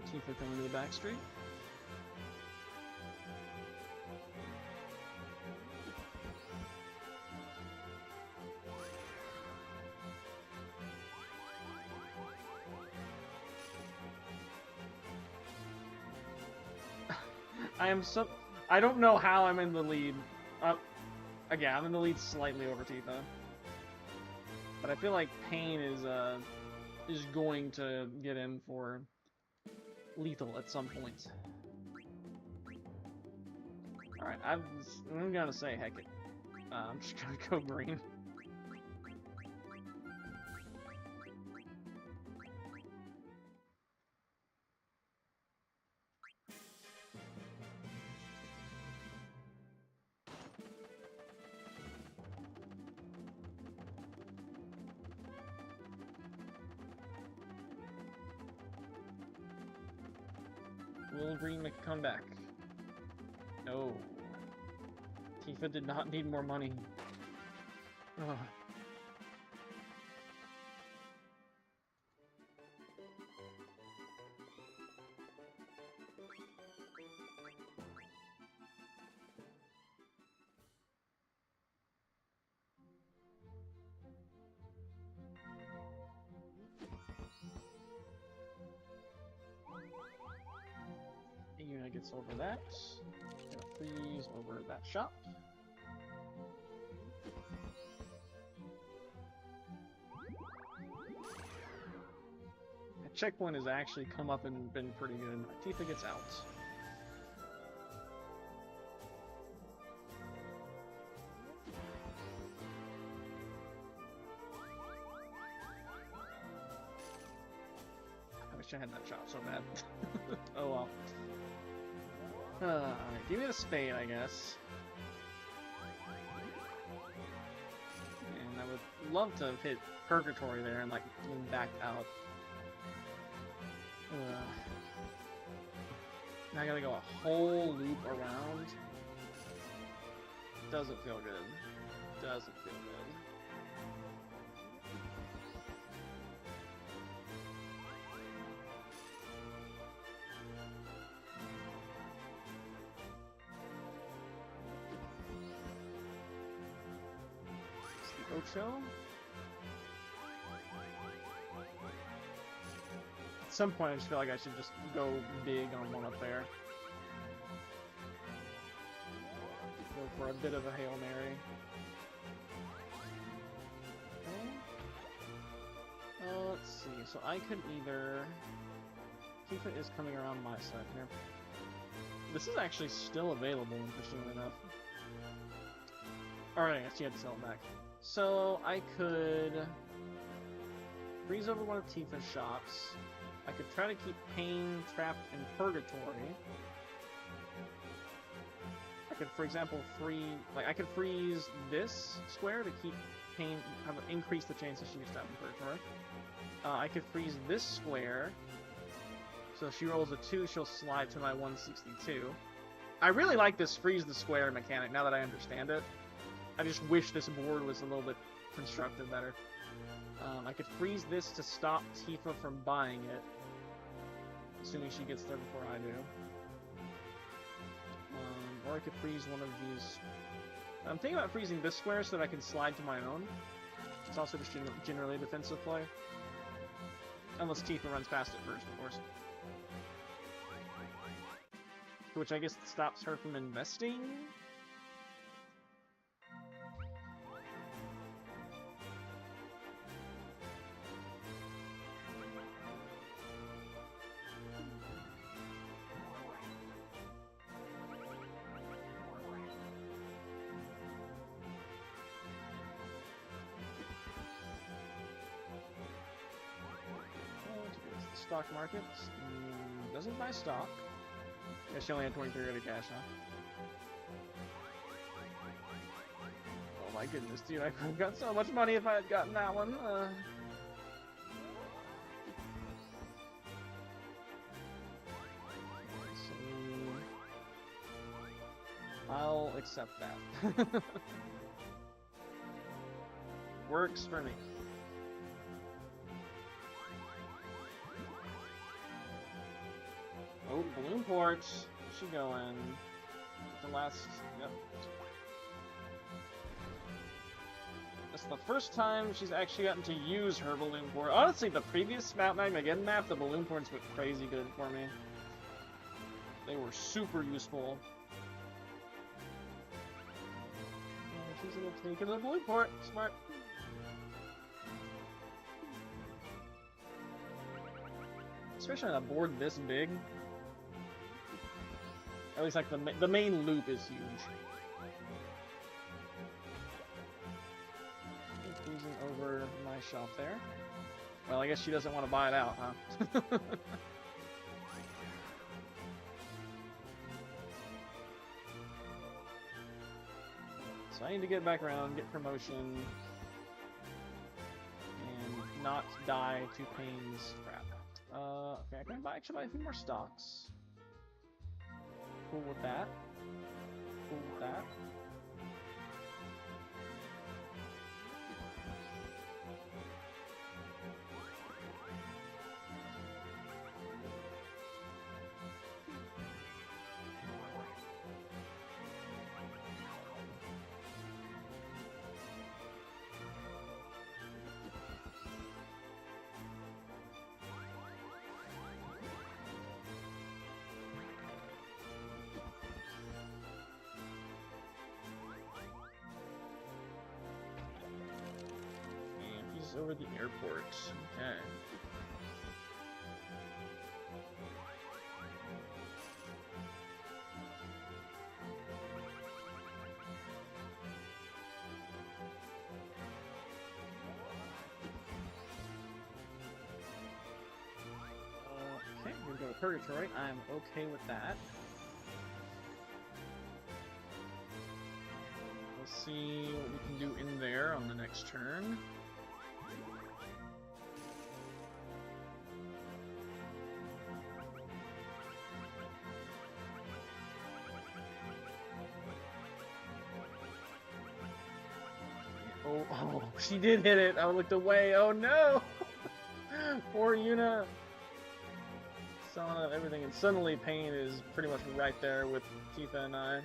Tifa coming to the back street. I don't know how I'm in the lead. Again, I'm in the lead slightly over Tifa. But I feel like Pain is going to get in for lethal at some point. Alright, I'm gonna say heck it. I'm just gonna go green. Will green make a comeback? No. Tifa did not need more money. Ugh. Yuna gets over that. Gonna freeze over that shop. That checkpoint has actually come up and been pretty good. Tifa gets out. I wish I had that shot so bad. Oh well. Alright, give me the spade, I guess. And I would love to have hit Purgatory there and like been backed out. Now I gotta go a whole loop around. Doesn't feel good. Doesn't feel good. Ocho. At some point, I just feel like I should just go big on one up there. Go for a bit of a Hail Mary. Okay. Let's see. So I could either... Tifa is coming around my side here. This is actually still available, interestingly enough. Alright, I guess you had to sell it back. So I could freeze over one of Tifa's shops. I could try to keep Pain trapped in Purgatory. I could, for example, I could freeze this square to keep Pain, increase the chance that she gets trapped in Purgatory. I could freeze this square, so if she rolls a 2, she'll slide to my 162. I really like this freeze the square mechanic now that I understand it. I just wish this board was a little bit constructed better. I could freeze this to stop Tifa from buying it, assuming she gets there before I do. Or I could freeze one of these. I'm thinking about freezing this square so that I can slide to my own. It's also just generally a defensive play. Unless Tifa runs past it first, of course. Which I guess stops her from investing? Stock market. Doesn't buy stock. Guess she only had 23 ready cash, huh? Oh my goodness, dude, I could have got so much money if I had gotten that one. So I'll accept that. Works for me. Oh, balloon port. Where's she going? The last... Yep. That's the first time she's actually gotten to use her balloon port. Honestly, the previous Mount Magmageddon map, the balloon ports were crazy good for me. They were super useful. And she's gonna take the balloon port. Smart. Especially on a board this big. At least, like, the main loop is huge. Freezing over my shop there. Well, I guess she doesn't want to buy it out, huh? So I need to get back around, get promotion, and not die to Pain's trap. Okay, I can actually buy a few more stocks. Cool with that. Cool with that. over the airport. Okay. Okay, we're gonna go to Purgatory. I'm okay with that. We'll see what we can do in there on the next turn. Oh, she did hit it. I looked away. Oh no! Poor Yuna. Selling out everything, and suddenly Pain is pretty much right there with Tifa and I.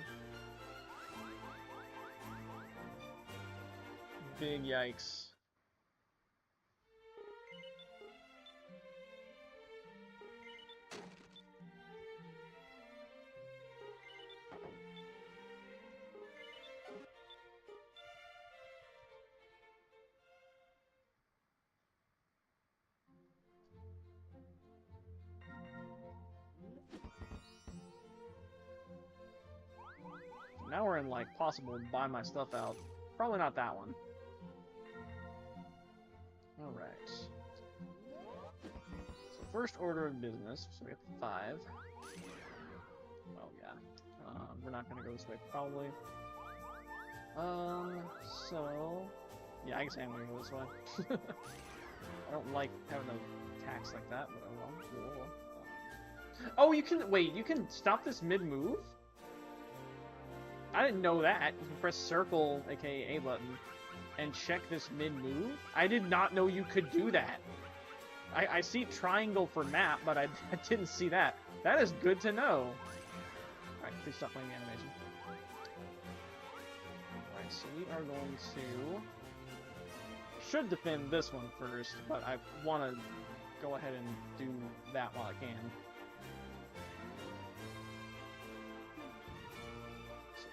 Big yikes. Now we're in, like, possible buy my stuff out. Probably not that one. Alright. So first order of business, so we have 5. Oh yeah. We're not gonna go this way, probably. So... Yeah, I guess I'm gonna go this way. I don't like having to tax like that, but oh well. Cool. Oh, you can- wait, you can stop this mid-move? I didn't know that. You can press circle, aka A button, and check this mid-move. I did not know you could do that. I see triangle for map, but I didn't see that. That is good to know. Alright, please stop playing the animation. Alright, so we are going to... Should defend this one first, but I want to go ahead and do that while I can.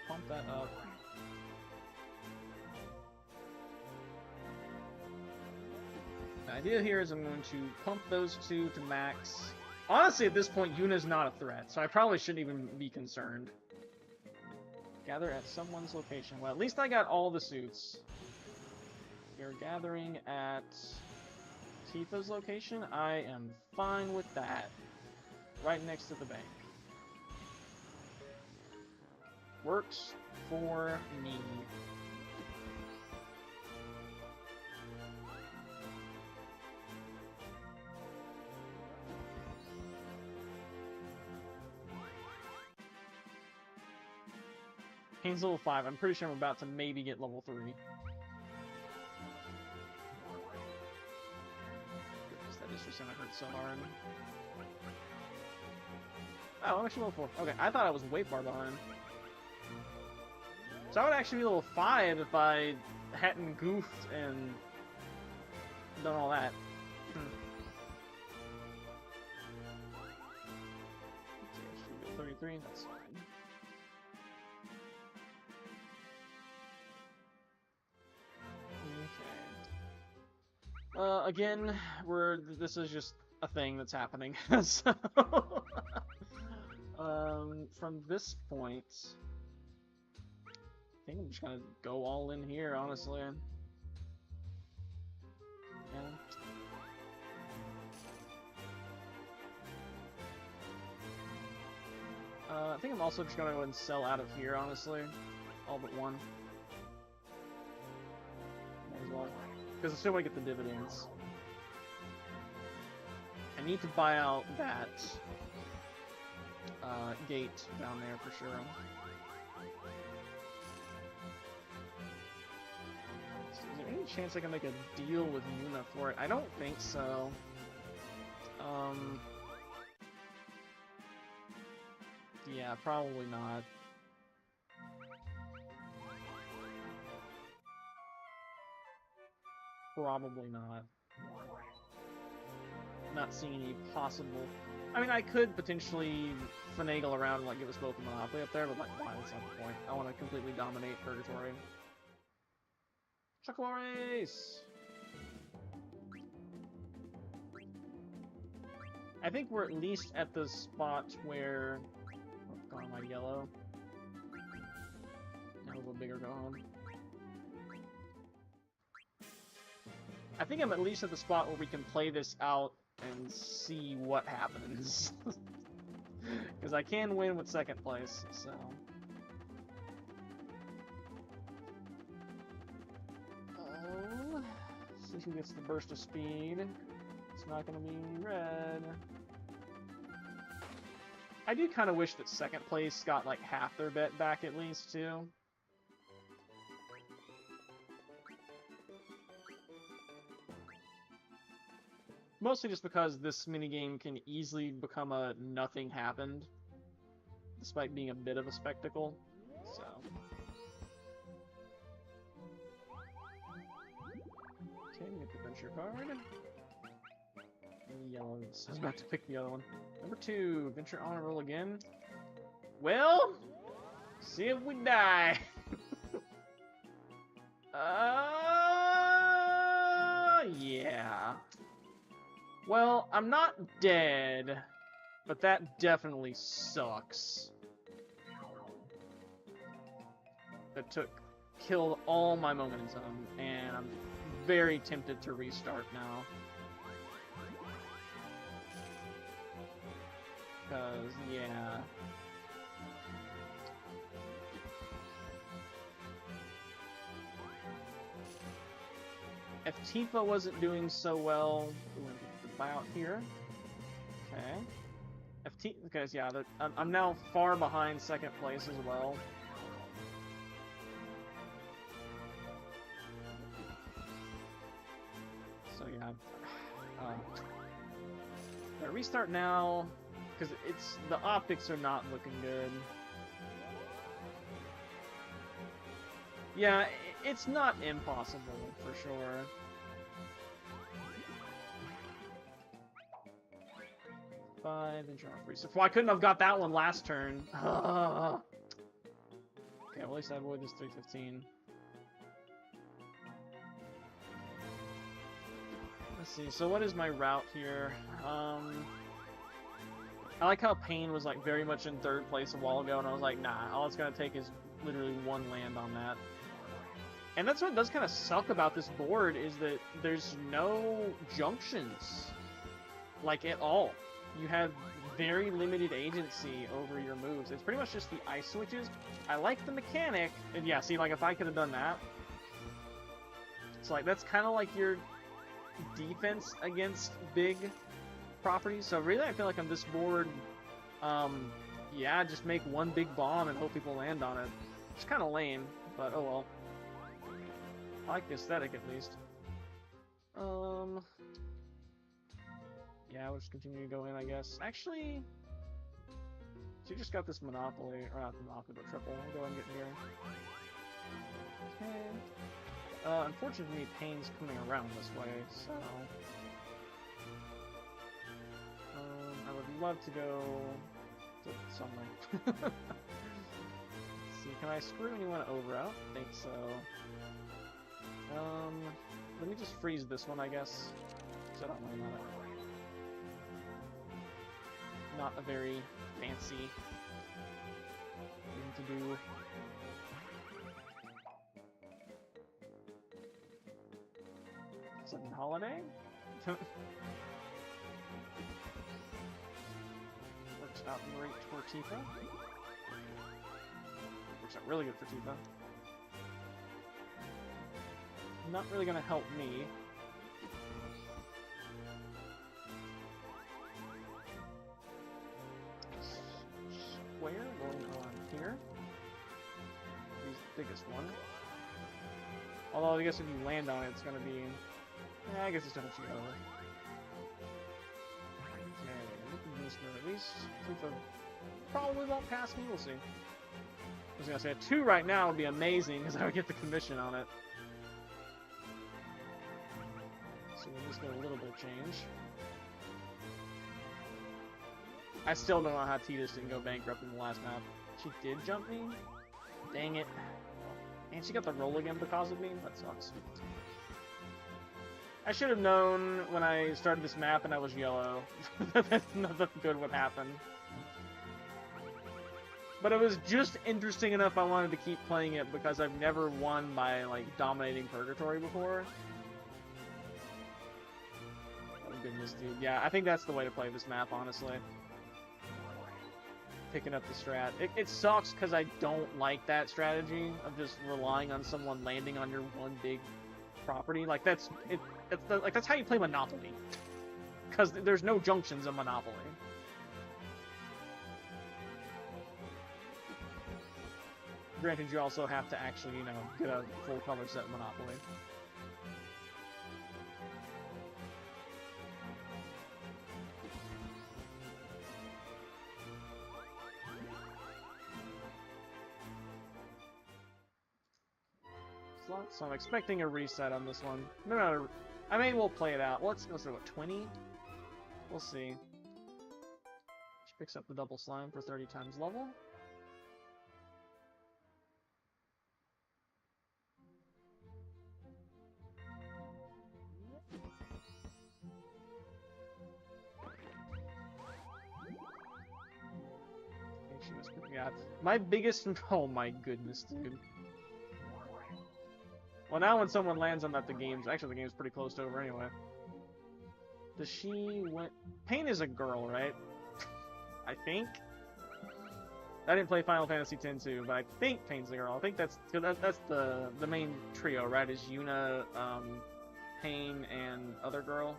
Pump that up. The idea here is I'm going to pump those two to max. Honestly, at this point, Yuna's not a threat, so I probably shouldn't even be concerned. Gather at someone's location. Well, at least I got all the suits. We're gathering at Tifa's location. I am fine with that. Right next to the bank. Works for me. Pain's level 5. I'm pretty sure I'm about to maybe get level 3. That is just gonna hurt so hard. Oh, I'm actually level 4. Okay, I thought I was way far behind. So I would actually be level 5 if I hadn't goofed and done all that. Okay, 33, that's fine. Okay. Again, this is just a thing that's happening. So, from this point... I think I'm just gonna go all in here, honestly. Yeah. I think I'm also just gonna go ahead and sell out of here, honestly. All but one. Might as well. Because I still want to get the dividends. I need to buy out that gate down there for sure. Any chance I can make a deal with Yuna for it? I don't think so. Yeah, probably not. Probably not. Not seeing any possible... I mean, I could potentially finagle around and, like, give us both a monopoly up there, but, like, why? That's not the point. I want to completely dominate Purgatory. Chocolate race! I think we're at least at the spot where... Oh, gone my yellow. Now a little bigger go home. I think I'm at least at the spot where we can play this out and see what happens. Because I can win with second place, so... Oh... See who gets the burst of speed. It's not gonna be red. I do kind of wish that second place got like half their bet back at least, too. Mostly just because this minigame can easily become a nothing happened, despite being a bit of a spectacle, so... Okay, get the adventure card. Yellows. I was about to pick the other one. Number 2, venture honor roll again. Well, see if we die. Yeah. Well, I'm not dead, but that definitely sucks. That killed all my momentum, and I'm very tempted to restart now. Because, yeah. If Tifa wasn't doing so well, we're going to get the buyout here. Okay. Because, yeah, I'm now far behind second place as well. So, yeah. I restart now. Because the optics are not looking good. Yeah, it's not impossible, for sure. Five and draw free. So I couldn't have got that one last turn. Okay, well at least I avoid this 315. Let's see, so what is my route here? I like how Pain was like very much in third place a while ago, and I was like, nah, all it's gonna take is literally one land on that. And that's what does kind of suck about this board, is that there's no junctions, like, at all. You have very limited agency over your moves. It's pretty much just the ice switches. I like the mechanic, and yeah, see, like, if I could have done that, it's like, that's kind of like your defense against big properties. So really, I feel like on this board, yeah, just make one big bomb and hope people land on it. It's kind of lame, but oh well. I like the aesthetic at least. Yeah, we'll just continue to go in, I guess. Actually, she just got this Monopoly, or not Monopoly, but triple. I'll go ahead and get here. Okay. Unfortunately, Pain's coming around this way, so... I would love to go to somewhere. Let's see, can I screw anyone over out? I think so. Let me just freeze this one, I guess. So I don't know about it. Not a very fancy thing to do. Sudden holiday? Works out great for Tifa. Works out really good for Tifa. Not really gonna help me. Square going on here. He's the biggest one. Although I guess if you land on it, it's gonna be... Yeah, I guess it's gonna shoot over. Okay, this one at least. Tifa probably won't pass me, we'll see. I was gonna say, a 2 right now would be amazing, because I would get the commission on it. So we'll just get a little bit of change. I still don't know how Titus didn't go bankrupt in the last map. She did jump me? Dang it. And she got the roll again because of me? That sucks. I should have known when I started this map and I was yellow that nothing good would happen. But it was just interesting enough I wanted to keep playing it because I've never won by, like, dominating Purgatory before. Oh goodness, dude. Yeah, I think that's the way to play this map, honestly. Picking up the strat. It sucks because I don't like that strategy of just relying on someone landing on your one big property. Like, that's how you play Monopoly. Because there's no junctions in Monopoly. Granted, you also have to actually, you know, get a full color set in Monopoly. So I'm expecting a reset on this one. No, I mean, we'll play it out. Let's go through what, 20? We'll see. She picks up the double slime for 30 times level. Yeah, my biggest... Oh my goodness, dude. Well, now when someone lands on that, the game's pretty close to over anyway. Does she went... Pain is a girl, right? I think? I didn't play Final Fantasy X-2, but I think Pain's a girl. I think that's the main trio, right? Is Yuna, Pain, and other girl?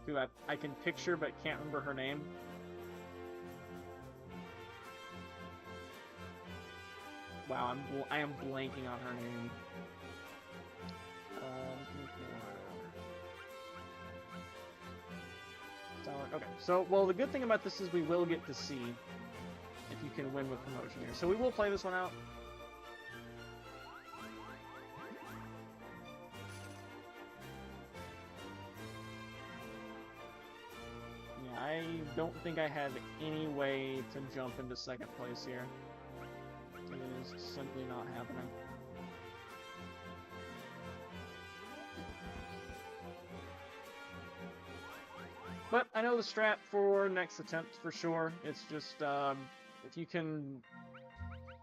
Who I can picture but can't remember her name. Wow, I am blanking on her name. Okay, so, well, the good thing about this is we will get to see if you can win with promotion here. So we will play this one out. Yeah, I don't think I have any way to jump into second place here. It is simply not happening. But I know the strat for next attempt for sure. It's just, if you can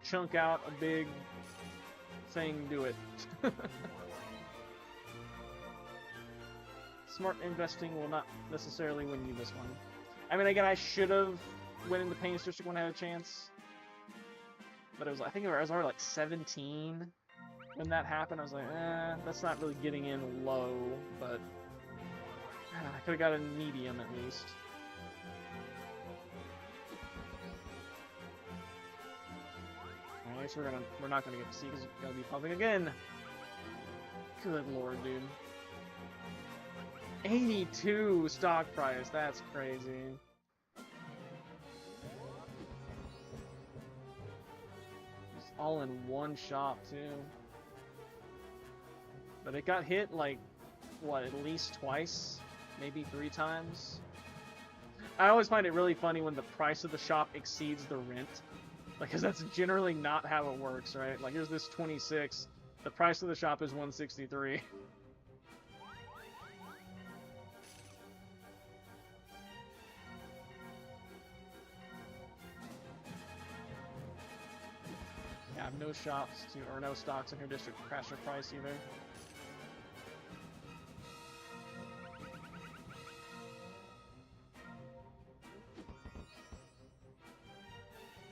chunk out a big thing, do it. Smart investing will not necessarily win you this one. I mean, again, I should have went into Pain's District when I had a chance. But I think I was already like 17 when that happened. I was like, that's not really getting in low, but... I could have got a medium at least. Alright, so we're not gonna get to see because it's gonna be pumping again. Good lord, dude. 82 stock price, that's crazy. It's all in one shop too. But it got hit like, what, at least twice? Maybe 3 times. I always find it really funny when the price of the shop exceeds the rent. Because that's generally not how it works, right? Like, here's this 26. The price of the shop is 163. Yeah, I have no shops or no stocks in your district to crash your price either.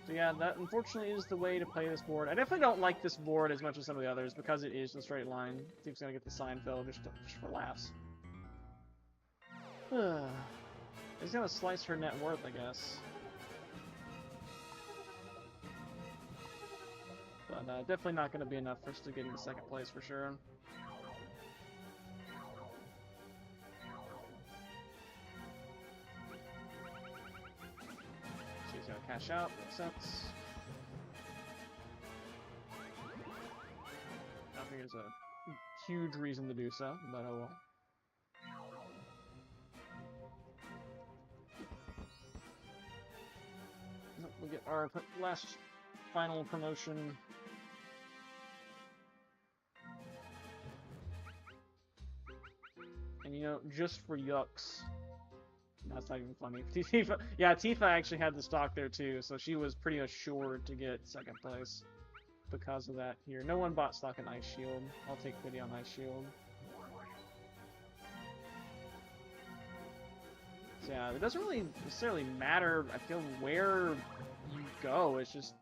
So yeah, that unfortunately is the way to play this board. I definitely don't like this board as much as some of the others because it is a straight line. Team's gonna get the sign filled just for laughs. He's gonna slice her net worth, I guess. But definitely not gonna be enough for us to get into second place for sure. She's gonna cash out, makes sense. I don't think there's a huge reason to do so, but oh well. We'll get our last final promotion. know, just for yucks. That's not even funny. Tifa, yeah, Tifa actually had the stock there too, so she was pretty assured to get second place because of that here. No one bought stock in Ice Shield. I'll take pity on Ice Shield. So yeah, it doesn't really necessarily matter, I feel, where you go. It's just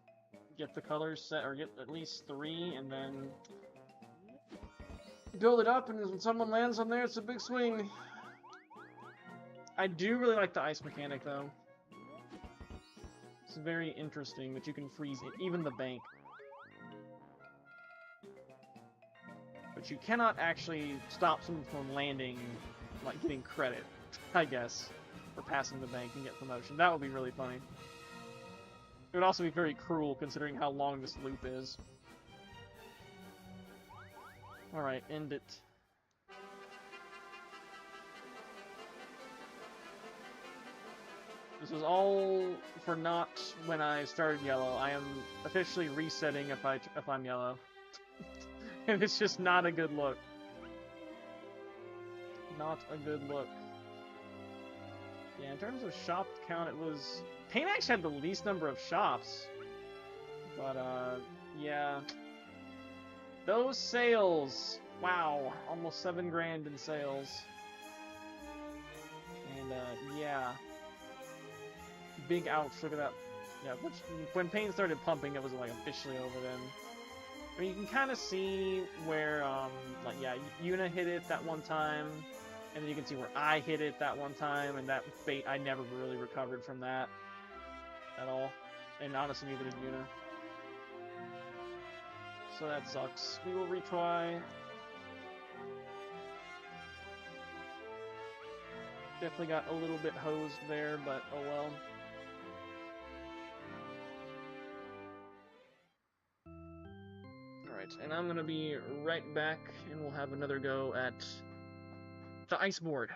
get the colors set, or get at least 3, and then build it up, and when someone lands on there, it's a big swing. I do really like the ice mechanic, though. It's very interesting that you can freeze even the bank. But you cannot actually stop someone from landing, like getting credit, I guess, for passing the bank and get promotion. That would be really funny. It would also be very cruel, considering how long this loop is. Alright, end it. This was all for not when I started yellow. I am officially resetting if I'm yellow. And it's just not a good look. Not a good look. Yeah, in terms of shop count, it was... Pain actually had the least number of shops. But, yeah. Those sales! Wow, almost 7 grand in sales. And, yeah. Big ouch, look at that. Yeah, when Pain started pumping, it was, like, officially over then. I mean, you can kind of see where, like, yeah, Yuna hit it that one time, and then you can see where I hit it that one time, and that bait, I never really recovered from that at all. And honestly, neither did Yuna. So that sucks. We will retry. Definitely got a little bit hosed there, but oh well. Alright, and I'm gonna be right back, and we'll have another go at the ice board.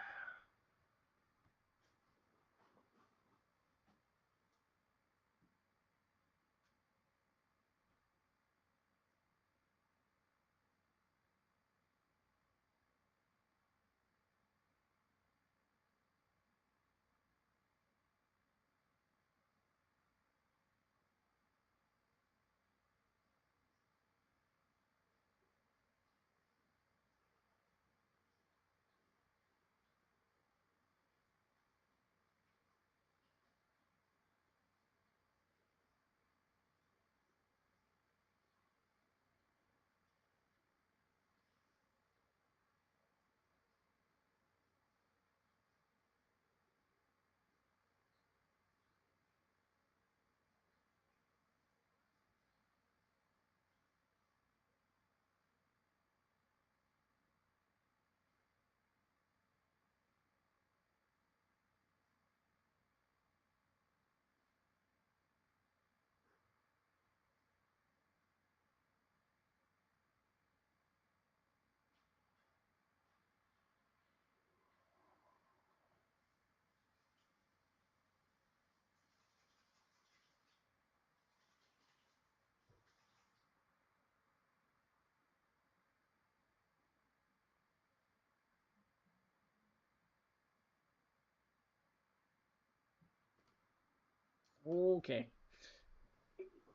Okay.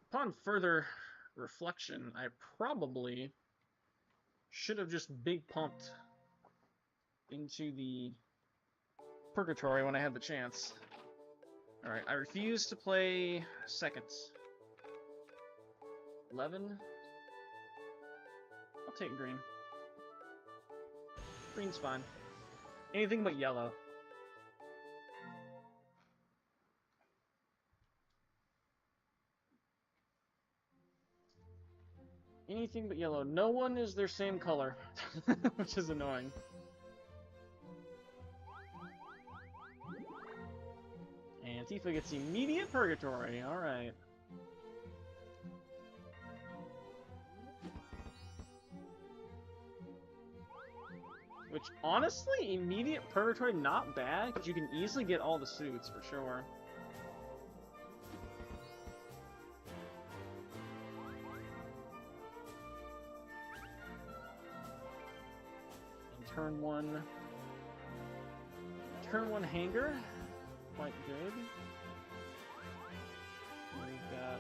Upon further reflection, I probably should have just big pumped into the Purgatory when I had the chance. Alright, I refuse to play seconds. 11? I'll take green. Green's fine. Anything but yellow. Anything but yellow. No one is their same color, which is annoying. And Tifa gets immediate Purgatory. Alright. Which, honestly, immediate Purgatory, not bad, because you can easily get all the suits, for sure. And turn 1. turn 1 hanger. Quite good. We've got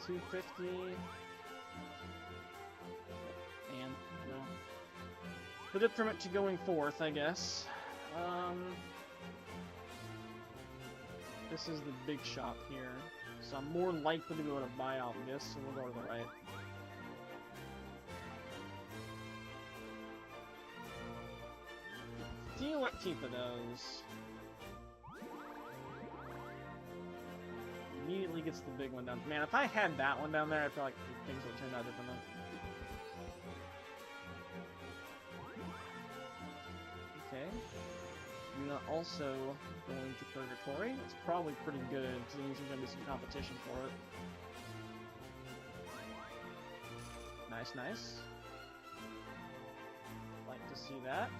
250. And, you know, the detriment to going 4th, I guess. This is the big shop here, so I'm more likely to be able to buy out this, so we'll go to the right. See what Tifa does. Immediately gets the big one down. Man, if I had that one down there, I feel like things would turn out differently. Okay. Yuna also going to Purgatory. It's probably pretty good, because it means there's going to be some competition for it. Nice, nice. Like to see that.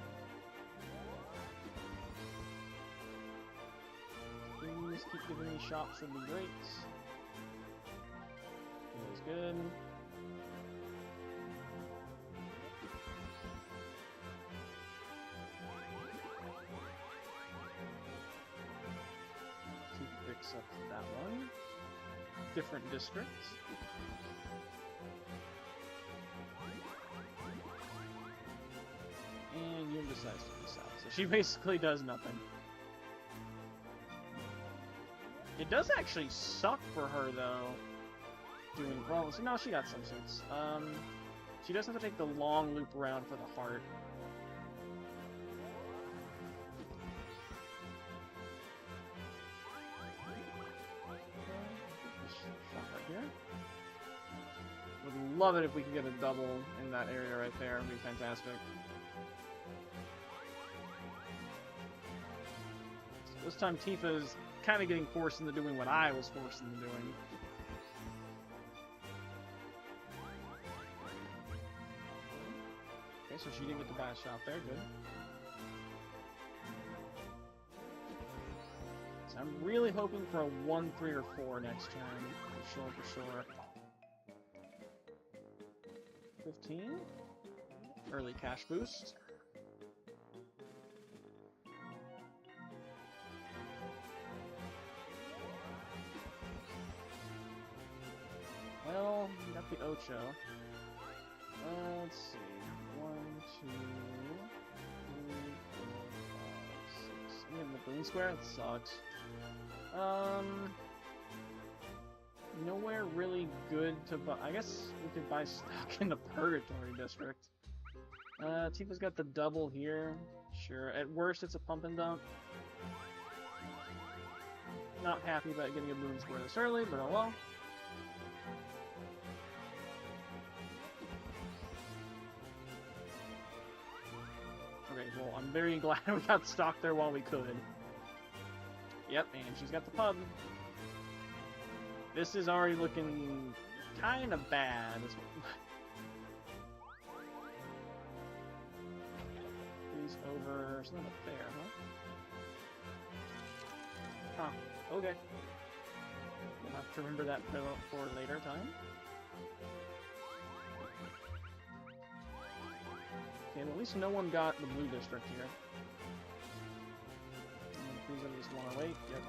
Please keep giving me shops, would be great. Feels good. Picks up that one. Different district. And Yuna decides to peace out. So she basically does nothing. It does actually suck for her, though. Doing well. So no, she got some suits. She does have to take the long loop around for the heart. Would love it if we could get a double in that area right there. It would be fantastic. So this time Tifa's kind of getting forced into doing what I was forced into doing. Okay, so she didn't get to buy a shop there. Good. So I'm really hoping for a 1, 3, or 4 next turn. For sure, for sure. 15. Early cash boost. Well, we got the Ocho. Let's see. 1, 2, 3, 4, 5, 6. I'm getting the Boon Square? That sucks. Nowhere really good to buy. I guess we could buy stock in the Purgatory District. Tifa's got the double here. Sure. At worst, it's a pump and dump. Not happy about getting a Boon Square this early, but oh well. Okay, well, I'm very glad we got stock there while we could. Yep, and she's got the pub. This is already looking kind of bad. He's over something up there, huh? Huh, okay. We'll have to remember that for a later time. Okay, well, at least no one got the blue district here. Please at least 108. Yep.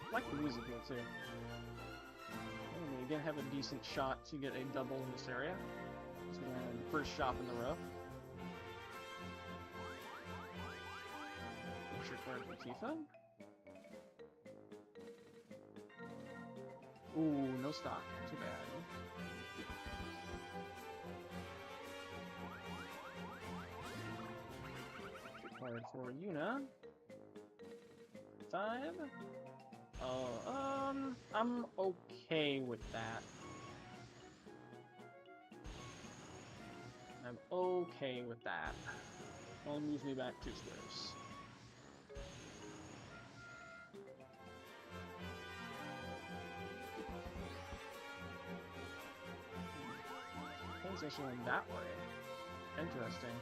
I like the music here too. And we again have a decent shot to get a double in this area. So we're gonna have the first shop in the row. Picture card for Tifa. Ooh, no stock. Too bad. Card for Yuna. 5. Oh, I'm okay with that. I'm okay with that. Only moves me back 2 squares. Things actually went that way. Interesting.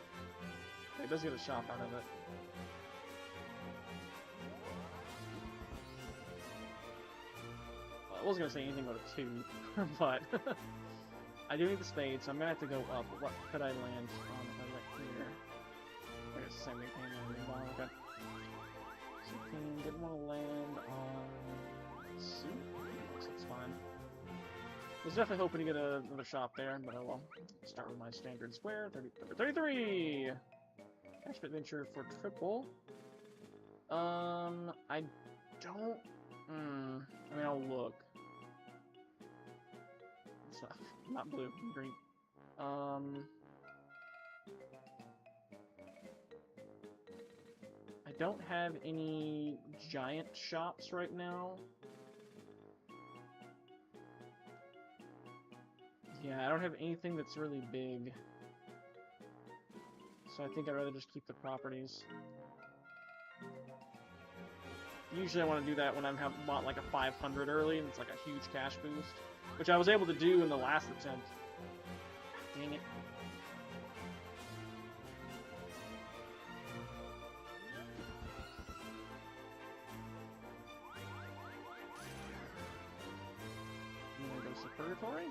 It does get a shop out of it. wasn't gonna say anything but a 2, but I do need the spade, so I'm gonna have to go up. What could I land on if I went here? I guess the same thing came on the bottom. Okay. So King didn't want to land on C. So that's fine. I was definitely hoping to get another shop there, but oh well. Start with my standard square. 33! Cash adventure for triple. I don't. I mean, I'll look. It's not blue, green. I don't have any giant shops right now. Yeah, I don't have anything that's really big. So I think I'd rather just keep the properties. Usually I want to do that when I've bought like a 500 early, and it's like a huge cash boost. Which I was able to do in the last attempt. Dang it. I'm gonna go to Purgatory.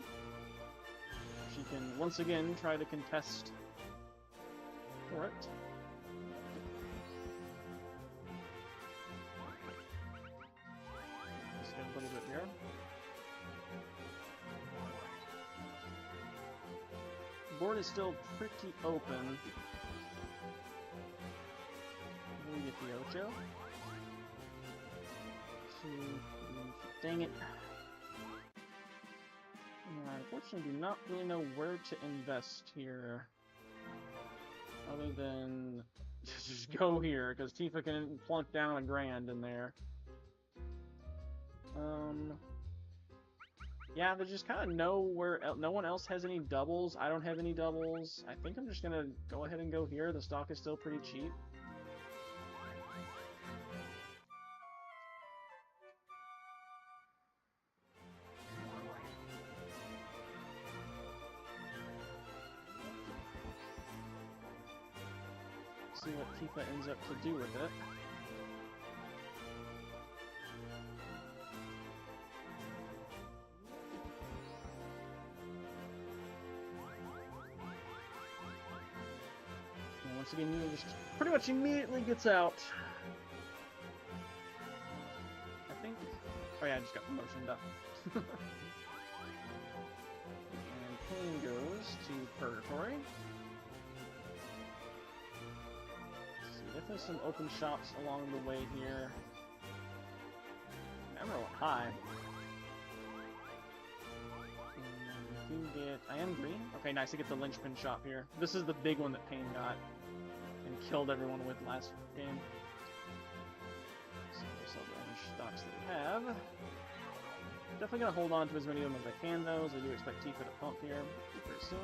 She can once again try to contest for it. Just get a little bit here. The board is still pretty open. We get the Ocho. 2, 3, dang it. I unfortunately do not really know where to invest here. Other than just go here, because Tifa can plunk down a grand in there. Yeah, there's just kind of nowhere. No one else has any doubles. I don't have any doubles. I think I'm just gonna go ahead and go here. The stock is still pretty cheap. See what Tifa ends up to do with it. Once again, Nina just pretty much immediately gets out. I think. Oh yeah, I just got promotion done. And Pain goes to Purgatory. Let's see, definitely some open shops along the way here. Emerald high. And you get. I am green. Okay, nice to get the linchpin shop here. This is the big one that Pain got. And killed everyone with last game. So we'll sell the only stocks that we have. Definitely gonna hold on to as many of them as I can, though, as I do expect Tifa to pump here pretty soon.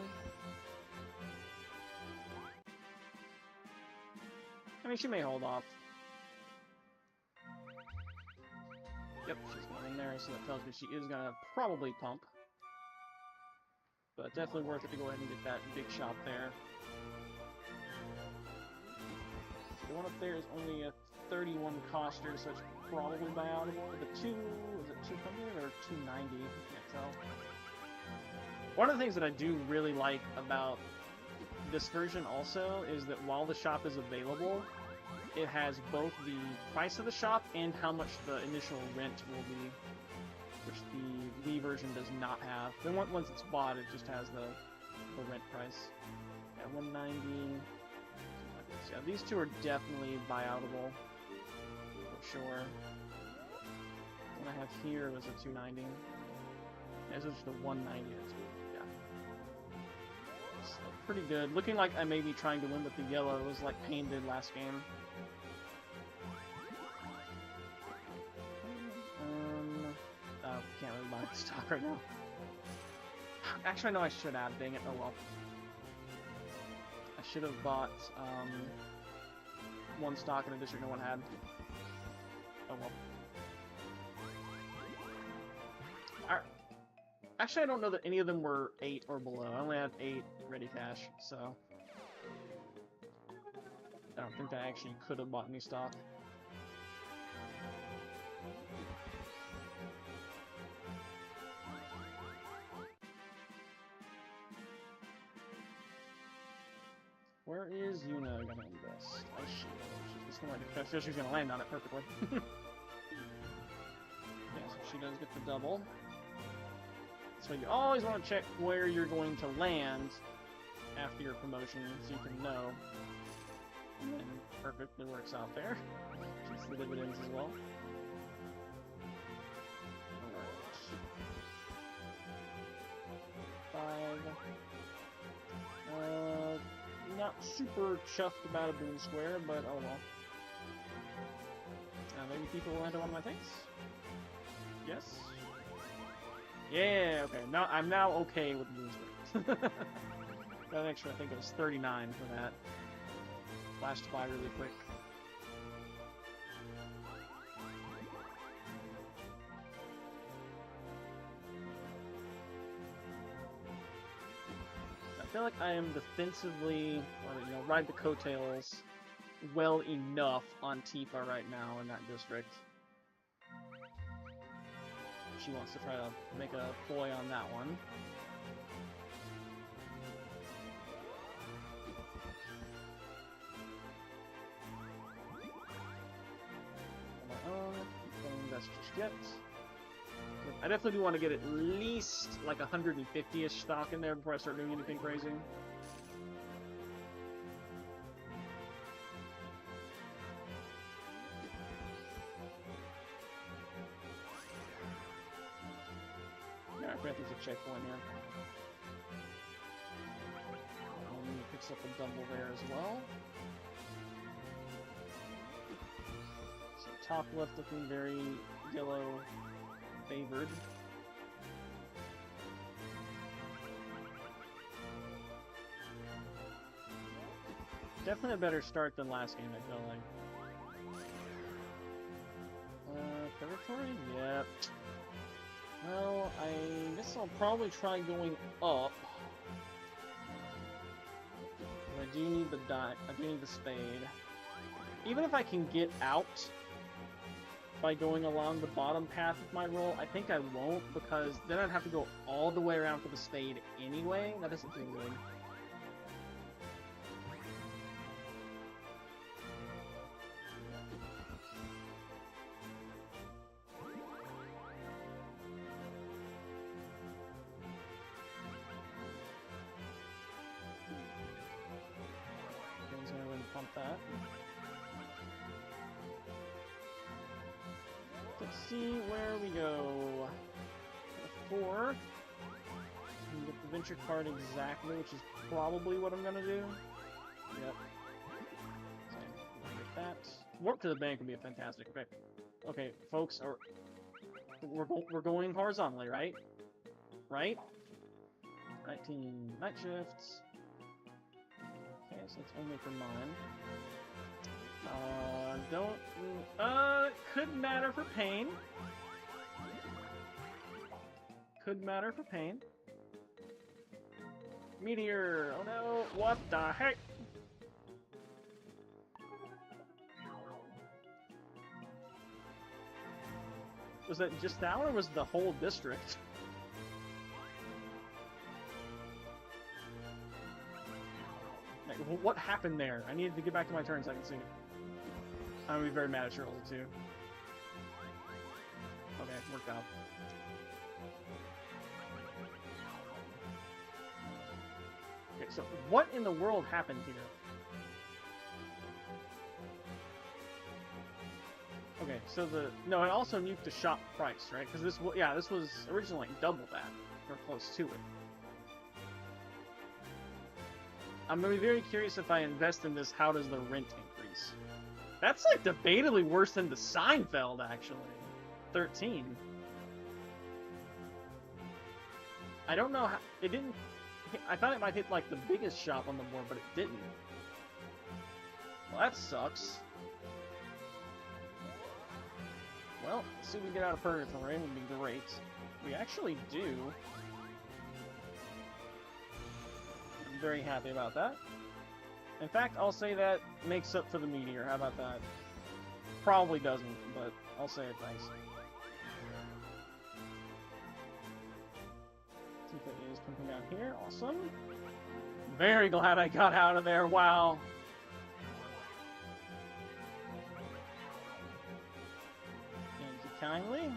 I mean, she may hold off. Yep, she's going in there, so that tells me she is gonna probably pump. But definitely worth it to go ahead and get that big shop there. The one up there is only a 31 coster, so it's probably buyoutable. The 2, is it 200 or 290? Can't tell. One of the things that I do really like about this version also is that while the shop is available, it has both the price of the shop and how much the initial rent will be, which the Wii version does not have. Then once it's bought, it just has the rent price. At 190. Yeah, these two are definitely buyoutable, for sure. What I have here was a 290. This is just a 190. Yeah. It's pretty good. Looking like I may be trying to win with the yellows like Pain did last game. Can't really buy the stock right now. Actually, no, I should have. Dang it. Oh well. I should have bought one stock in a district no one had. Oh well. Alright. Actually, I don't know that any of them were 8 or below. I only had 8 ready cash, so I don't think I actually could have bought any stock. Where is Yuna gonna invest? I see. She's gonna land on it perfectly. Yeah, so she does get the double. So you always want to check where you're going to land after your promotion, so you can know. And then perfectly works out there. Gets the dividends as well. Alright. 5. Not super chuffed about a boon square, but oh well. Maybe people will enter one of my things? Yes? Yeah, okay. Now I'm now okay with boon squares. Got an extra, I think it was 39 for that. Flashed by really quick. I feel like I am defensively, or you know, ride the coattails well enough on Tifa right now in that district. She wants to try to make a ploy on that one. Don't invest just yet. I definitely do want to get at least like 150-ish stock in there before I start doing anything crazy. Yeah, I think there's a checkpoint here. Picks up a double there as well. So top left looking very yellow favored. Definitely a better start than last game, I feel like. Territory? Yep. Well, I guess I'll probably try going up. I do need the I do need the spade. Even if I can get out by going along the bottom path of my roll, I think I won't, because then I'd have to go all the way around for the spade anyway. That doesn't feel good. Pump that. Let's see where we go. 4. And get the venture card exactly, which is probably what I'm gonna do. Yep. So, get that. Warp to the bank would be a fantastic pick. Okay, folks, we're going horizontally, right? Right? 19 night shifts. Okay, so it's only for mine. Could matter for pain. Could matter for pain. Meteor! Oh no! What the heck? Was that just that one, or was it the whole district? What happened there? I needed to get back to my turn so I can see. I'm gonna be very mad at Cheryl too. Okay, worked out. Okay, so what in the world happened here? Okay, so no, it also nuked the shop price, right? Because this was originally like double that, or close to it. I'm gonna be very curious if I invest in this, how does the rent increase? That's like debatably worse than the Seinfeld, actually. 13. I don't know how it didn't. I thought it might hit like the biggest shop on the board, but it didn't. Well, that sucks. Well, let's see if we can get out of Purgatory. Would be great. We actually do. I'm very happy about that. In fact, I'll say that makes up for the meteor. How about that? Probably doesn't, but I'll say it nice. Tifa is pumping down here. Awesome. very glad I got out of there. Wow. Thank you kindly.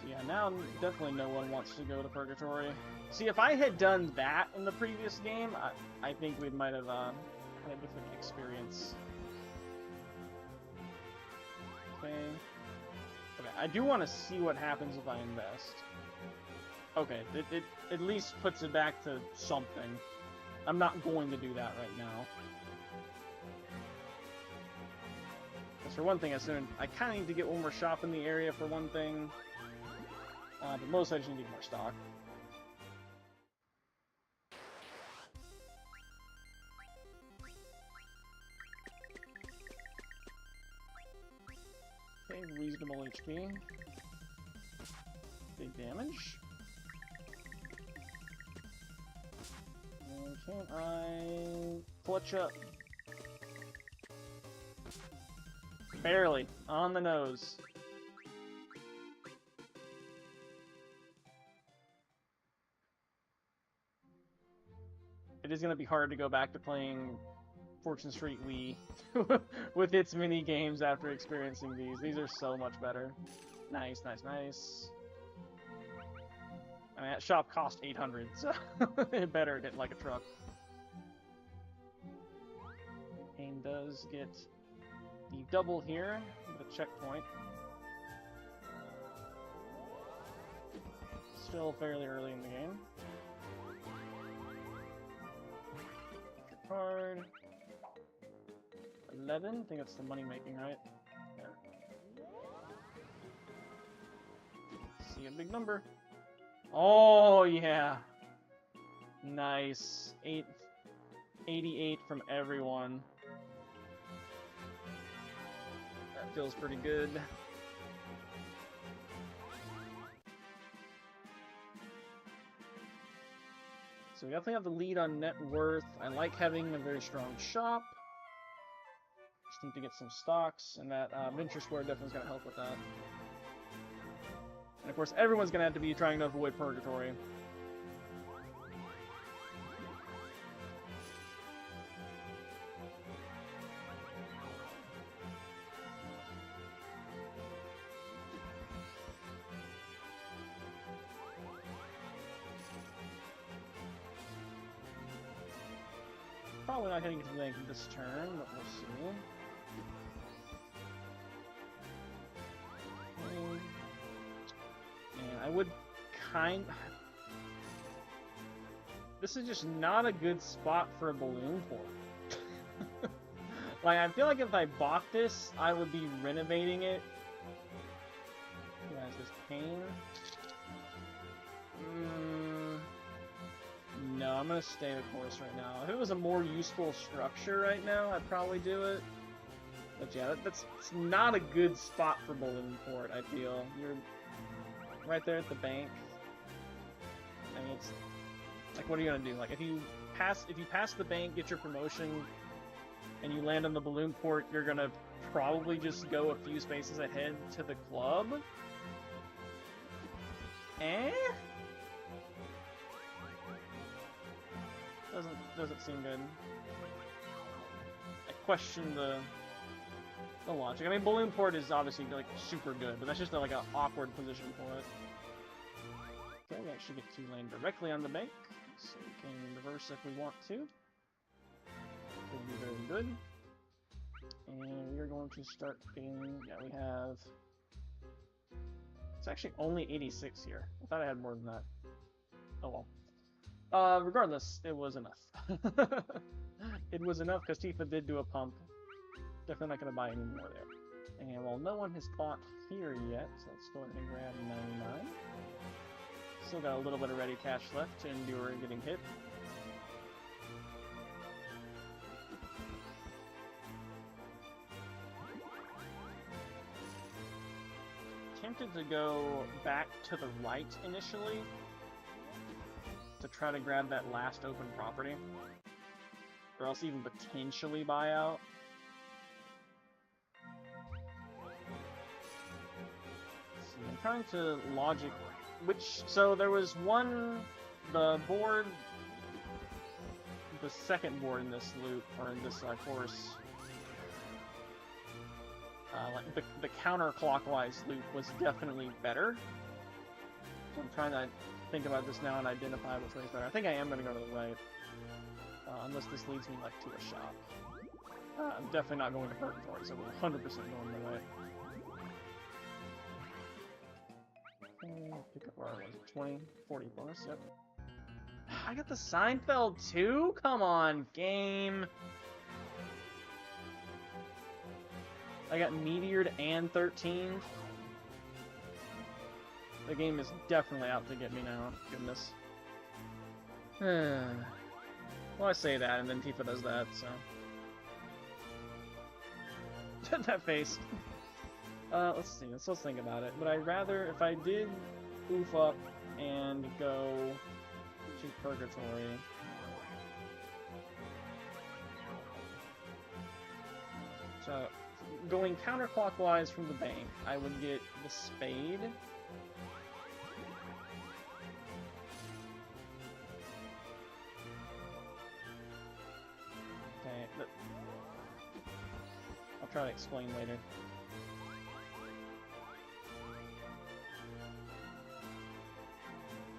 Yeah, now definitely no one wants to go to Purgatory. See, if I had done that in the previous game, I think we might have had a different experience. Okay. Okay, I do want to see what happens if I invest. Okay, it at least puts it back to something. I'm not going to do that right now. Because for one thing, I kind of need to get one more shop in the area for one thing. But mostly I just need to get more stock. Okay, reasonable HP. Big damage. And can I clutch up? Barely. On the nose. It is going to be hard to go back to playing Fortune Street Wii with its mini games after experiencing these. These are so much better. Nice, nice, nice. I mean, that shop cost 800, so it better hit like a truck. Aim does get the double here with a checkpoint. Still fairly early in the game. Card 11. I think that's the money making, right? Yeah. See a big number. Oh yeah. Nice. 88 from everyone. That feels pretty good. So we definitely have the lead on net worth. I like having a very strong shop. Just need to get some stocks, and that Venture Square definitely is going to help with that. And of course, everyone's going to have to be trying to avoid Purgatory. Probably not going to get to the bank this turn, but we'll see. And I would This is just not a good spot for a balloon port. Like, I feel like if I bought this, I would be renovating it. Guys, this pain. No, I'm gonna stay the course right now. If it was a more useful structure right now, I'd probably do it. But yeah, it's not a good spot for balloon port, I feel. You're right there at the bank. I mean, it's like, what are you gonna do? Like, if you pass the bank, get your promotion, and you land on the balloon port, you're gonna probably just go a few spaces ahead to the club. Doesn't seem good. I question the logic. I mean, balloon port is obviously like super good, but that's just like an awkward position for it. Okay, we actually get to land directly on the bank, so we can reverse if we want to. Could be very good. And we are going to start getting. Yeah, we have. It's actually only 86 here. I thought I had more than that. Oh well. Regardless, it was enough. It was enough because Tifa did do a pump. Definitely not going to buy any more there. And while no one has bought here yet, so let's go ahead and grab 99. Still got a little bit of ready cash left to endure getting hit. Tempted to go back to the right initially. to try to grab that last open property. Or else even potentially buy out. Let's see, I'm trying to logic... So there was one... The board... The second board in this loop, or in this course... like the counterclockwise loop was definitely better. So I'm trying to think about this now and identify which way is better. I think I am going to go to the right. Unless this leads me, like, to a shop. I'm definitely not going to Purgatory, so we're 100% going the right. Pick up our, what is it, 20, 40 bonus, yep. I got the Seinfeld too? Come on, game! I got Meteored and 13'd. The game is definitely out to get me now, goodness. Well, I say that, and then Tifa does that, so... That face. Let's see, let's think about it. Would I rather, if I did oof up and go to Purgatory... So, going counterclockwise from the bank, I would get the spade. Okay, I'll try to explain later.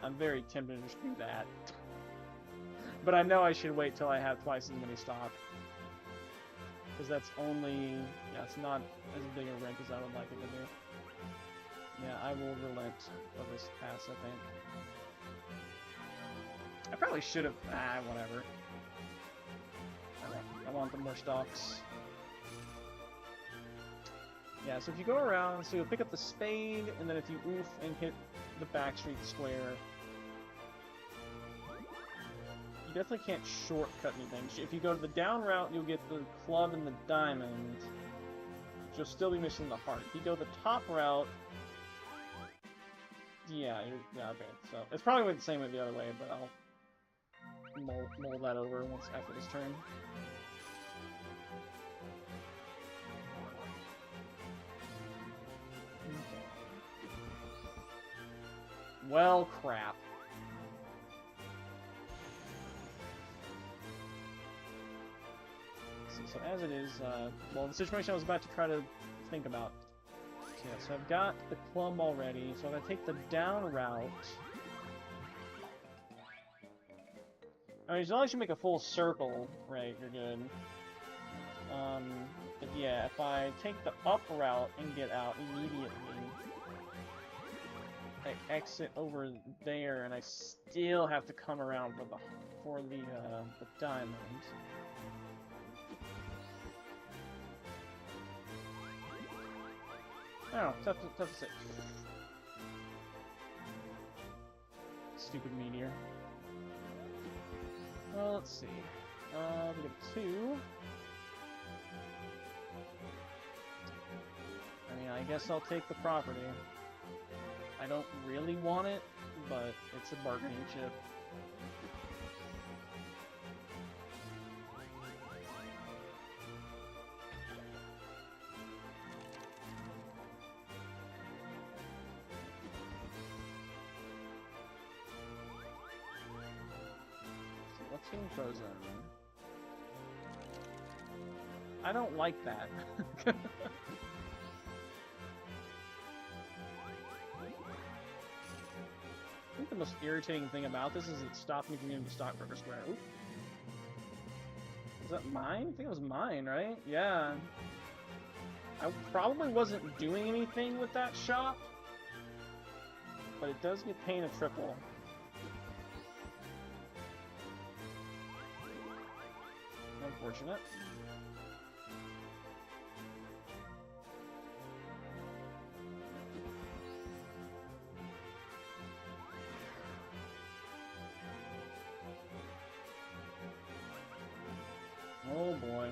I'm very tempted to just do that. But I know I should wait till I have twice as many stock. Because that's only... Yeah, it's not as big a rent as I would like it to be. Yeah, I will relent of this pass, I think. I probably should have... whatever. I want the more stocks. Yeah, so if you go around, so you'll pick up the spade, and then if you oof and hit the backstreet square, you definitely can't shortcut anything. If you go to the down route, you'll get the club and the diamond. You'll still be missing the heart. If you go the top route, yeah, okay. So it's probably the same way the other way, but I'll mold that over once after this turn. Well, crap. So as it is, well, the situation I was about to try to think about. So, yeah, so I've got the club already, so I'm going to take the down route. I mean, as long as you make a full circle, right, you're good. But yeah, if I take the up route and get out immediately, I exit over there, and I still have to come around for the diamond. I don't know, tough to say. Stupid meteor. Well, let's see. We got 2. I mean, I guess I'll take the property. I don't really want it, but it's a bargaining chip. So what's in Frozen? I don't like that. I think the most irritating thing about this is it stopped me from getting to Stockburger Square. Ooh. Is that mine? I think it was mine, right? Yeah. I probably wasn't doing anything with that shop, but it does get paying a triple. Unfortunate. Oh boy.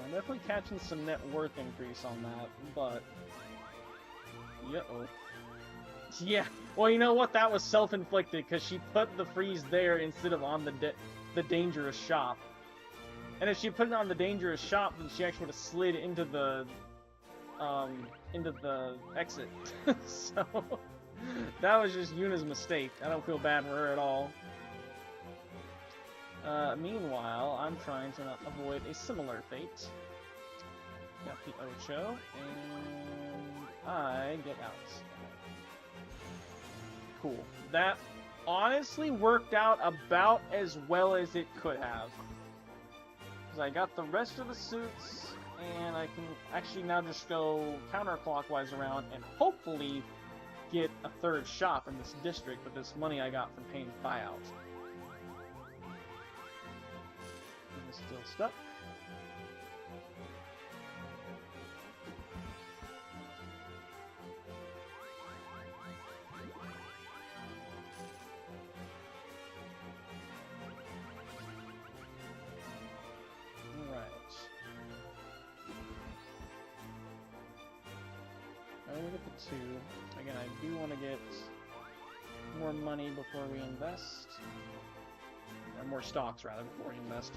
I'm definitely catching some net worth increase on that, but Uh-oh. Yeah, well, you know what? That was self-inflicted, because she put the freeze there instead of on the dangerous shop. And if she put it on the dangerous shop, then she actually would have slid into the exit. So, that was just Yuna's mistake. I don't feel bad for her at all. Meanwhile, I'm trying to avoid a similar fate. Got the Ocho, and I get out. Cool. That honestly worked out about as well as it could have. Because I got the rest of the suits, and I can actually now just go counterclockwise around and hopefully get a third shop in this district with this money I got from paying buyout. Still stuck. Alright. I will get the 2. Again, I do want to get more money before we invest. Or more stocks, rather, before we invest.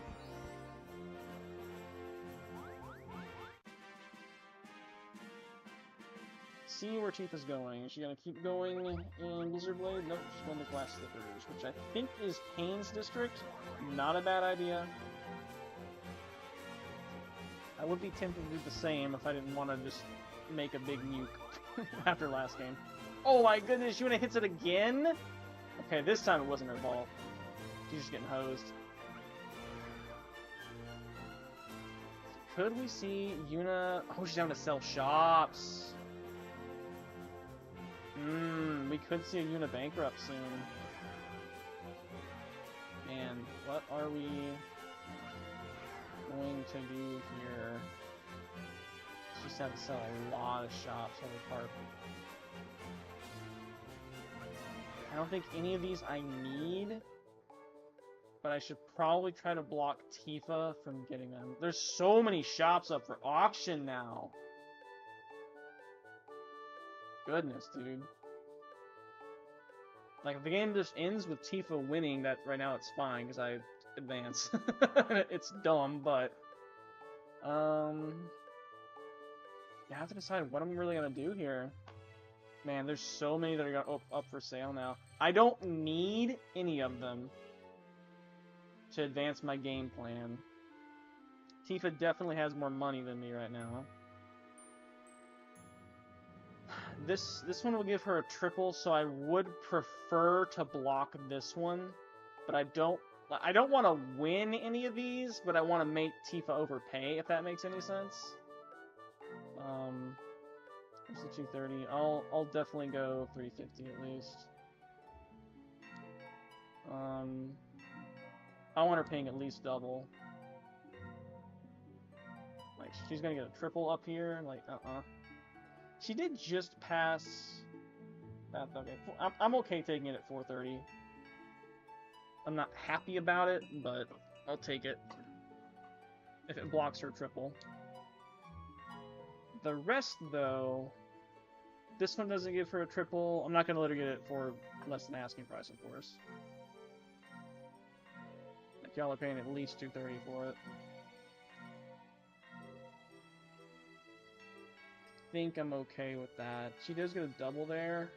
See where Tifa's going. Is she gonna keep going in Blizzard Blade? Nope, she's going to Glass Slippers, which I think is Pain's district. Not a bad idea. I would be tempted to do the same if I didn't want to just make a big nuke after last game. Oh my goodness, Yuna hits it again? Okay, this time it wasn't her fault. She's just getting hosed. Could we see Yuna... Oh, she's having to sell shops. We could see a Yuna bankrupt soon. And what are we going to do here? She just have to sell a lot of shops over Carp. I don't think any of these I need, but I should probably try to block Tifa from getting them. There's so many shops up for auction now. Goodness, dude. Like, if the game just ends with Tifa winning, that right now it's fine, because I advance. It's dumb, but... I have to decide what I'm really gonna do here. Man, there's so many that are up for sale now. I don't need any of them to advance my game plan. Tifa definitely has more money than me right now. This one will give her a triple, so I would prefer to block this one. But I don't want to win any of these, but I want to make Tifa overpay, if that makes any sense. Where's the 230? I'll definitely go 350 at least. I want her paying at least double. Like, she's gonna get a triple up here, like, She did just pass... That's okay. I'm okay taking it at 430. I'm not happy about it, but I'll take it. If it blocks her triple. The rest, though... This one doesn't give her a triple. I'm not going to let her get it for less than asking price, of course. Like, y'all are paying at least 230 for it. I think I'm okay with that. She does get a double there.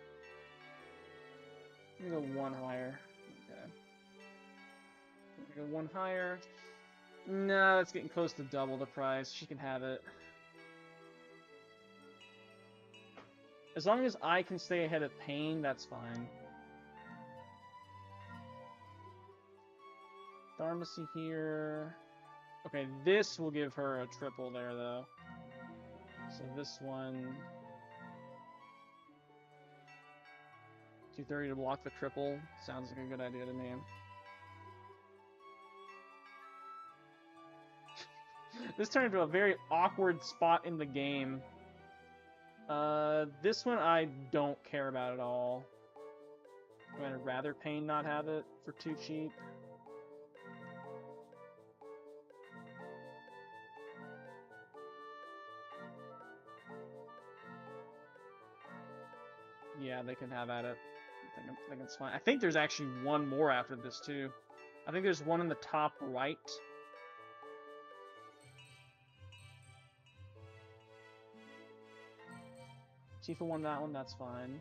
I'm gonna go one higher. Okay. I'm gonna go one higher. No, it's getting close to double the price. She can have it. As long as I can stay ahead of Pain, that's fine. Pharmacy here. Okay, this will give her a triple there, though. So this one... 230 to block the triple. Sounds like a good idea to me. This turned into a very awkward spot in the game. This one I don't care about at all. I'd rather Pain not have it for too cheap. yeah, they can have at it. I think it's fine. I think there's actually one more after this, too. I think there's one in the top right. Tifa won that one, that's fine.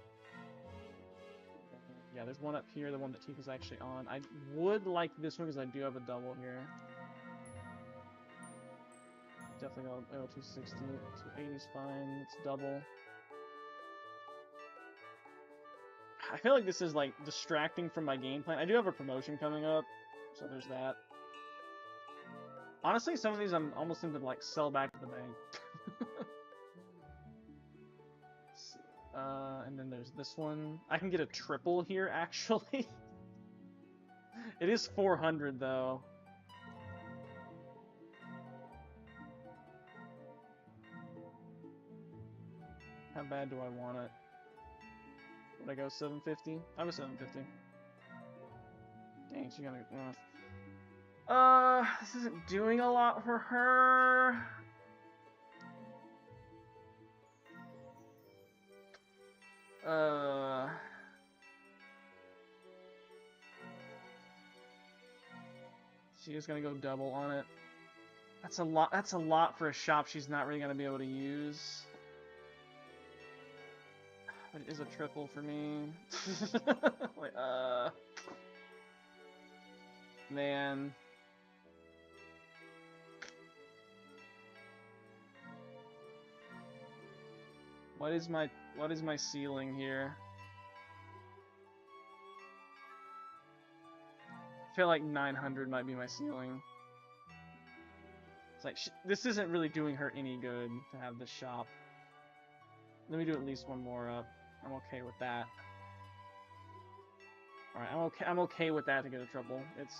Yeah, there's one up here, the one that Tifa's actually on. I would like this one because I do have a double here. Definitely go 260, 280's fine, it's double. I feel like this is like distracting from my game plan. I do have a promotion coming up, so there's that. Honestly, some of these I'm almost tempted to like sell back to the bank. And then there's this one. I can get a triple here, actually. It is 400 though. How bad do I want it? Would I go 750? I was 750. Dang, she's gonna. This isn't doing a lot for her. She is gonna go double on it. That's a lot. That's a lot for a shop she's not really gonna be able to use. But it is a triple for me. Like, man. What is my ceiling here? I feel like 900 might be my ceiling. It's like, this isn't really doing her any good to have this shop. Let me do at least one more up. I'm okay with that. Alright, I'm okay with that to get a triple. It's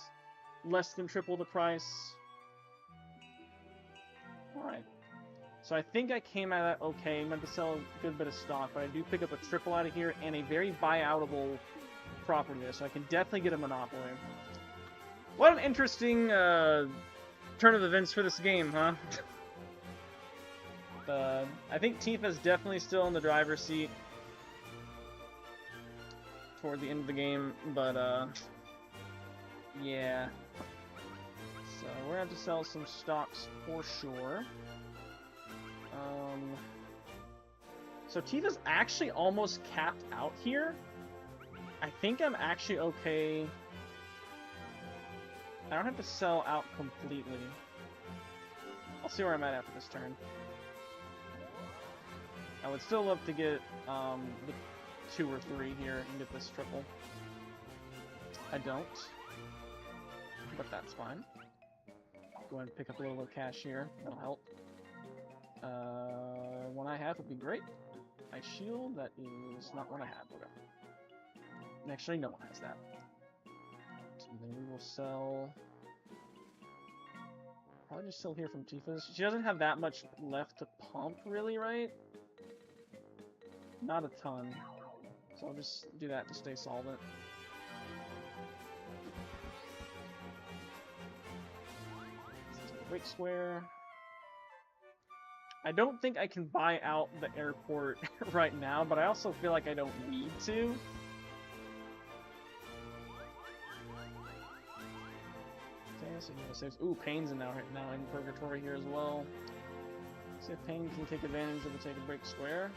less than triple the price. Alright. So I think I came out of that okay. I'm going to sell a good bit of stock, but I do pick up a triple out of here and a very buyoutable property there, so I can definitely get a monopoly. What an interesting turn of events for this game, huh? I think Tifa's definitely still in the driver's seat toward the end of the game, but yeah. So we're gonna have to sell some stocks for sure. So Tifa's actually almost capped out here. I think I'm actually okay. I don't have to sell out completely. I'll see where I'm at after this turn. I would still love to get the 2 or 3 here and get this triple. I don't, but that's fine. Go ahead and pick up a little cash here. That'll help. One I have would be great. Ice shield, that is not one I have. Okay. Actually, no one has that. So then we will sell. Probably just sell here from Tifa's. She doesn't have that much left to pump, really, right? Not a ton. So I'll just do that to stay solvent. Break square. I don't think I can buy out the airport right now, but I also feel like I don't need to. Okay, so you saves. Ooh, Pain's now in purgatory here as well. See if Pain can take advantage of the take a break square.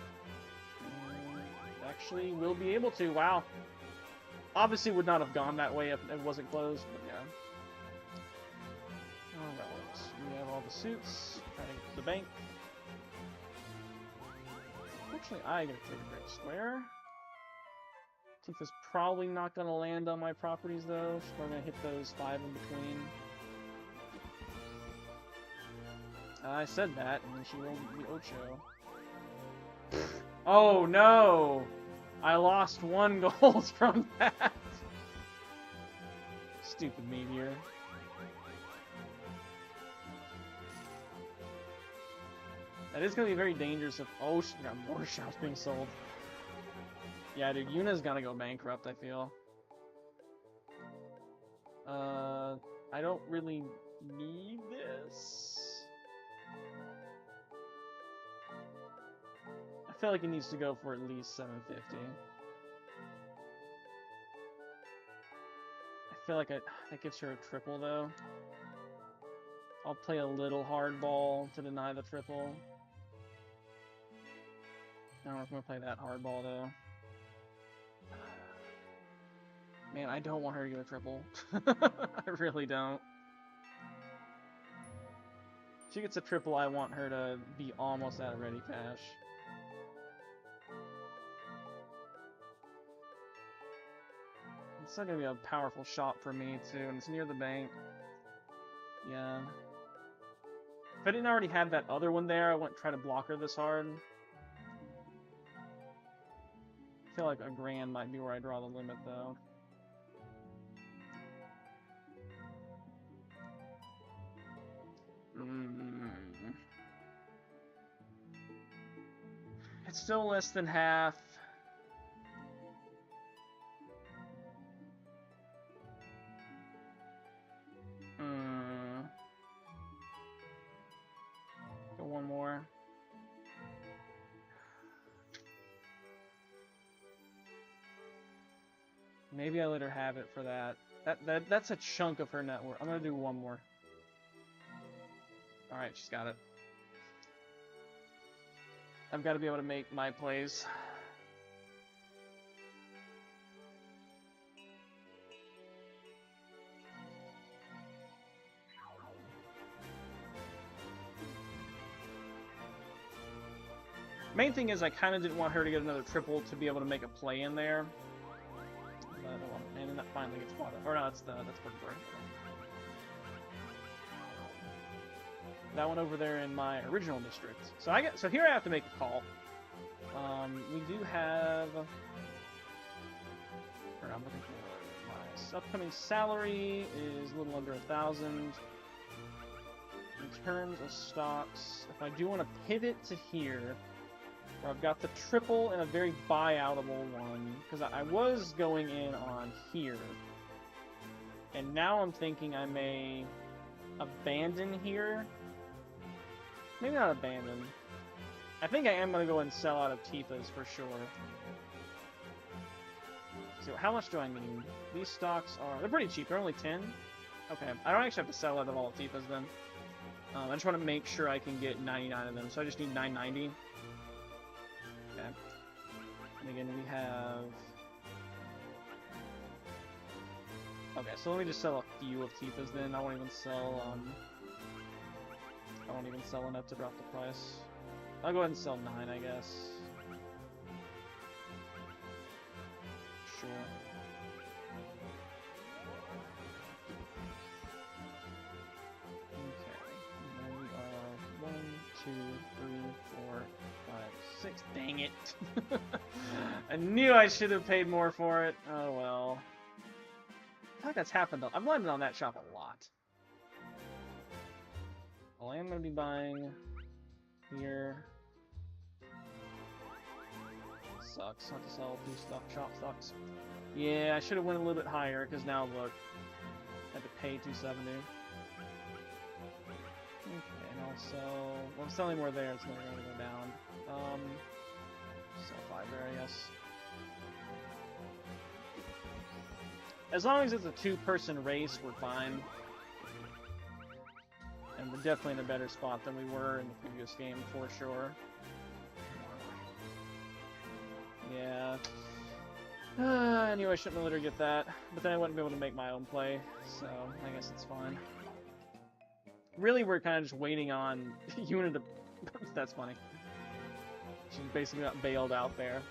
Actually, will be able to. Wow. Obviously, would not have gone that way if it wasn't closed, but yeah. Alright, we have all the suits. Trying to get to the bank. Unfortunately, I gotta take a break square. Tifa's probably not gonna land on my properties though. She's probably gonna hit those 5 in between. I said that, and then she rolled the Ocho. Oh no! I lost 1 gold from that! Stupid meteor. That is going to be very dangerous if... Oh, she got more shops being sold. Yeah, dude, Yuna's gonna go bankrupt, I feel. I don't really need this. I feel like it needs to go for at least 750. feel like that gives her a triple, though. I'll play a little hardball to deny the triple. I don't know if I'm going to play that hardball, though. Man, I don't want her to get a triple. I really don't. If she gets a triple, I want her to be almost out of ready cash. It's not going to be a powerful shot for me, too, and it's near the bank. Yeah. If I didn't already have that other one there, I wouldn't try to block her this hard. I feel like a grand might be where I draw the limit, though. It's still less than half. Go one more. Maybe I let her have it for that. That's a chunk of her net worth. I'm gonna do one more. Alright, she's got it. I've got to be able to make my plays. Main thing is I kind of didn't want her to get another triple to be able to make a play in there. And then that finally gets bought up. Or no, that's Erdrick. That one over there in my original district. So here I have to make a call. We do have. I'm looking for my upcoming salary is a little under 1,000. In terms of stocks, if I do want to pivot to here, where I've got the triple and a very buyoutable one, because I was going in on here, and now I'm thinking I may abandon here. Maybe not abandon. I think I am going to go and sell out of Tifa's for sure. So how much do I need? These stocks they're pretty cheap. They're only 10. Okay, I don't actually have to sell out of all of Tifa's then. I just want to make sure I can get 99 of them, so I just need 990. Okay. And again, we have... Okay, so let me just sell a few of Tifa's then. I won't even sell enough to drop the price. I'll go ahead and sell 9, I guess. Sure. Okay. And then we are 1, 2, 3, 4, 5, 6. Dang it! I knew I should have paid more for it. Oh well. I feel like that's happened. I've landed on that shop a lot. Well, I am going to be buying here. Sucks. Not to sell 2 shop stocks. Yeah, I should have went a little bit higher, because now look. I had to pay 270. Okay, and I'll sell... Well, I'm selling more there, it's never going to go down. Sell 5 there, I guess. As long as it's a 2-person race, we're fine. And we're definitely in a better spot than we were in the previous game, for sure. Yeah. I knew I shouldn't have let her get that, but then I wouldn't be able to make my own play, so I guess it's fine. Really, we're kind of just waiting on Unit to... That's funny. She basically got bailed out there.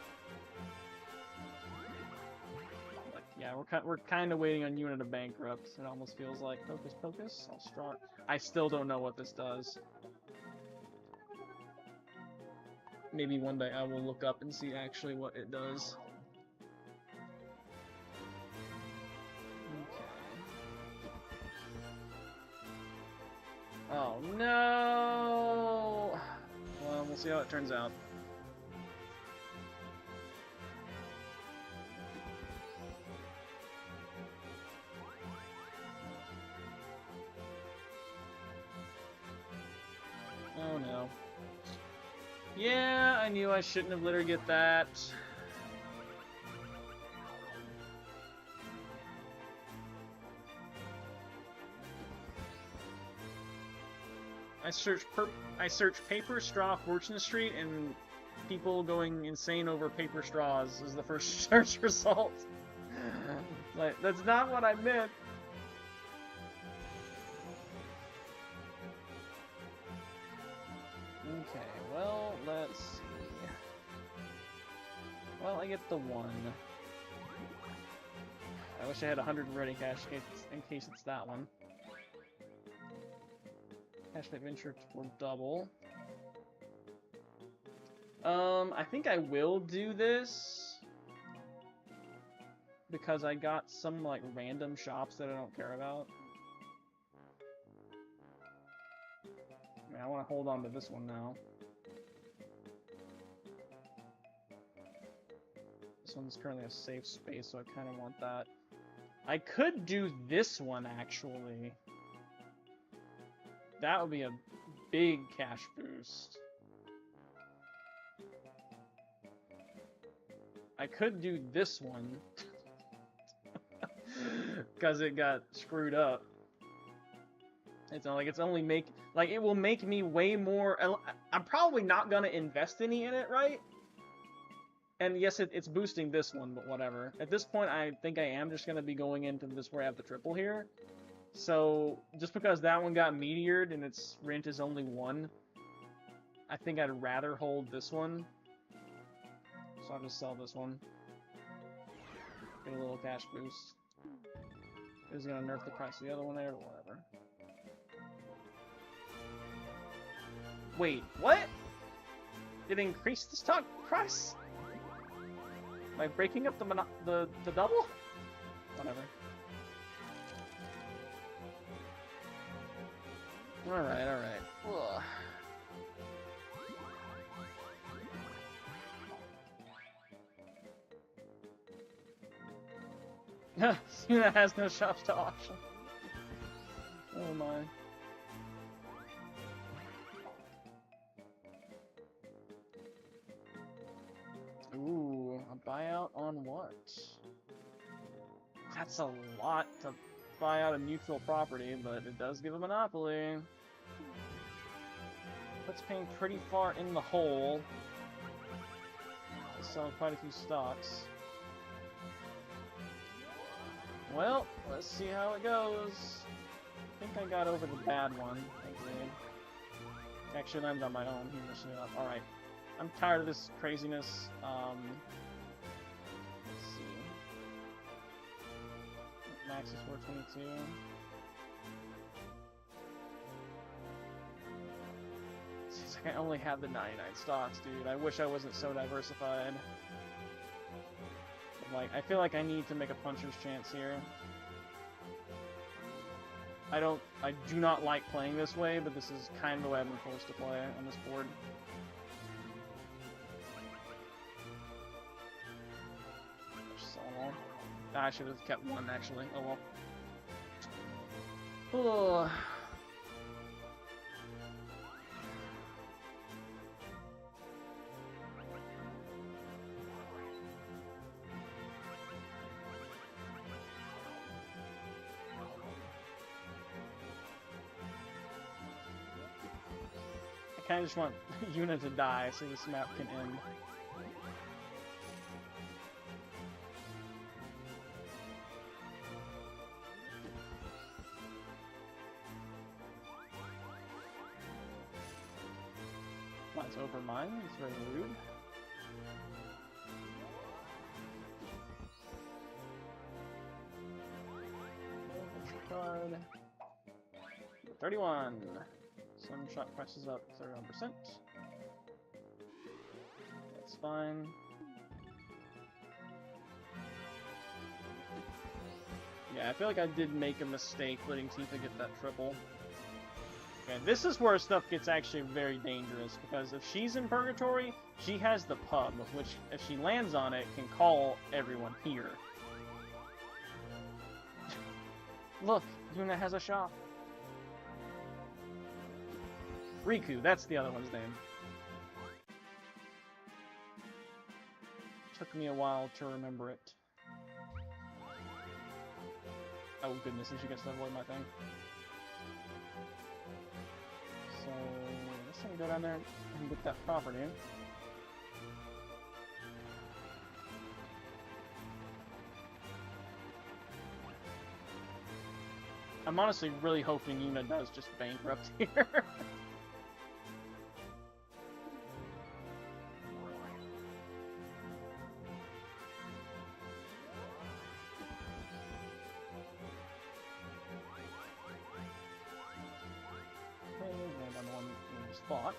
But yeah, we're kind of waiting on Unit to bankrupt. It almost feels like Focus Pocus. I'll start. I still don't know what this does. Maybe one day I will look up and see actually what it does. Okay. Oh no! Well, we'll see how it turns out. Oh no. Yeah, I knew I shouldn't have let her get that. I search paper straw Fortune Street, and people going insane over paper straws is the first search result. Like, that's not what I meant. Okay, well, let's see. Well, I get the 1. I wish I had 100 ready cash in case it's that one. Cash adventure for double. I think I will do this because I got some like random shops that I don't care about. I mean, I want to hold on to this one now. This one's currently a safe space, so I kind of want that. I could do this one, actually. That would be a big cash boost. I could do this one. Because it got screwed up. It's not like it's only it will make me way more. I'm probably not gonna invest any in it, right? And yes, it's boosting this one, but whatever. At this point, I think I am just gonna be going into this where I have the triple here. So just because that one got meteored and its rent is only 1, I think I'd rather hold this one. So I'll just sell this one. Get a little cash boost. It was gonna nerf the price of the other one there, but whatever. Wait, what? Did it increase the stock price? By breaking up the double? Whatever. Alright, alright. Cena has no shops to auction. Oh my. Ooh, a buyout on what? That's a lot to buy out a neutral property, but it does give a monopoly. That's paying pretty far in the hole. Selling quite a few stocks. Well, let's see how it goes. I think I got over the bad one. I did. Actually, I'm on my own. Alright. I'm tired of this craziness. Let's see. Max is 422. Seems like I only have the 99 stocks, dude. I wish I wasn't so diversified. Like, I feel like I need to make a puncher's chance here. I do not like playing this way, but this is kind of the way I've been forced to play on this board. I should have kept 1, actually. Oh well. Ugh. I kind of just want Yuna to die so this map can end. That's over mine. It's very rude. Card. 31. Some shot prices up 31%. That's fine. Yeah, I feel like I did make a mistake letting Tifa get that triple. Okay, this is where stuff gets actually very dangerous, because if she's in Purgatory, she has the pub, which, if she lands on it, can call everyone here. Look, Yuna has a shop. Riku, that's the other one's name. Took me a while to remember it. Oh goodness, and she gets to avoid my thing. So Go down there and get that property. I'm honestly really hoping Yuna does just bankrupt here. Spot.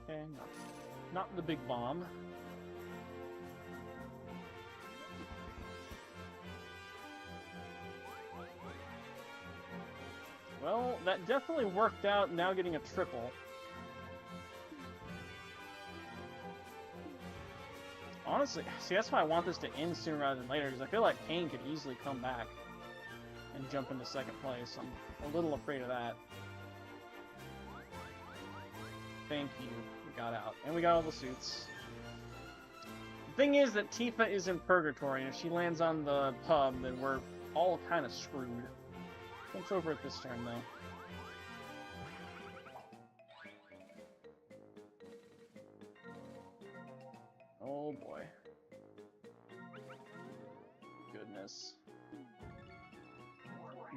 Okay, not the big bomb. Well, that definitely worked out, now getting a triple. Honestly, see, that's why I want this to end sooner rather than later, because I feel like Pain could easily come back and jump into second place. I'm a little afraid of that. Thank you. We got out. And we got all the suits. The thing is that Tifa is in purgatory, and if she lands on the pub, then we're all kind of screwed. What's over at this turn, though? Oh, boy. Goodness.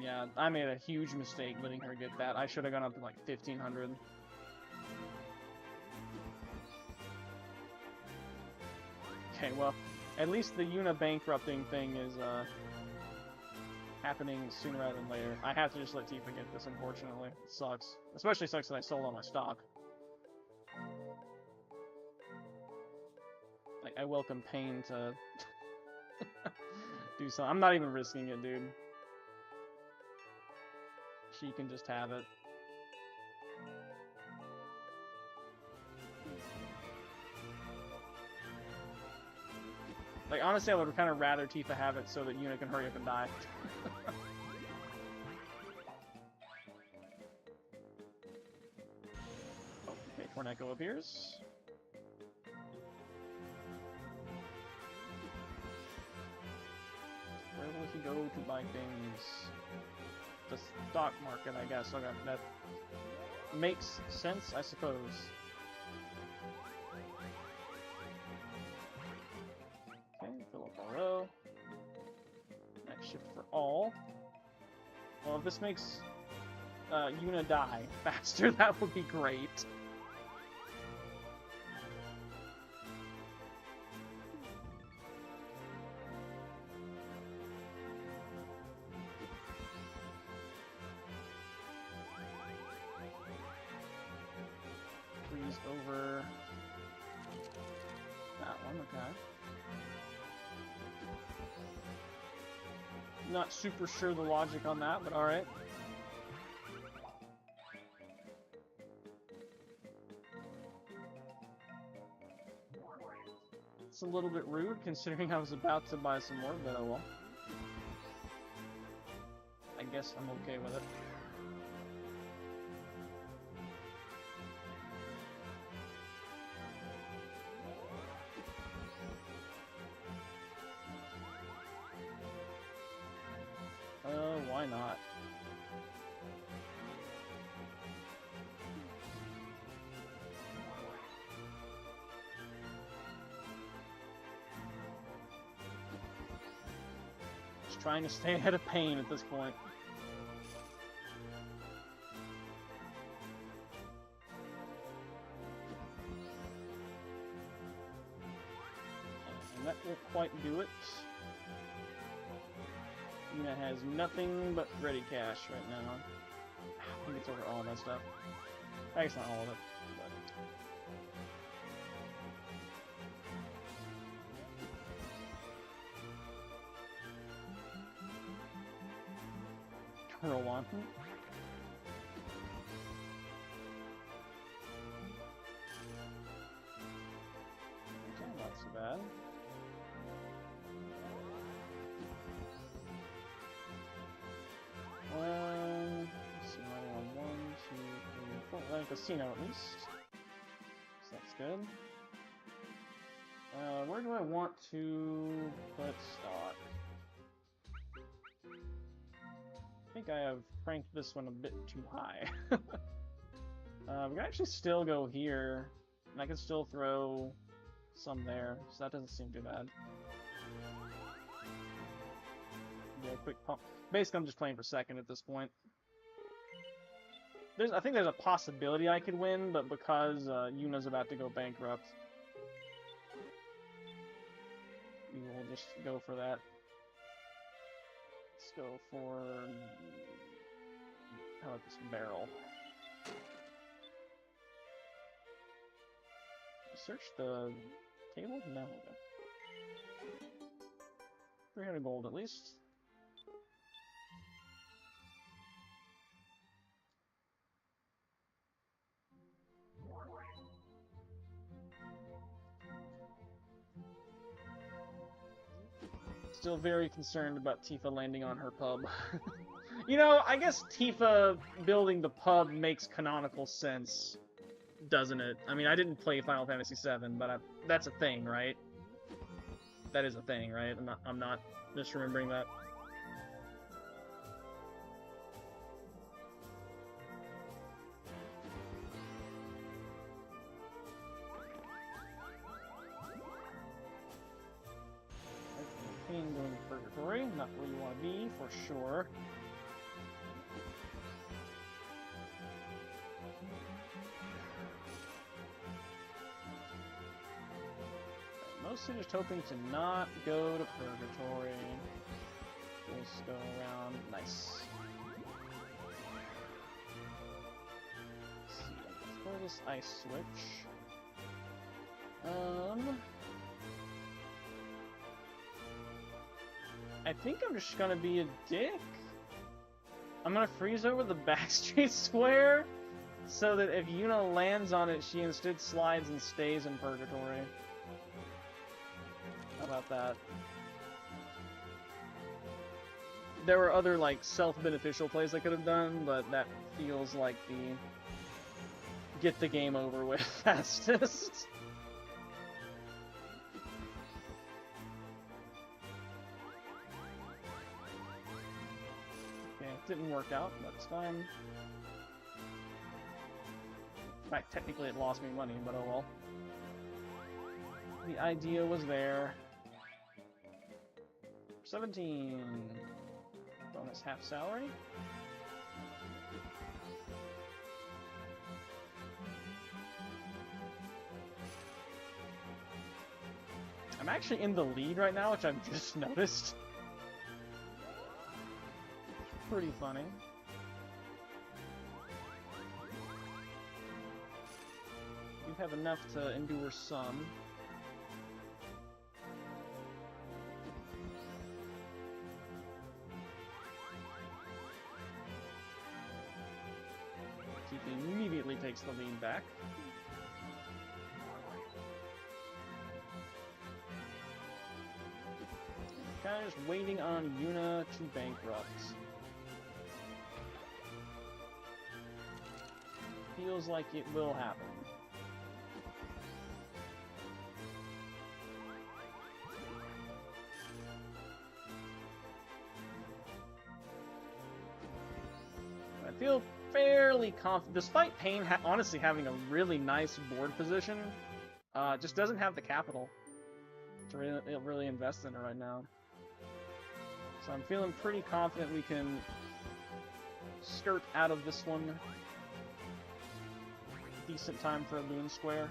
Yeah, I made a huge mistake letting her get that. I should have gone up to, like, 1,500. Okay, well, at least the Yuna bankrupting thing is, happening sooner rather than later. I have to just let Tifa get this, unfortunately. It sucks. Especially sucks that I sold all my stock. Like, I welcome Pain to do something. I'm not even risking it, dude. She can just have it. Like, honestly, I would kind of rather Tifa have it so that Yuna can hurry up and die. Okay, Torneko appears. Where will he go to buy things? The stock market, I guess. Okay, that makes sense, I suppose. Next shift for all. Well, if this makes Yuna die faster, that would be great. Freeze over that one, okay. Not super sure the logic on that, but alright. It's a little bit rude, considering I was about to buy some more, but oh well. I guess I'm okay with it. Why not? Just trying to stay ahead of Pain at this point. And that won't quite do it. Yuna has nothing but ready cash right now. I think it's over all that stuff. I guess not all of it, but... Roll on. Okay, not so bad. Well, casino at least. So that's good. Where do I want to put stock? I think I have cranked this one a bit too high. We can actually still go here, and I can still throw some there, so that doesn't seem too bad. Yeah, quick pump. Basically, I'm just playing for second at this point. I think there's a possibility I could win, but because Yuna's about to go bankrupt, we will just go for that. Let's go for... how about this barrel? Search the table? No. Okay. 300 gold at least. Still very concerned about Tifa landing on her pub. You know, I guess Tifa building the pub makes canonical sense, doesn't it? I mean, I didn't play Final Fantasy VII, but that's a thing, right? That is a thing, right? I'm not misremembering that. Going to Purgatory, not where you want to be, for sure. Mostly just hoping to not go to Purgatory. Just go around. Nice. Let's see, let's throw this ice switch. I think I'm just gonna be a dick. I'm gonna freeze over the backstreet square so that if Yuna lands on it, she instead slides and stays in Purgatory. How about that? There were other, like, self-beneficial plays I could have done, but that feels like the get the game over with fastest. Didn't work out, but it's fine. In fact, technically it lost me money, but oh well. The idea was there. 17. Bonus half salary. I'm actually in the lead right now, which I've just noticed. Pretty funny. You have enough to endure some. Tifa immediately takes the lead back. Kind of just waiting on Yuna to bankrupt. Feels like it will happen. I feel fairly confident, despite Pain honestly having a really nice board position, just doesn't have the capital to really invest in it right now. So I'm feeling pretty confident we can skirt out of this one. Decent time for a Boon Square.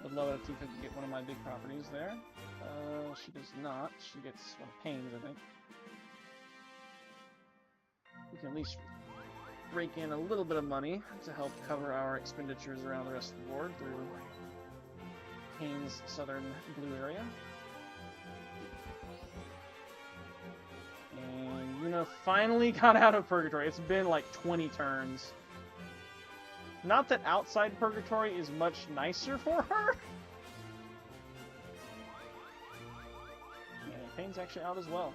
Would love it if Tifa could get one of my big properties there. She does not. She gets one of Pain's, I think. We can at least rake in a little bit of money to help cover our expenditures around the rest of the board through Pain's southern blue area. And Yuna finally got out of Purgatory. It's been like 20 turns. Not that outside Purgatory is much nicer for her. And Pain's actually out as well.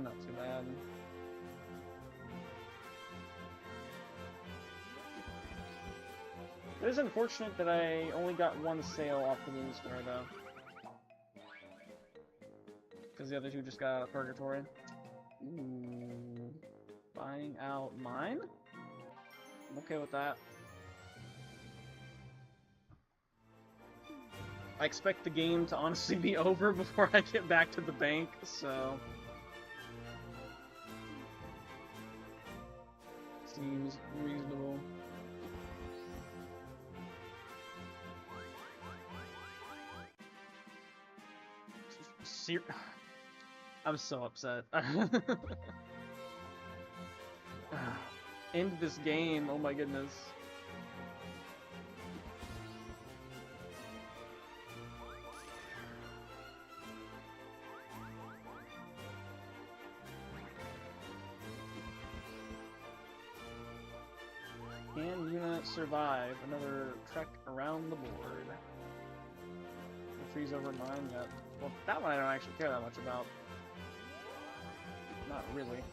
not too bad. It is unfortunate that I only got one sale off the Moon Square, though. Because the other two just got out of Purgatory. Ooh. Buying out mine? I'm okay with that. I expect the game to honestly be over before I get back to the bank, so... Seems reasonable. I'm so upset. End this game, oh my goodness. Can Yuna survive another trek around the board? The tree's over mine yet. Well, that one I don't actually care that much about. Not really.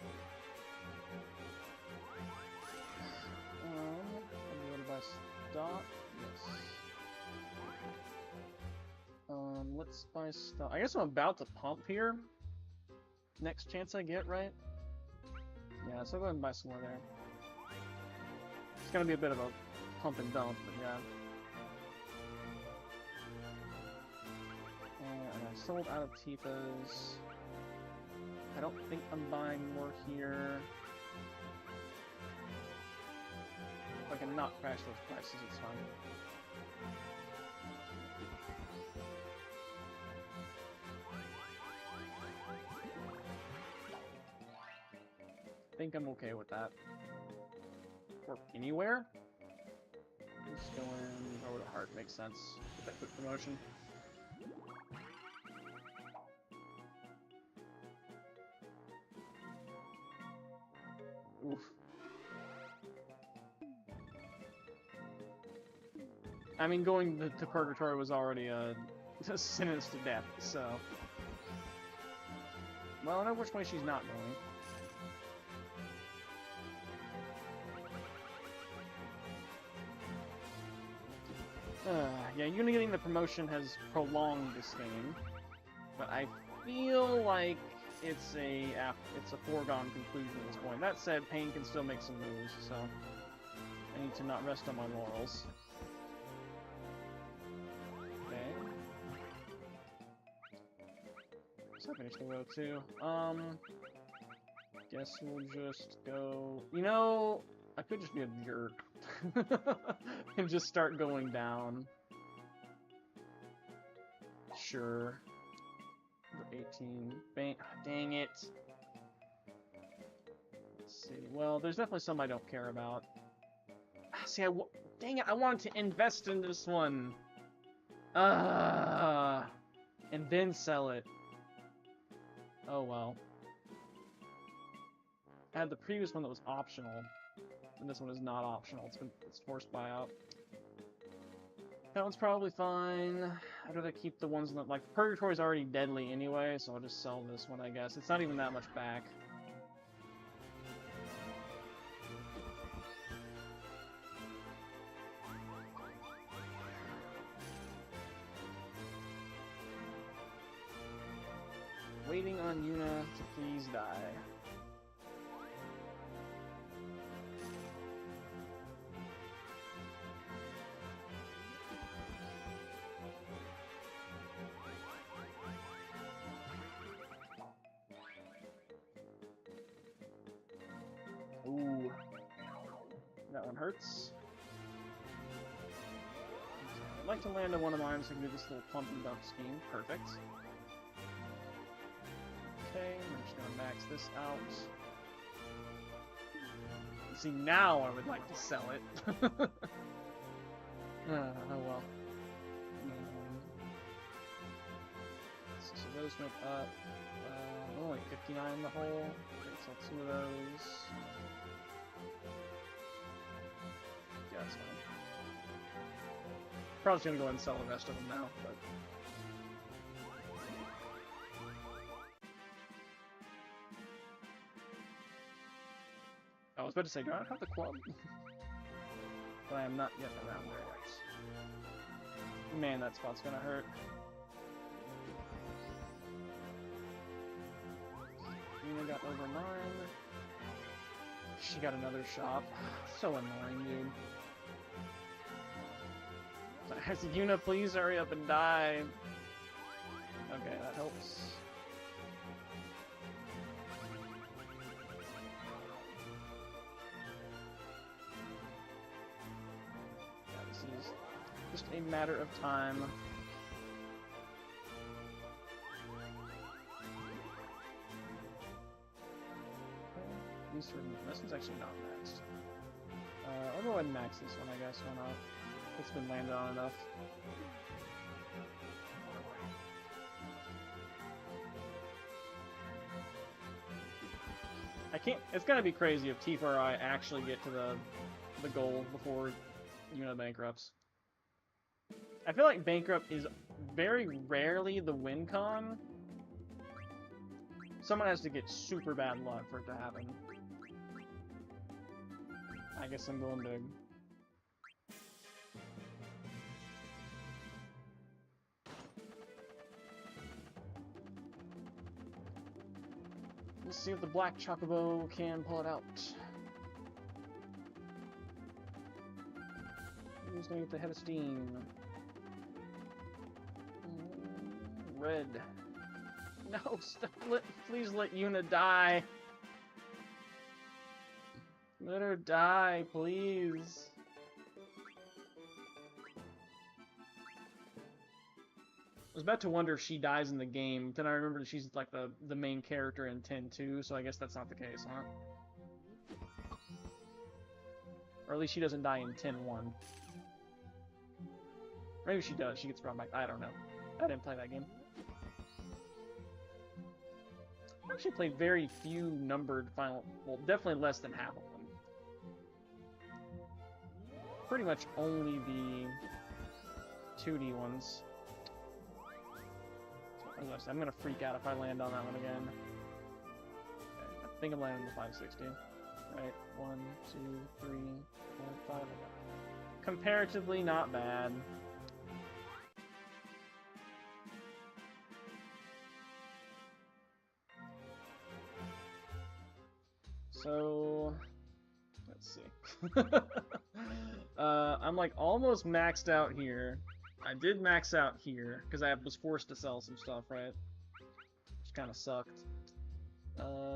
I'm going to buy stock. Yes. Let's buy stock. I guess I'm about to pump here. Next chance I get, right? Yeah, so I'll go ahead and buy some more there. It's gonna be a bit of a pump and dump, but yeah. And I sold out of Tifa's. I don't think I'm buying more here. If I can not crash those prices, it's fine. I think I'm okay with that. Or anywhere? Just go in over to heart, makes sense. Get that quick promotion. Oof. I mean, going to Purgatory was already a sentence to death, so... Well, I know which way she's not going. Yeah, Yuna getting the promotion has prolonged this game, but I feel like it's a foregone conclusion at this point. That said, Pain can still make some moves, so I need to not rest on my laurels. Okay. So I finished the row too. Guess we'll just go. You know, I could just be a jerk and just start going down. Sure. Number 18. Dang it. Let's see. Well, there's definitely some I don't care about. See, dang it, I wanted to invest in this one. And then sell it. Oh well. I had the previous one that was optional, and this one is not optional. It's forced buyout. That one's probably fine. I'd rather keep the ones that, like, Purgatory's already deadly anyway, so I'll just sell this one, I guess. It's not even that much back. Waiting on Yuna to please die. Ooh. That one hurts. I'd like to land on one of mine so I can do this little pump and dump scheme. Perfect. Okay, I'm just gonna max this out. See, now I would like to sell it. Oh well. So those went up. Only 59 in the hole. Okay, sell 2 of those. Yeah, that's fine. Probably just gonna go ahead and sell the rest of them now, but. I was about to say, do I have the club? But I am not yet around there yet. Man, that spot's gonna hurt. Yuna got over mine. She got another shop. So annoying, dude. Yuna, please hurry up and die. Okay, that helps. Yeah, this is just a matter of time. This one's actually not maxed. I'll go ahead and max this one, I guess. Why not? It's been landed on enough. I can't. It's gonna be crazy if Tifa or I actually get to the goal before Yuna bankrupts. I feel like bankrupt is very rarely the win con. Someone has to get super bad luck for it to happen. I guess I'm going big. Let's see if the black chocobo can pull it out. Who's gonna get the head of steam? Red. No, stop! Please let Yuna die. Let her die, please. I was about to wonder if she dies in the game, then I remember that she's like the main character in 10-2, so I guess that's not the case, huh? Or at least she doesn't die in 10-1. Maybe she does, she gets brought back. I don't know. I didn't play that game. I actually played very few numbered final... Well, definitely less than half of them. Pretty much only the 2D ones. So, I'm gonna freak out if I land on that one again. Okay, I think I'm landing the 560. Right, 1, 2, 3, 4, 5. Comparatively not bad. So, let's see. I'm like almost maxed out here. I did max out here because I was forced to sell some stuff, right? Which kind of sucked.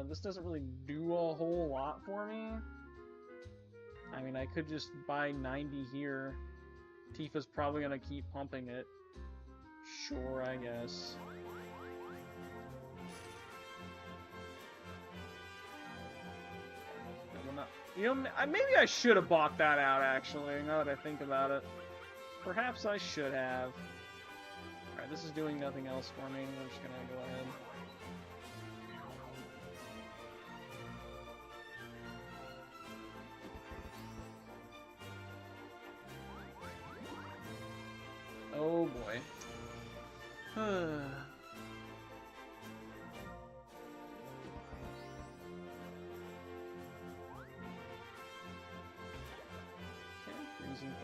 This doesn't really do a whole lot for me. I mean, I could just buy 90 here. Tifa's probably gonna keep pumping it. Sure, I guess. You know, maybe I should have bought that out, actually, now that I think about it. Perhaps I should have. Alright, this is doing nothing else for me. I'm just gonna go ahead. Oh boy.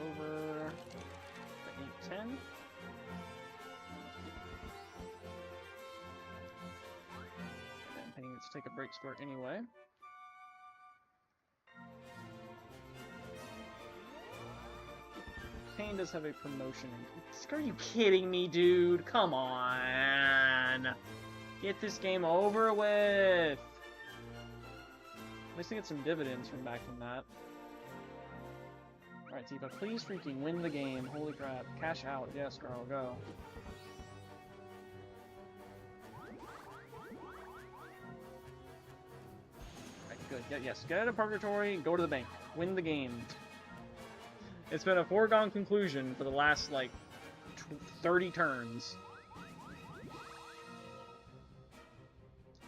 Over the 810. And paying it to take a break score anyway. Pain does have a promotion. Are you kidding me, dude? Come on! Get this game over with! At least I get some dividends from back from that. Alright, Tifa, please freaking win the game. Holy crap. Cash out. Yes, girl, go. Alright, good. Yeah, yes, get out of Purgatory, go to the bank. Win the game. It's been a foregone conclusion for the last, like, 30 turns.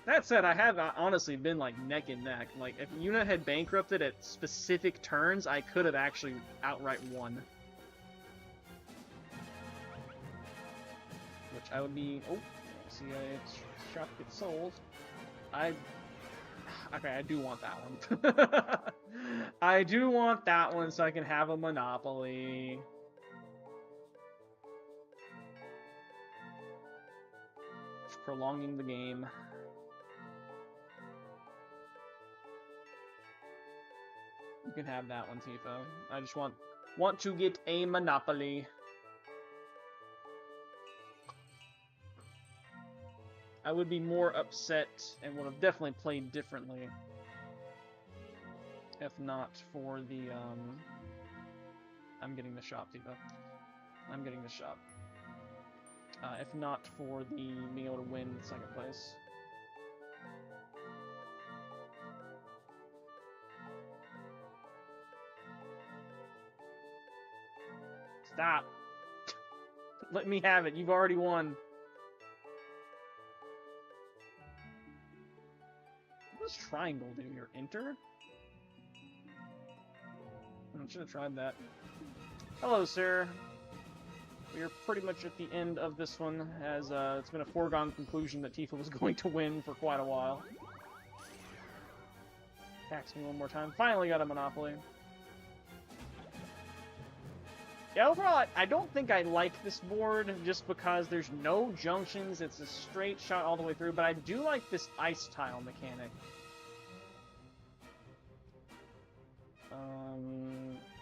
That said, I have honestly been like neck and neck. Like, if Yuna had bankrupted at specific turns, I could have actually outright won. Which I would be... Oh, see, shop gets sold. I Okay, I do want that one. I do want that one so I can have a Monopoly. Just prolonging the game. You can have that one, Tifa. I just want to get a Monopoly. I would be more upset and would have definitely played differently if not for the, I'm getting the shop, Tifa. I'm getting the shop. If not for the being able to win second place. Stop! Let me have it, you've already won. What does triangle do here? Enter? I should have tried that. Hello, sir. We are pretty much at the end of this one, as it's been a foregone conclusion that Tifa was going to win for quite a while. Tax me one more time. Finally got a Monopoly. Yeah, overall, I don't think I like this board just because there's no junctions. It's a straight shot all the way through, but I do like this ice tile mechanic.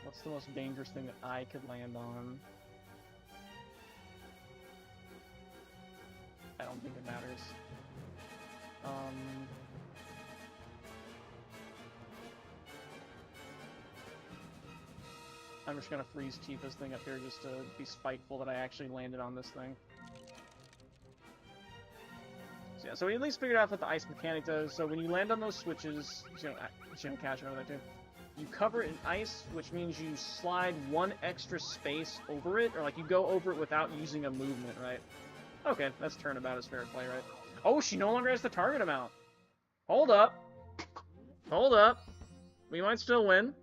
What's the most dangerous thing that I could land on? I don't think it matters. I'm just gonna freeze Tifa's thing up here just to be spiteful that I actually landed on this thing. So yeah, so we at least figured out what the ice mechanic does. So when you land on those switches, you know, catch over there too. You cover it in ice, which means you slide one extra space over it, or like you go over it without using a movement, right? Okay, that's turnabout is fair play, right? Oh, she no longer has the target amount. Hold up. Hold up. We might still win.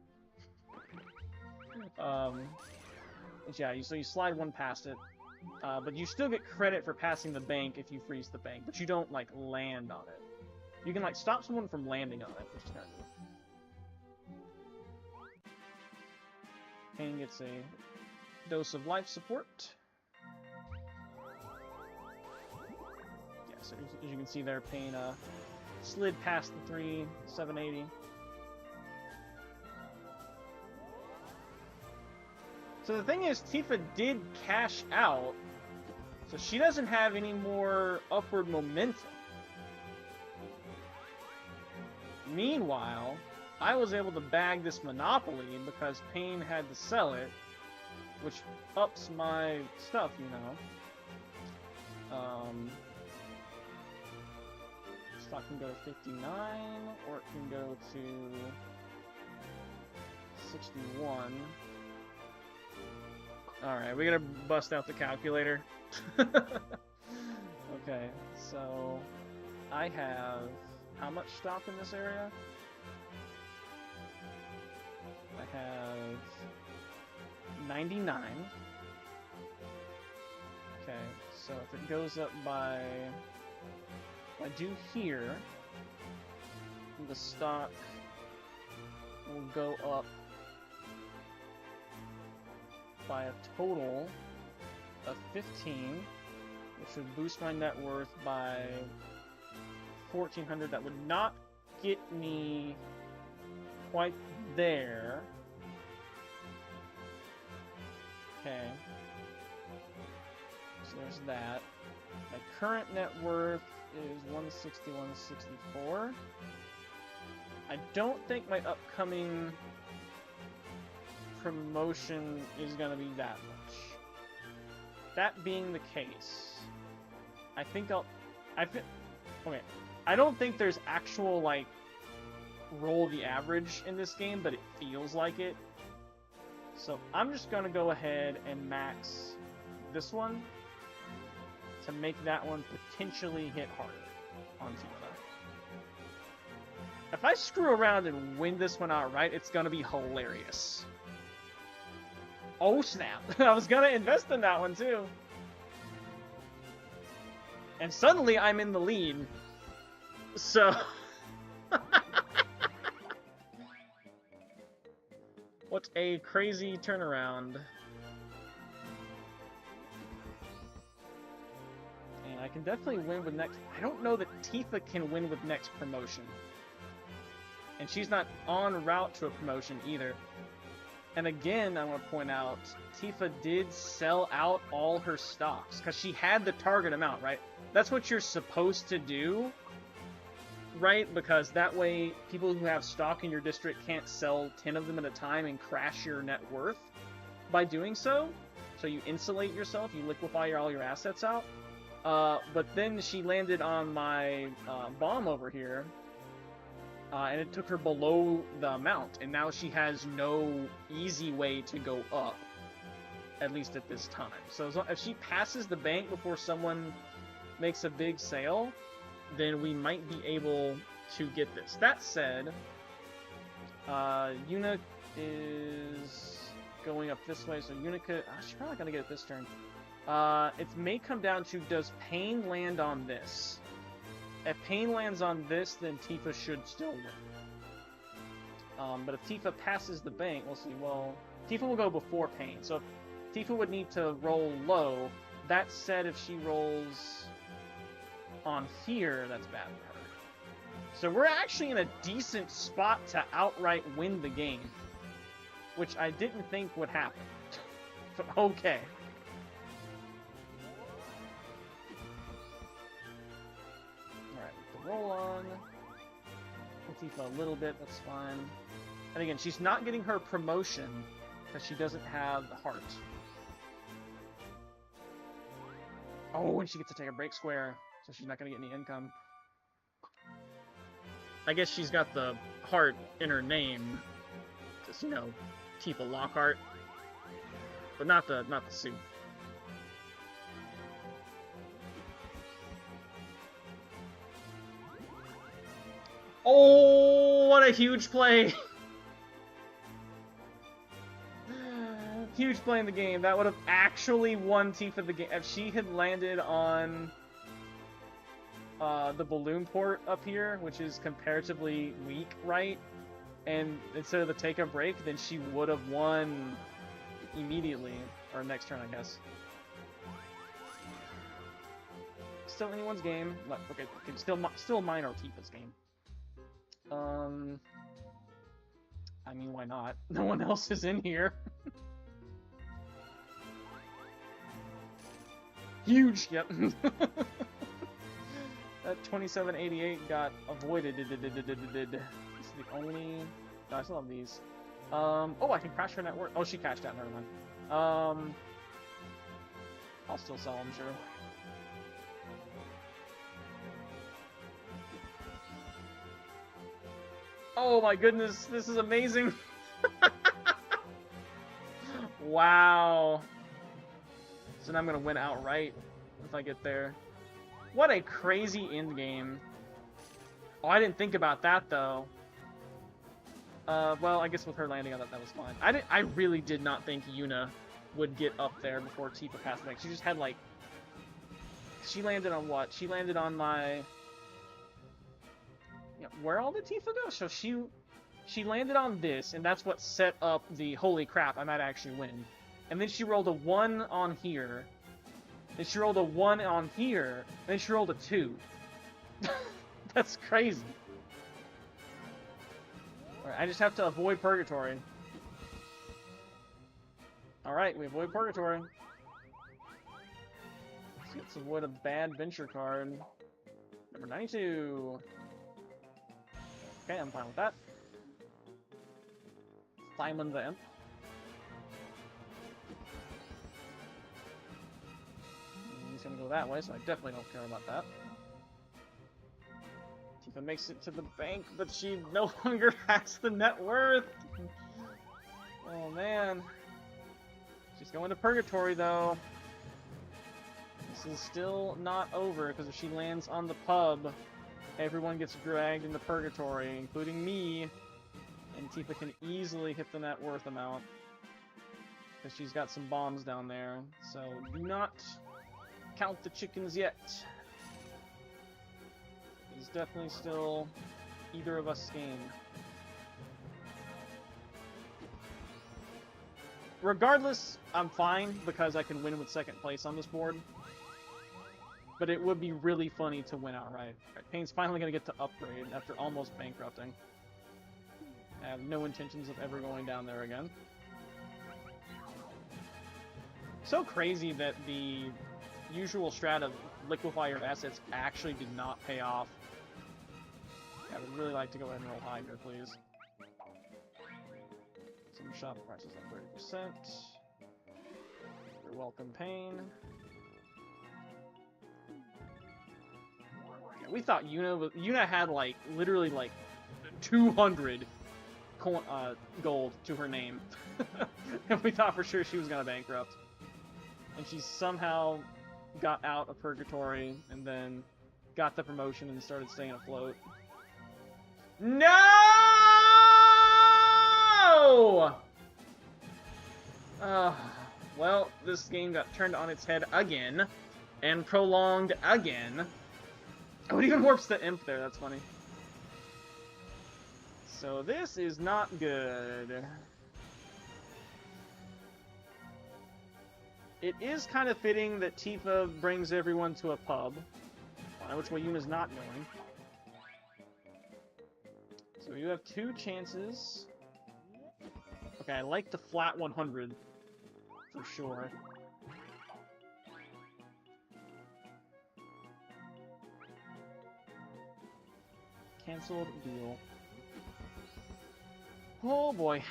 Yeah, so you slide one past it, but you still get credit for passing the bank if you freeze the bank, but you don't, like, land on it. You can, like, stop someone from landing on it, which is kind of cool. Pain gets a dose of life support. Yeah, so as you can see there, Pain slid past the 780. So the thing is, Tifa did cash out, so she doesn't have any more upward momentum. Meanwhile, I was able to bag this Monopoly because Pain had to sell it, which ups my stuff, you know. Stock can go to 59, or it can go to 61. Alright, we gotta bust out the calculator. Okay, so I have how much stock in this area? I have 99. Okay, so if it goes up by, if I do here, the stock will go up by a total of 15, which would boost my net worth by 1,400. That would not get me quite there. Okay. So there's that. My current net worth is 160, 164. I don't think my upcoming promotion is gonna be that much. That being the case, I think okay, I don't think there's actual, like, roll the average in this game, but it feels like it. So I'm just gonna go ahead and max this one to make that one potentially hit harder on Tifa. If I screw around and win this one outright, it's gonna be hilarious. Oh snap! I was gonna invest in that one too. And suddenly I'm in the lead. So What a crazy turnaround. And I can definitely win with next... I don't know that Tifa can win with next promotion. And she's not en route to a promotion either. And again, I want to point out, Tifa did sell out all her stocks, because she had the target amount, right? That's what you're supposed to do, right? Because that way, people who have stock in your district can't sell 10 of them at a time and crash your net worth by doing so. So you insulate yourself, you liquefy all your assets out. But then she landed on my bomb over here, and it took her below the amount, and now she has no easy way to go up, at least at this time. So if she passes the bank before someone makes a big sale, then we might be able to get this. That said, Yuna is going up this way, so Yuna could... she's probably not going to get it this turn. It may come down to, does Pain land on this? If Pain lands on this, then Tifa should still win. But if Tifa passes the bank, we'll see. Well, Tifa will go before Pain, so if Tifa would need to roll low. That said, if she rolls on here, that's bad for her. So we're actually in a decent spot to outright win the game, which I didn't think would happen. But okay. Roll on. Tifa a little bit, that's fine. And again, she's not getting her promotion because she doesn't have the heart. Oh, and she gets to take a break square, so she's not going to get any income. I guess she's got the heart in her name, just, you know, Tifa Lockhart, but not the suit. Oh, what a huge play! Huge play in the game. That would have actually won Tifa the game. If she had landed on the balloon port up here, which is comparatively weak, right? And instead of the take a break, then she would have won immediately. Or next turn, I guess. Still anyone's game. Okay, still mine or Tifa's game. I mean, why not? No one else is in here. Huge! Yep. That 2788 got avoided. This is the only... No, I still have these. Oh, I can crash her network. Oh, she cashed out. Never mind. I'll still sell them, sure. Oh my goodness, this is amazing. Wow. So now I'm gonna win outright if I get there. What a crazy end game. Oh, I didn't think about that though. Well, I guess with her landing on that was fine. I really did not think Yuna would get up there before Tifa passed back. She just had like... She landed on what? She landed on my... Yeah, where all did Tifa go? So she landed on this, and that's what set up the holy crap, I might actually win. And then she rolled a 1 on here. Then she rolled a 1 on here. Then she rolled a 2. That's crazy. Alright, I just have to avoid purgatory. Alright, we avoid purgatory. Let's avoid a bad venture card. Number 92. Okay, I'm fine with that. Simon the Imp. He's gonna go that way, so I definitely don't care about that. Tifa makes it to the bank, but she no longer has the net worth! Oh man. She's going to purgatory though. This is still not over, because if she lands on the pub, everyone gets dragged into purgatory, including me, and Tifa can easily hit the net worth amount, because she's got some bombs down there, so do not count the chickens yet. It's definitely still either of us game. regardless, I'm fine because I can win with second place on this board. But it would be really funny to win outright. Right, Payne's finally going to get to upgrade after almost bankrupting. I have no intentions of ever going down there again. So crazy that the usual strat of liquefy your assets actually did not pay off. Yeah, I would really like to go ahead and roll high here, please. Some shop prices at 30%. You're welcome, Payne. Yeah, we thought Yuna had like literally like 200 gold to her name, and we thought for sure she was gonna bankrupt. And she somehow got out of purgatory and then got the promotion and started staying afloat. No! Well, this game got turned on its head again and prolonged again. Oh, it even warps the imp there. That's funny. So this is not good. It is kind of fitting that Tifa brings everyone to a pub, which way Yuna's not going. So you have 2 chances. Okay, I like the flat 100, for sure. Cancelled deal. Oh boy.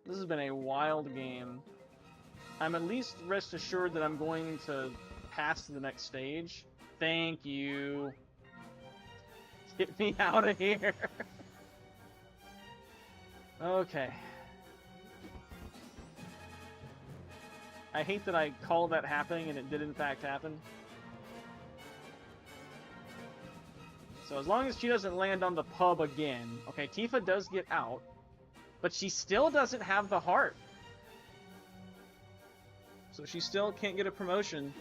This has been a wild game. I'm at least rest assured that I'm going to pass to the next stage. Thank you. Get me out of here. Okay. I hate that I called that happening and it did in fact happen. So as long as she doesn't land on the pub again. Okay, Tifa does get out. But she still doesn't have the heart. So she still can't get a promotion.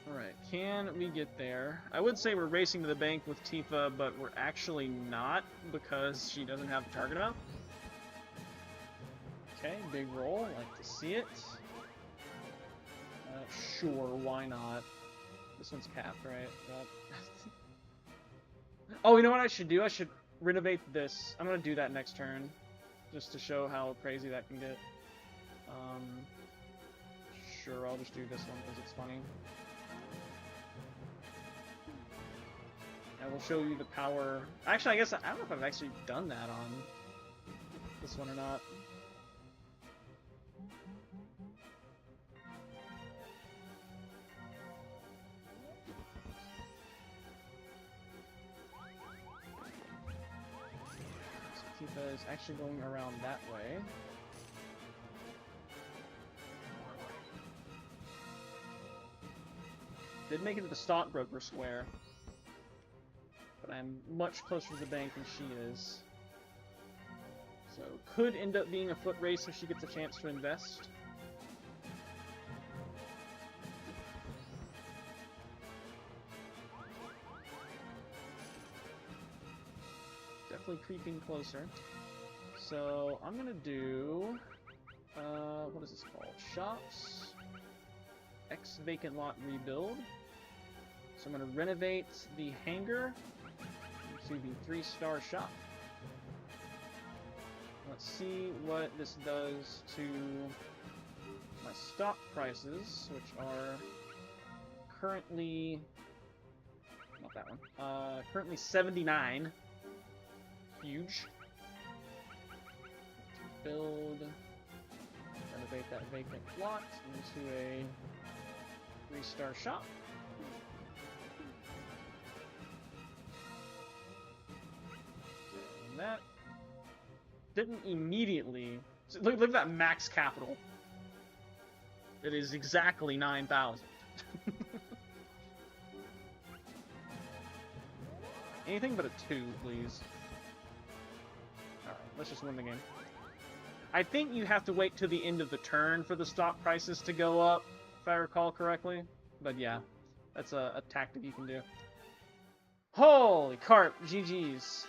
Alright, can we get there? I would say we're racing to the bank with Tifa, but we're actually not because she doesn't have the target amount. Okay, big roll. Like to see it. Sure, why not? This one's capped, right? Oh, you know what I should do? I should renovate this. I'm gonna do that next turn, just to show how crazy that can get. Sure, I'll just do this one because it's funny. I will show you the power. Actually, I guess I don't know if I've actually done that on this one or not. So Tifa is actually going around that way. Did make it to the stockbroker square. But I'm much closer to the bank than she is. So, could end up being a foot race if she gets a chance to invest. Definitely creeping closer. So, I'm gonna do... what is this called? Shops. X vacant lot rebuild. So I'm going to renovate the hangar to the 3-star shop. Let's see what this does to my stock prices, which are currently... not that one. Currently 79. Huge. To build... renovate that vacant lot into a 3-star shop. That didn't immediately... Look at that max capital. It is exactly 9,000. Anything but a 2, please. Alright, let's just win the game. I think you have to wait till the end of the turn for the stock prices to go up, if I recall correctly. But yeah, that's a tactic you can do. Holy carp, GG's.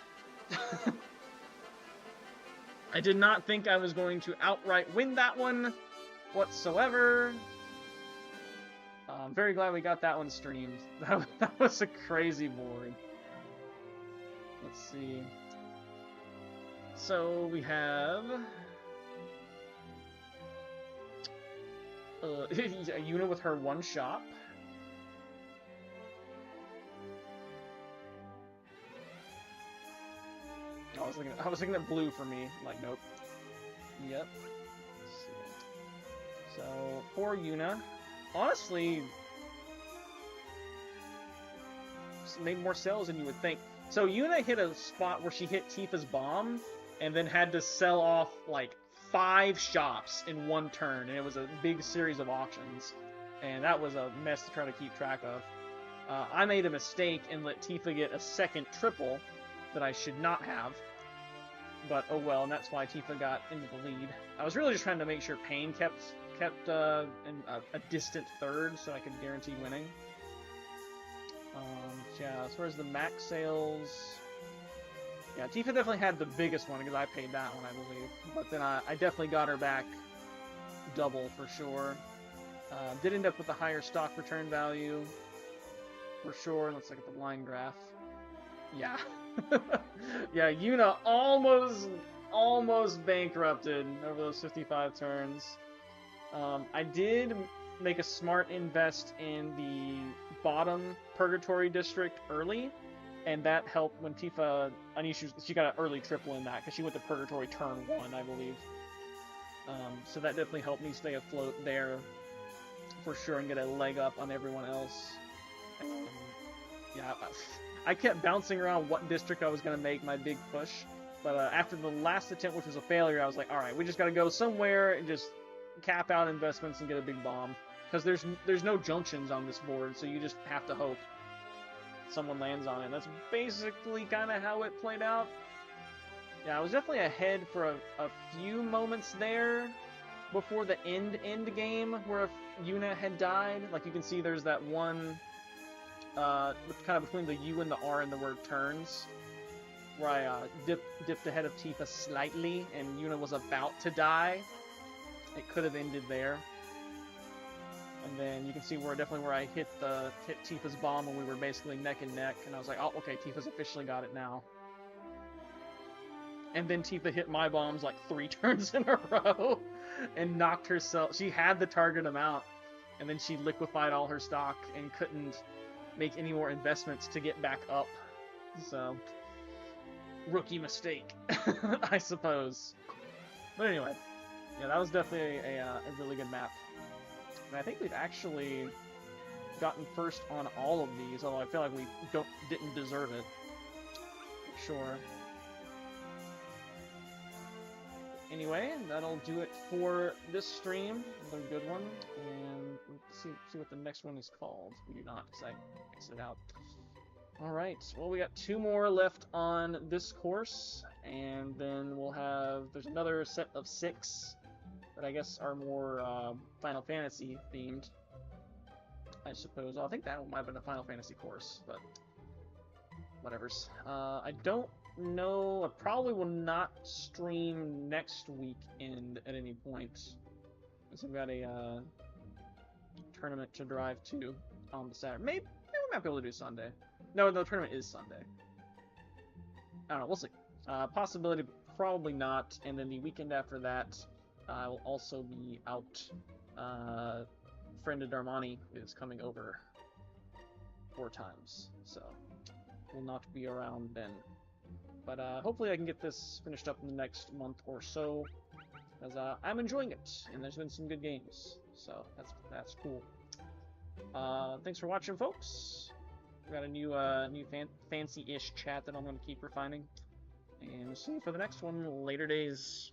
I did not think I was going to outright win that one whatsoever. I'm very glad we got that one streamed. That was a crazy board. Let's see. So we have a unit with her one shop. I was looking at blue for me. Like, nope. Yep. Let's see. So, poor Yuna. Honestly, made more sales than you would think. So Yuna hit a spot where she hit Tifa's bomb, and then had to sell off, like, 5 shops in one turn, and it was a big series of auctions. And that was a mess to try to keep track of. I made a mistake and let Tifa get a second triple that I should not have. But oh well, and that's why Tifa got into the lead. I was really just trying to make sure Pain kept in a distant third, so I could guarantee winning. Yeah, as far as the max sales, yeah, Tifa definitely had the biggest one because I paid that one, I believe. But then I definitely got her back double for sure. Did end up with a higher stock return value for sure. Let's look at the line graph. Yeah. Yeah, Yuna almost bankrupted over those 55 turns. I did make a smart invest in the bottom Purgatory District early, and that helped when Tifa, I knew she got an early triple in that, because she went to Purgatory turn 1, I believe. So that definitely helped me stay afloat there, for sure, and get a leg up on everyone else. Yeah, I kept bouncing around what district I was going to make my big push, but after the last attempt, which was a failure, I was like, alright, we just got to go somewhere and just cap out investments and get a big bomb. Because there's no junctions on this board, so you just have to hope someone lands on it. That's basically kind of how it played out. Yeah, I was definitely ahead for a few moments there before the end game where Yuna had died. Like, you can see there's that one kind of between the U and the R in the word turns, where I dipped ahead of Tifa slightly, and Yuna was about to die. It could have ended there. And then you can see where I hit Tifa's bomb when we were basically neck and neck, and I was like, oh, okay, Tifa's officially got it now. And then Tifa hit my bombs like 3 turns in a row, and knocked herself. She had the target amount, and then she liquefied all her stock and couldn't make any more investments to get back up. So, rookie mistake, I suppose. But anyway, yeah, that was definitely a really good map. And I think we've actually gotten first on all of these, although I feel like we didn't deserve it. For sure. Anyway, that'll do it for this stream. Another good one. And let's see what the next one is called. We do not, because I exited out. Alright, well, we got 2 more left on this course, and then we'll have, there's another set of 6 that I guess are more Final Fantasy themed, I suppose. I think that one might have been a Final Fantasy course, but whatevers. I don't know, I probably will not stream next weekend at any point, because I've got a tournament to drive to on the Saturday. Maybe we might be able to do Sunday. No, the tournament is Sunday. I don't know, we'll see. Possibility, probably not, and then the weekend after that, I will also be out. Friend of Darmani is coming over 4 times, so will not be around then. But hopefully I can get this finished up in the next month or so, as I'm enjoying it, and there's been some good games, so that's cool. Thanks for watching, folks. We got a new fancy-ish chat that I'm going to keep refining, and we'll see you for the next one. Later days.